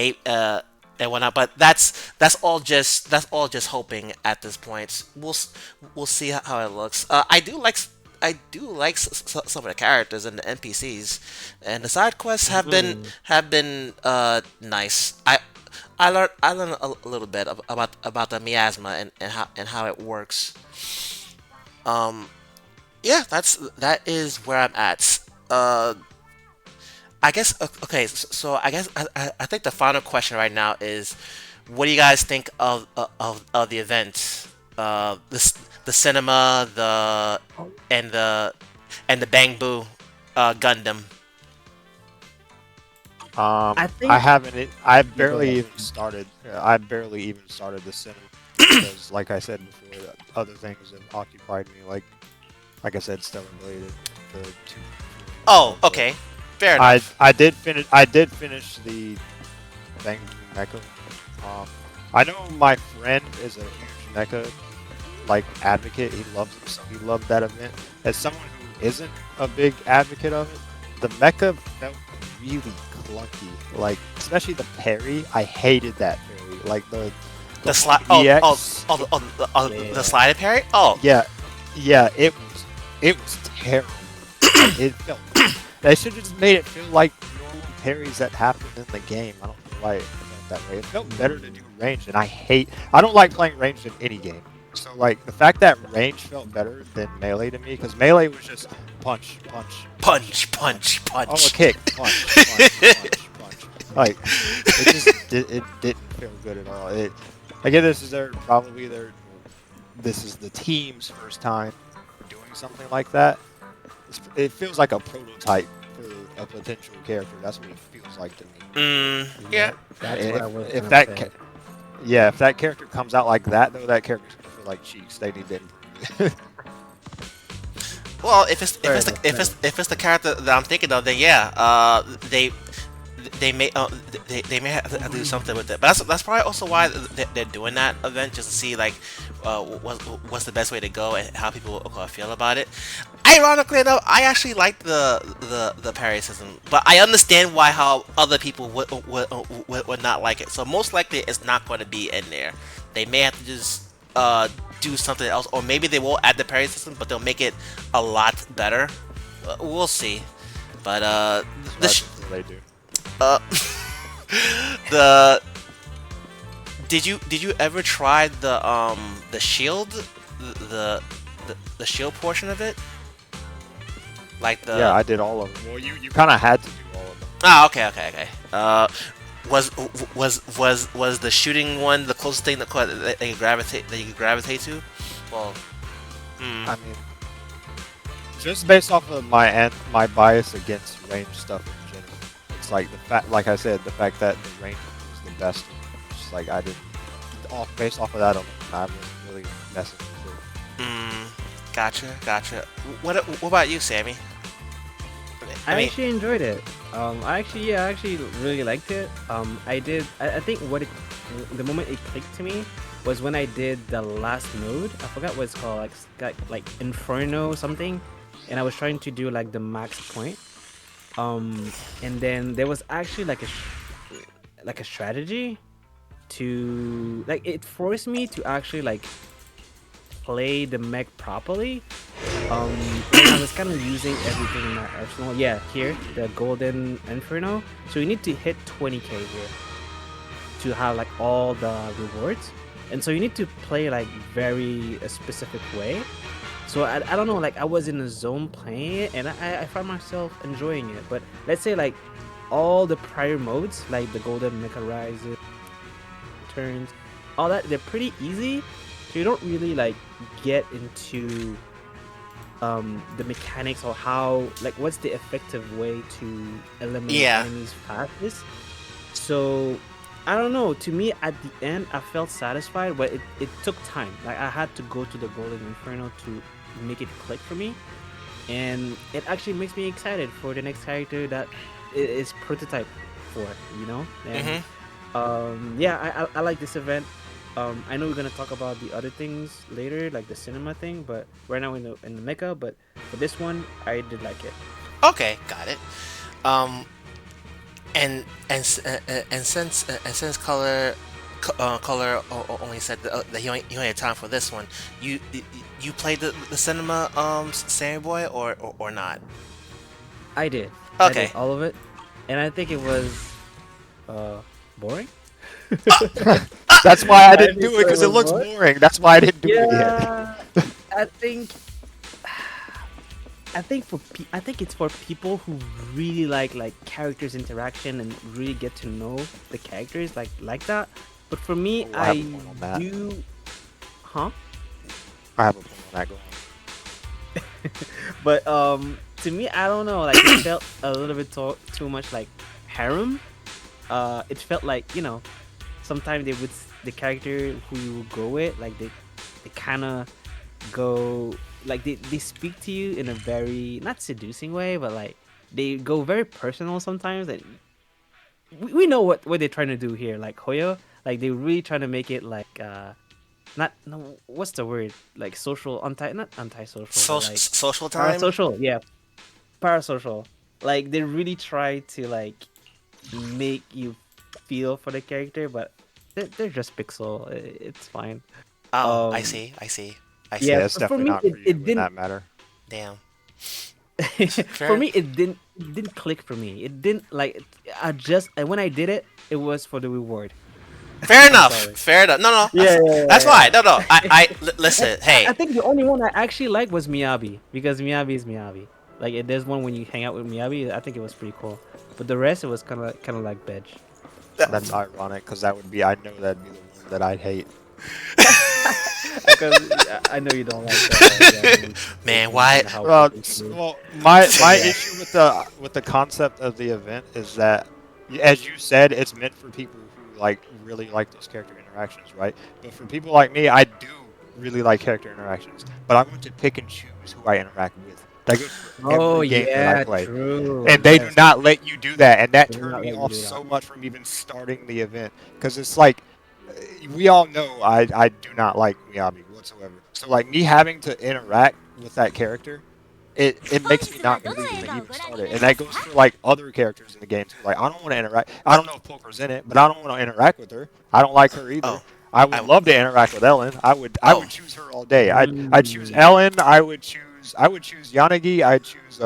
whatnot. But that's all just hoping at this point. We'll see how it looks. I do like some of the characters and the NPCs, and the side quests Mm. have been nice. I learned a little bit about the miasma and how it works. Um, yeah, that is where I'm at. Uh, I guess okay. So I guess I think the final question right now is, what do you guys think of the event? The cinema, and the and the Bang Boo Gundam. I I think haven't. I you go barely ahead. even started. I barely even started the cinema because, like I said before, other things have occupied me. Like I said, Stellar Blade and the two. Oh, But okay, fair enough. I did finish. I did finish the Bang Mecha. Um, I know my friend is a huge Mecha like advocate. He loves it, so he loved that event. As someone who isn't a big advocate of it, the mecha felt really clunky. Like especially the parry, I hated that parry. Like the The whole slide. EX. The Yeah. slide parry. Oh, Yeah, yeah, it was terrible. Like it felt. They should have just made it feel like normal parries that happen in the game. I don't know why it felt that way. It felt better to do ranged, and I don't like playing ranged in any game. So like the fact that range felt better than melee to me, because melee was just punch, punch, punch, punch, punch. punch, Oh, a punch. kick, punch, punch, punch, punch. Like it didn't feel good at all. I get this is this is the team's first time doing something like that. It feels like a prototype for a potential character. That's what it feels like to me. Yeah. Yep, that's And what I was if gonna that say. yeah, if that character comes out like that though, that character's gonna feel like cheeks. They need to improve. Well, Fair enough. Fair enough. if it's the character that I'm thinking of, then yeah, they may they may have to do something with it. But that's probably also why they're doing that event, just to see like what's the best way to go and how people feel about it. Ironically enough, I actually like the parry system, but I understand why how other people would not like it. So most likely, it's not going to be in there. They may have to just do something else, or maybe they will add the parry system, but they'll make it a lot better. We'll see. But So the that's until they do. uh, the did you ever try the shield, the the shield portion of it, like Yeah, the I did all of them. Well, you kind of had to do all of them. okay. Was was the shooting one the closest thing that you could gravitate to? Well, hmm. I mean, just based off of my bias against range stuff in general, it's like the fact, like I said, the fact that the range was the best. Just like I didn't, based off of that alone, I wasn't really messing with it. Gotcha. What about you, Sammy? I I mean, actually enjoyed it. I actually really liked it. I did. I think the moment it clicked to me was when I did the last mode. I forgot what it's called, like Inferno something, and I was trying to do like the max point. And then there was actually like a strategy to like it forced me to actually like play the mech properly. And I was kind of using everything in my arsenal. Yeah, here, the Golden Inferno. So you need to hit 20k here to have like all the rewards. And so you need to play like very a specific way. So I don't know, like I was in a zone playing it and I found myself enjoying it. But let's say like all the prior modes, like the Golden Mecha Rises, turns, all that, they're pretty easy. So you don't really like get into the mechanics or how like what's the effective way to eliminate yeah. enemies fastest. So I don't know, to me at the end I felt satisfied, but it took time. Like I had to go to the Golden Inferno to make it click for me, and it actually makes me excited for the next character that is prototype for, you know. And yeah, I like this event. I know we're gonna talk about the other things later, like the cinema thing, but right now in the mecha. But for this one, I did like it. Okay, got it. Um, and since Color only said that he only had time for this one, you played the cinema Samyboy or not? I did. I did Okay. all of it, and I think it was uh boring. That's why I I didn't think do it so, it because it was looks boring. boring. That's why I didn't do it yet. Yeah, I think I think it's for people who really like characters interaction and really get to know the characters like that. But for me, Oh, I have a I point on that. do, huh? I have a point on that. Go But to me, I don't know. Like it felt a little bit too much like harem. It felt like, you know, sometimes they would the character who you would go with, like they kind of go like they speak to you in a very not seducing way, but like they go very personal sometimes, and we know what they're trying to do here. Like Hoyo, like they're really trying to make it like not no what's the word, like social anti not antisocial, but like Social time. parasocial. Yeah, parasocial. Like they really try to like make you feel for the character, but they're just pixel. It's fine. Oh, I Um, see. I see. I Yeah, see. yeah, it's for definitely me not for you it in didn't. that matter. Damn. For Fair. me it didn't click for me. It didn't like I just when I did it, it was for the reward. Fair I'm enough. sorry. Fair enough. No, no. Yeah, yeah, That's yeah, fine. yeah. No. Listen. I Hey. think the only one I actually liked was Miyabi because Miyabi is Miyabi. Like there's one when you hang out with Miyabi. I think it was pretty cool. But the rest, it was kind of like Bedge. That's ironic because that would be. I know that'd be the one that I'd hate. Because I know you don't like Japanese Man, tradition why? and how people do. Well, my Yeah. issue with the concept of the event is that, as you said, it's meant for people who like really like those character interactions, right? But for people like me, I do really like character interactions, but I want to pick and choose who I interact with. That goes for Oh every game that I yeah, play. true. And they do Yes, not let you do that, and that they do turned not me let you off do that. so much from even starting the event because it's like we all know I do not like Miyabi whatsoever. So like me having to interact with that character, it makes me not really want to even start it. And that goes for like other characters in the game too. Like I don't want to interact. I don't know if Poker's in it, but I don't want to interact with her. I don't like her either. Oh. I would I love to interact with Ellen. I oh would choose her all day. I'd choose Mm. Ellen. I would choose Yanagi. I'd choose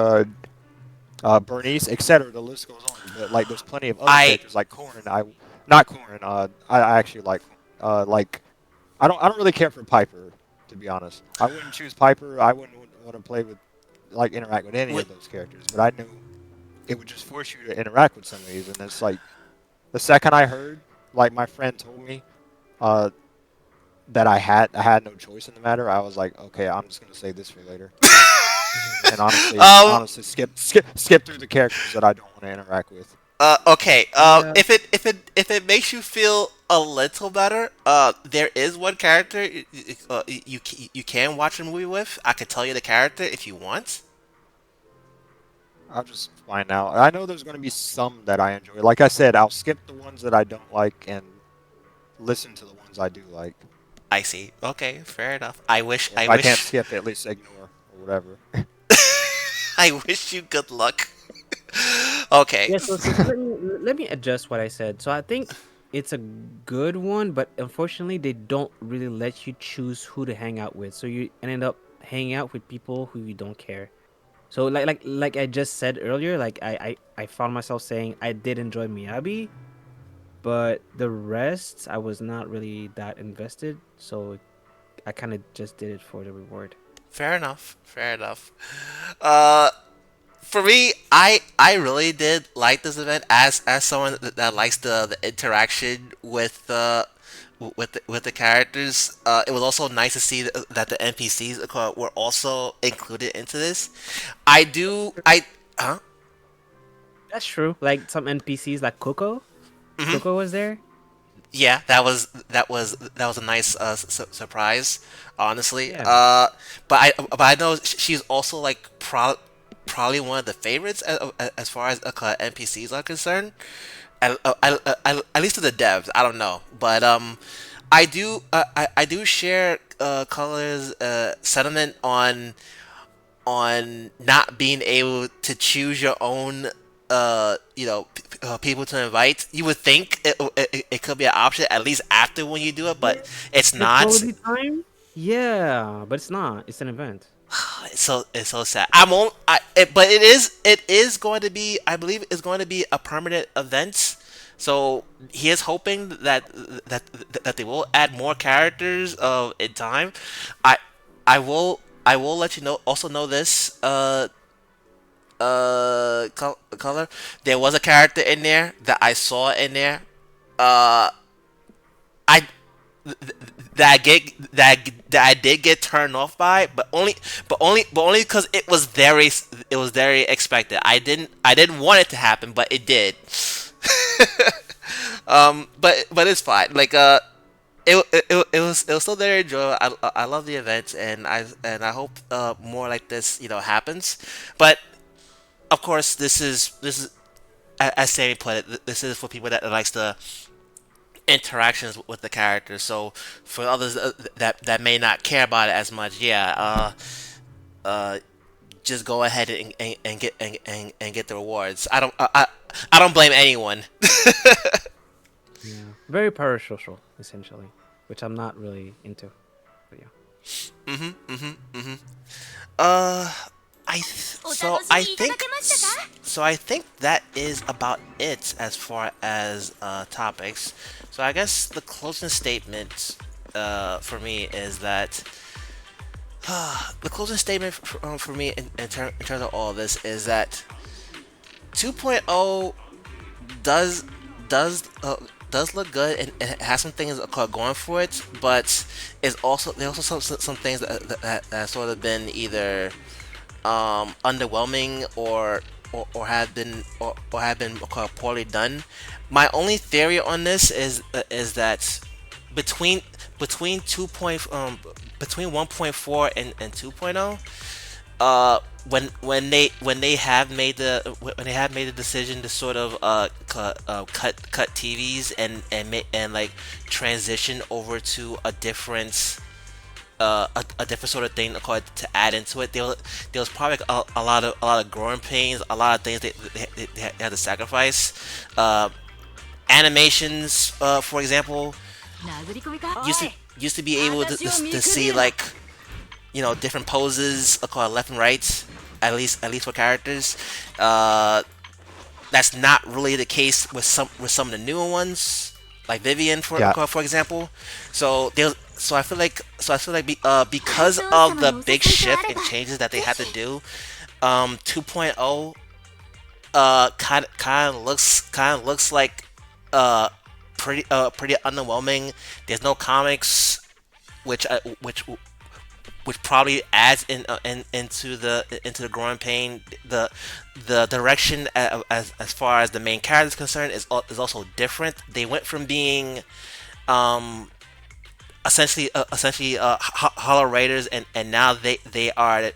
Bernice, etc. The list goes on. But like, there's plenty of other I characters like Corrin. Not Corrin. I actually like Corrin. Like I don't really care for Piper, to be honest. I wouldn't choose Piper. I wouldn't want to play with like interact with any would of those characters. But I knew it would just force you to interact with some of these, and it's like the second I heard, like my friend told me, uh, that I had no choice in the matter. I was like, okay, I'm just gonna save this for later. And um honestly, skip through the characters that I don't want to interact with. okay. Yeah. If it makes you feel a little better, there is one character you can watch a movie with. I could tell you the character if you want. I'll just find out. I know there's gonna be some that I enjoy. Like I said, I'll skip the ones that I don't like and listen to the ones I do like. I see. Okay, fair enough. I wish. Or if I I can't wish. skip, at least ignore or whatever. I wish you good luck. Okay. Yeah, so let me adjust what I said. So I think it's a good one, but unfortunately they don't really let you choose who to hang out with. So you end up hanging out with people who you don't care. So like I just said earlier, like I found myself saying I did enjoy Miyabi, but the rest I was not really that invested. So I kind of just did it for the reward. Fair enough. Fair enough. Uh, for me, I really did like this event as someone that likes the interaction with with the characters. It was also nice to see that the NPCs were also included into this. I do I huh? That's true. Like some NPCs like Coco. Coco was there. Yeah, that was a nice surprise, honestly. Yeah. But I know she's also like probably one of the favorites as far as NPCs are concerned. At least to the devs, I don't know, but I do share Color's sentiment on not being able to choose your own people to invite. You would think it could be an option at least after when you do it, but Yeah. it's The not. quality time? Yeah, but it's not. It's an event. It's so sad. But it is going to be, I believe it's going to be a permanent event. So he is hoping that that they will add more characters in time. I I will let you know, also know this color. There was a character in there that I saw in there. I that I get that I did get turned off by, but only because it was very expected. I didn't want it to happen, but it did. But it's fine. Like it was still very enjoyable. I love the event, and I hope more like this happens. But of course, this is as Sammy put it. This is for people that likes the interactions with the characters. So for others that may not care about it as much, yeah, uh, just go ahead and get and get the rewards. I don't blame anyone. Yeah. Very parasocial, essentially, which I'm not really into. But yeah. Uh, so I think that is about it as far as topics. So I guess the closing statement for me is that the closing statement for me in terms of all of this is that 2.0 does does does look good, and it has some things going for it, but it's also there's also some things that sort of been either underwhelming or have been poorly done. My only theory on this is that between between 2. Between 1.4 and 2.0, when they have made the decision to sort of cut TVs and like transition over to a different a different sort of thing to add into it. There was probably a lot of growing pains, a lot of things they had to sacrifice. Animations, for example, used to used to be able to see like different poses across left and right, at least for characters. Uh, that's not really the case with some of the newer ones, like Vivian Yeah, for example. Because of the big shift and changes that they had to do, 2.0 kind of looks like uh pretty underwhelming. There's no comics, which which probably adds into the growing pain. The direction as far as the main character is concerned is also different. They went from being um Hollow Raiders, and now they are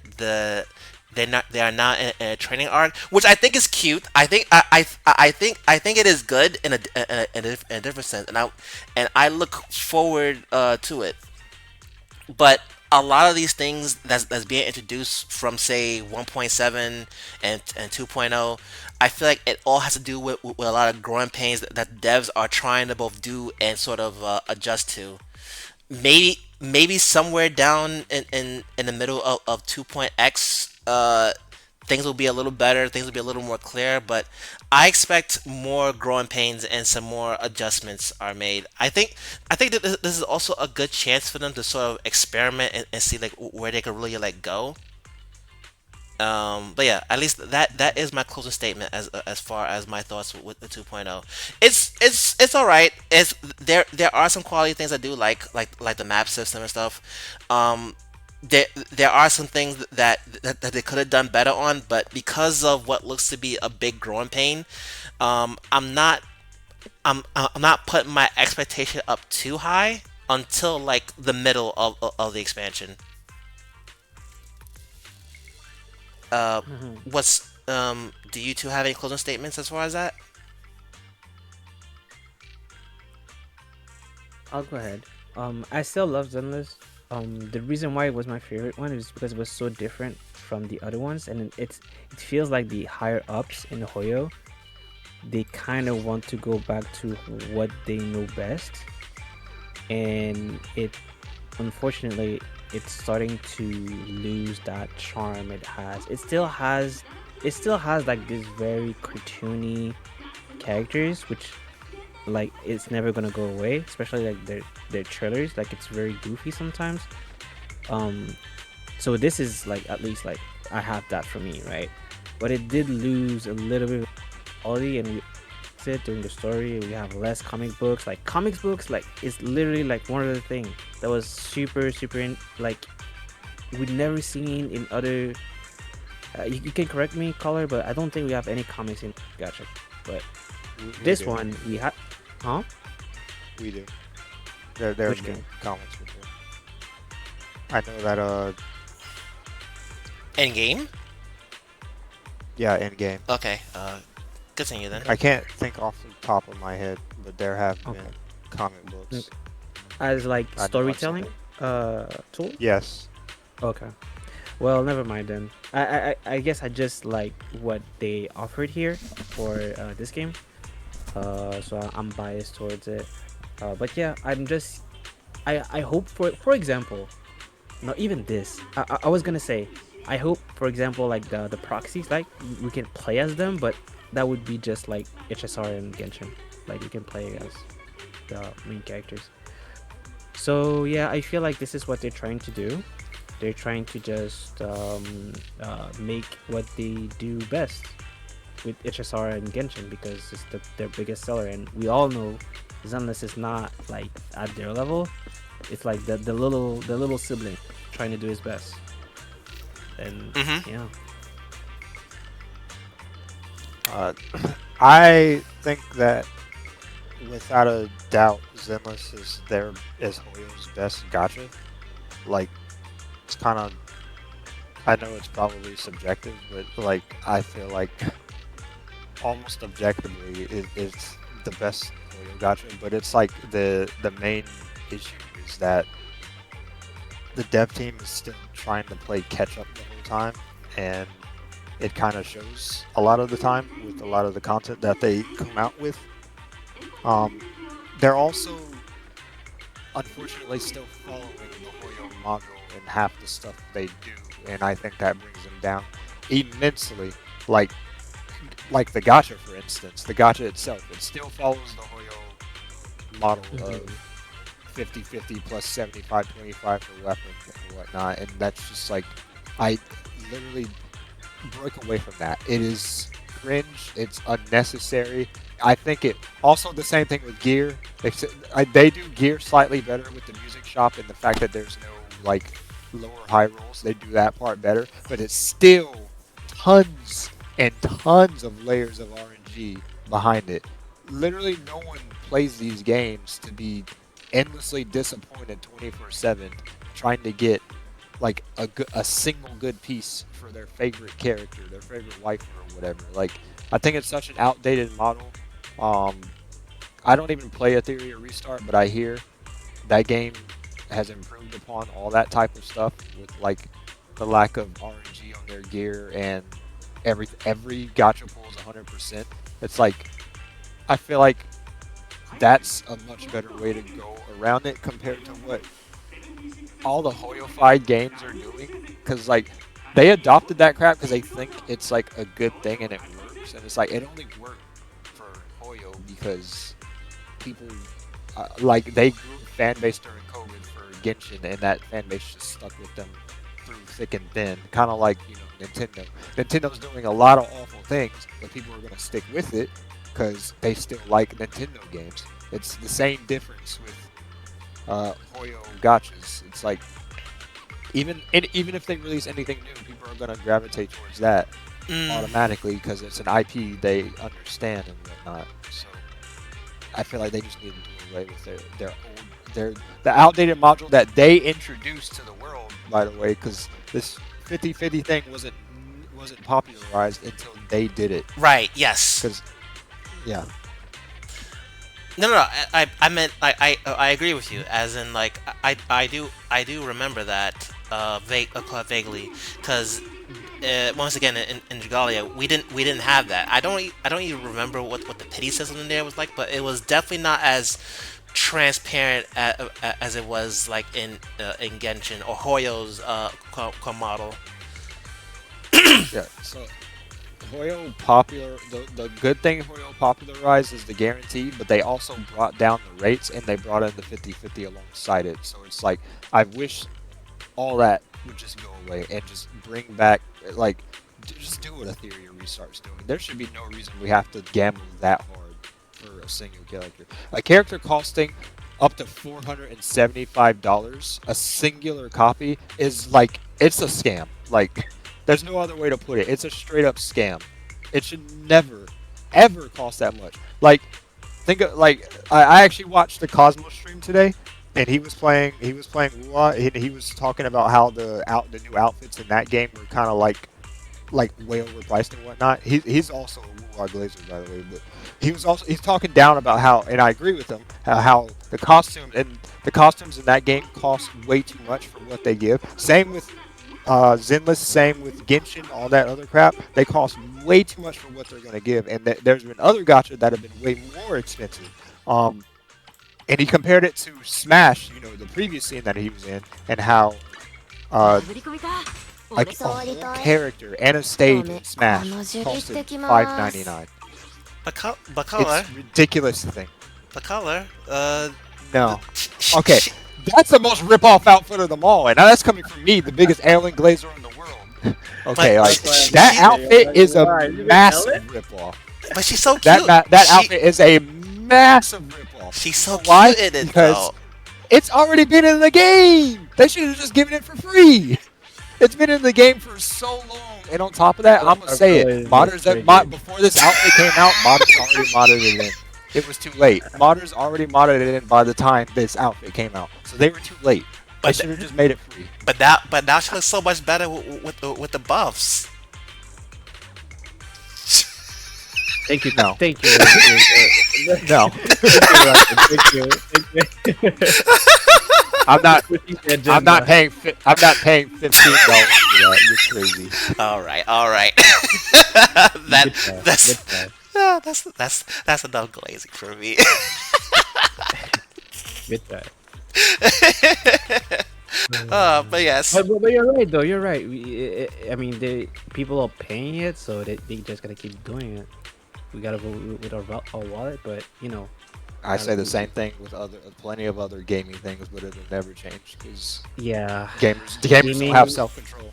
they are now in a training arc, which I think is cute. I think it is good in a different sense, and I look forward to it. But a lot of these things that's being introduced from say 1.7 and 2.0, I feel like it all has to do with a lot of growing pains that devs are trying to both do and sort of adjust to. Maybe somewhere down in the middle of 2.x, things will be a little better, things will be a little more clear, but I expect more growing pains and some more adjustments are made. I think that this is also a good chance for them to sort of experiment and see like where they could really like go. But yeah, at least that is my closing statement as far as my thoughts with the 2.0. It's all right. There are some quality things I do like the map system and stuff. Um, there are some things that they could have done better on, but because of what looks to be a big growing pain, I'm not putting my expectation up too high until like the middle of the expansion. Uh, Mhm. do you two have any closing statements as far as that? I'll go ahead. I still love Zenless. The reason why it was my favorite one is because it was so different from the other ones, and it feels like the higher ups in Hoyo, they kind of want to go back to what they know best, and unfortunately it's starting to lose that charm it has. It still has like this very cartoony characters, which like it's never gonna go away, especially like their trailers, like it's very goofy sometimes. um so this is like, at least like, I have that for me, right? But it did lose a little bit of quality, and we it during the story. We have less comics books, like it's literally like one of the things that was super like we'd never seen in other. You can correct me, color, but I don't think we have any comics in Gacha. But we this do. one we had. Huh? We do. There have Which been game? comments before. I know that End game. yeah, in game. Okay. Continue then. I can't think off the top of my head, but there have Okay. been comic Mm, books. as like I know I've seen storytelling it. tool. Yes. Okay. Well, never mind then. I guess I just like what they offered here for this game. So I'm biased towards it. But yeah, I hope, for example, not even this. I was gonna say, I hope, for example, like the proxies, like we can play as them, but that would be just like HSR and Genshin. Like we can play as the main characters. So yeah, I feel like this is what they're trying to do. They're trying to just make what they do best with HSR and Genshin, because it's their biggest seller, and we all know Zenless is not like at their level. It's like the little sibling trying to do his best, and Mm-hmm. yeah. Uh, I think that without a doubt, Zenless is Hoyo's best gacha. Like it's kind of, I know it's probably subjective, but like I feel like almost objectively it's the best Hoyo gacha. But it's like the main issue is that the dev team is still trying to play catch up the whole time, and it kind of shows a lot of the time with a lot of the content that they come out with. Um, they're also unfortunately still following the Hoyo module in half the stuff they do, and I think that brings them down immensely. Like like the gacha, for instance, the gacha itself, it still follows the Hoyo model of Mhm. 50-50 plus 75-25 for weapons and whatnot, and that's just like I literally break away from that. It is cringe. It's unnecessary. I think it also the same thing with gear. They do gear slightly better with the music shop and the fact that there's no like lower high rolls. They do that part better, but it's still tons and tons of layers of RNG behind it. Literally, no one plays these games to be endlessly disappointed 24/7 trying to get like a single good piece for their favorite character, their favorite wife or whatever. Like I think it's such an outdated model. Um, I don't even play a Theory or Restart, but I hear that game has improved upon all that type of stuff with like the lack of RNG on their gear and every gacha pull is 100%. It's like I feel like that's a much better way to go around it compared to what all the Hoyofied games are doing, because like they adopted that crap because they think it's like a good thing and it works, and it's like it only worked for Hoyo because people like they grew a fan base during COVID for Genshin, and that fan base just stuck with them through thick and thin. Kind of like Nintendo. Nintendo's doing a lot of awful things, but people are gonna stick with it because they still like Nintendo games. It's the same difference with Hoyo gachas. It's like even if they release anything new, people are gonna gravitate towards that Mm, automatically because it's an IP they understand and whatnot. So I feel like they just need to do away with their the outdated module that they introduced to the world. By the way, because this 50-50 thing wasn't popularized until they did it. right. Yes. Because yeah, No, no, no. I meant I agree with you. As in, like, I do remember that quite vaguely, because once again in Dragalia we didn't have that. I don't even remember what the pity system in there was like, but it was definitely not as transparent as it was like in Genshin or Hoyo's model. yeah. So Hoyo the good thing Hoyo popularized is the guarantee, but they also brought down the rates and they brought in the 50-50 alongside it. So it's like I wish all that would just go away and just bring back like just do what a theory of restart's doing. There should be no reason we have to gamble that hard for a single character. A character costing up to $475, a singular copy is like it's a scam. Like there's no other way to put it. It's a straight up scam. It should never ever cost that much. Like think of like I actually watched the Cosmos stream today, and he was playing Rua, and he was talking about how the new outfits in that game were kind of like way overpriced and whatnot. He's also a Rua Glazer, by the way, but he's talking down about how, and I agree with him, how the costumes in that game cost way too much for what they give. Same with Zenless, same with Genshin, all that other crap. They cost way too much for what they're going to give, and there's been other gacha that have been way more expensive. Um, and he compared it to Smash, the previous scene that he was in, and how uh, like a whole character and a stage in Smash costed $5.99. But color, It's ridiculous to think. but color. No. Okay, that's the most rip-off outfit of them all, and now that's coming from me, the biggest alien glazer in the world. Okay, But like That's why I'm that she, laughing. I'm outfit like, is a why? You can tell it? massive rip-off. but she's so That cute. that outfit is a massive rip-off. She's You so know why? cute in it Because though. it's already been in the game. They should have just given it for free. It's been in the game for so long, and on top of that, I'm gonna Our say it. colors look Modders pretty good. before this outfit came out, modders already modded it in. It was too late. Modders already modded it in by the time this outfit came out, so they were too late. They But should have just made it free. but now she looks so much better with the buffs. Thank you. No, Thank you. no, Thank you. Thank you. I'm not. What you said, I'm not Jimbo. paying. I'm not paying $15 for that. You're crazy. All right. that Good try. that's Good try. that's enough glazing for me. Good try. But yes, But you're right though. You're right. I mean, people are paying it, so they just gotta keep doing it. We gotta vote with our wallet, but I uh, say the we, same thing with other plenty of other gaming things, but it'll never change because yeah, gamers don't have gaming. self control.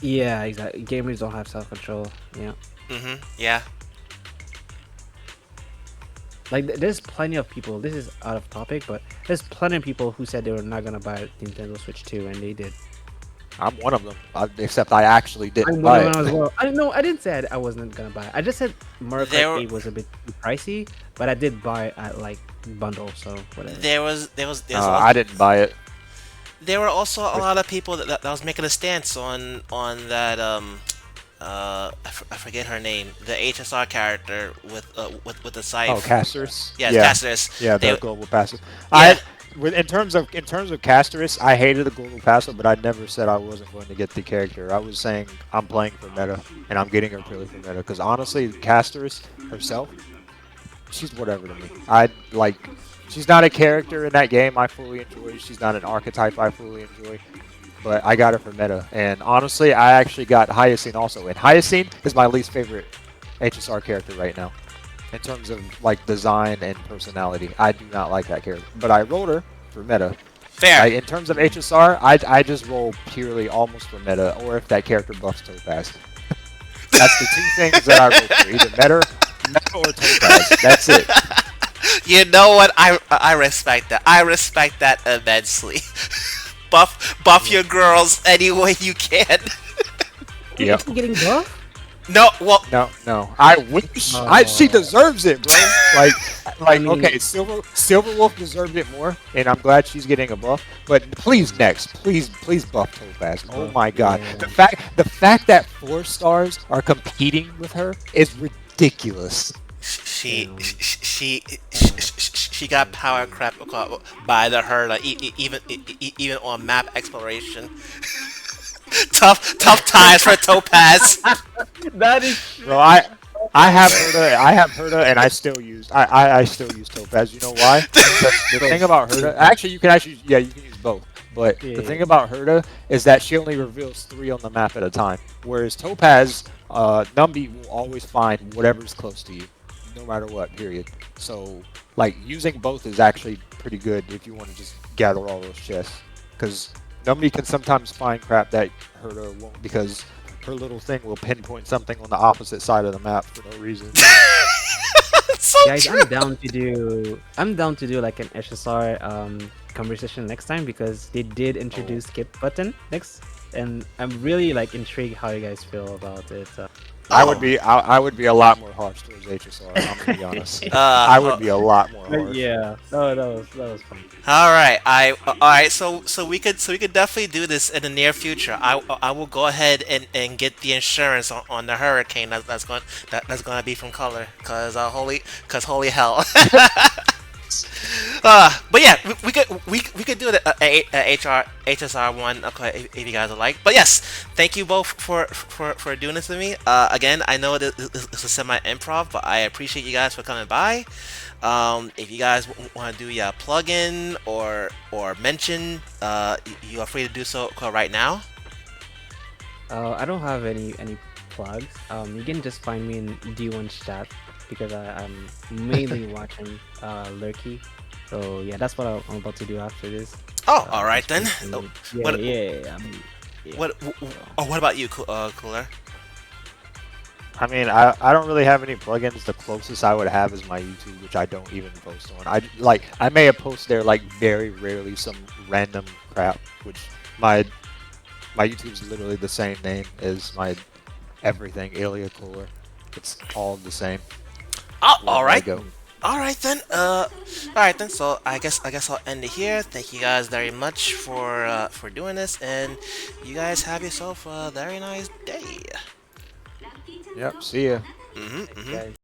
Yeah, exactly. Gamers don't have self control. Yeah, yeah. like there's plenty of people. This is out of topic, but there's plenty of people who said they were not gonna buy Nintendo Switch 2, and they did. I'm one of them, except I actually didn't I'm one buy of it. them as well. I no, I didn't say I wasn't gonna buy it. I just said Mario Kart There 8 was a bit too pricey, but I did buy it at like bundle, so whatever. I didn't buy it. there were also a Which, lot of people that was making a stance on that I forget her name, the HSR character with the oh, scythe. Casters. Yes, Yeah, Cassius. yeah, the They global passive. yeah. In terms of Castorus, I hated the global passive, but I never said I wasn't going to get the character. I was saying I'm playing for meta, and I'm getting her purely for meta. Because honestly, Castorus herself, she's whatever to me. I like. She's not a character in that game I fully enjoy. She's not an archetype I fully enjoy. But I got her for meta, and honestly, I actually got Hyacinth also. And Hyacinth is my least favorite HSR character right now in terms of like design and personality. I do not like that character, but I rolled her for meta. Fair. In terms of HSR, I just roll purely almost for meta, or if that character buffs Topaz. That's the two things that I roll for, either meta or Topaz. That's it. You know what? I respect that. I respect that immensely. Buff your girls any way you can. Yep. Getting buff? No, well, No. I wish. She Oh. deserves it, bro. I mean, okay, Silver Wolf deserved it more, and I'm glad she's getting a buff. But please, please buff Topaz. Oh my God, yeah. the fact that 4 stars are competing with her is ridiculous. she Damn. she she, she got power crap by the her like, even on map exploration. Tough times for Topaz. That is Bro, I have Herda, and I still use I still use Topaz. You know why? The thing about Herda, actually, you can use both. But the thing yeah. about Herda is that she only reveals 3 on the map at a time, whereas Topaz, Numby will always find whatever's close to you, no matter what. Period. So like using both is actually pretty good if you want to just gather all those chests, because Numby can sometimes find crap that Herda won't, because her little thing will pinpoint something on the opposite side of the map for no reason. So Guys, true. I'm down to do like an SSR conversation next time because they did Oh, introduce skip button next, and I'm really like intrigued how you guys feel about it. Oh, I would be a lot more harsh towards HSR. I'm gonna be honest. I would be a lot more But harsh. yeah, no, that was fun. all right. All right. So we could definitely do this in the near future. I will go ahead and get the insurance on the hurricane that's going to be from Color, holy hell. But yeah, we could do it HSR one, okay, if you guys would like. But yes, thank you both for doing this with me. Again, I know this is semi improv, but I appreciate you guys for coming by. If you guys want to do your plug-in or mention, you are free to do so right now. I don't have any plugs. You can just find me in D1's chat because I'm mainly watching Lurky. So yeah, that's what I'm about to do after this. Oh, all right Just then. Oh, posting. Yeah, what yeah. Yeah. what about you, Cooler? I mean, I don't really have any plugins. The closest I would have is my YouTube, which I don't even post on. I may have posted there like very rarely some random crap, which my my YouTube's literally the same name as my everything, Alia Cooler. It's all the same. Oh, all Wherever I right. go. All right then. All right then. So I guess I'll end it here. Thank you guys very much for doing this, and you guys have yourself a very nice day. Yep. See ya. Mm-hmm. Thank you Mm-hmm. guys.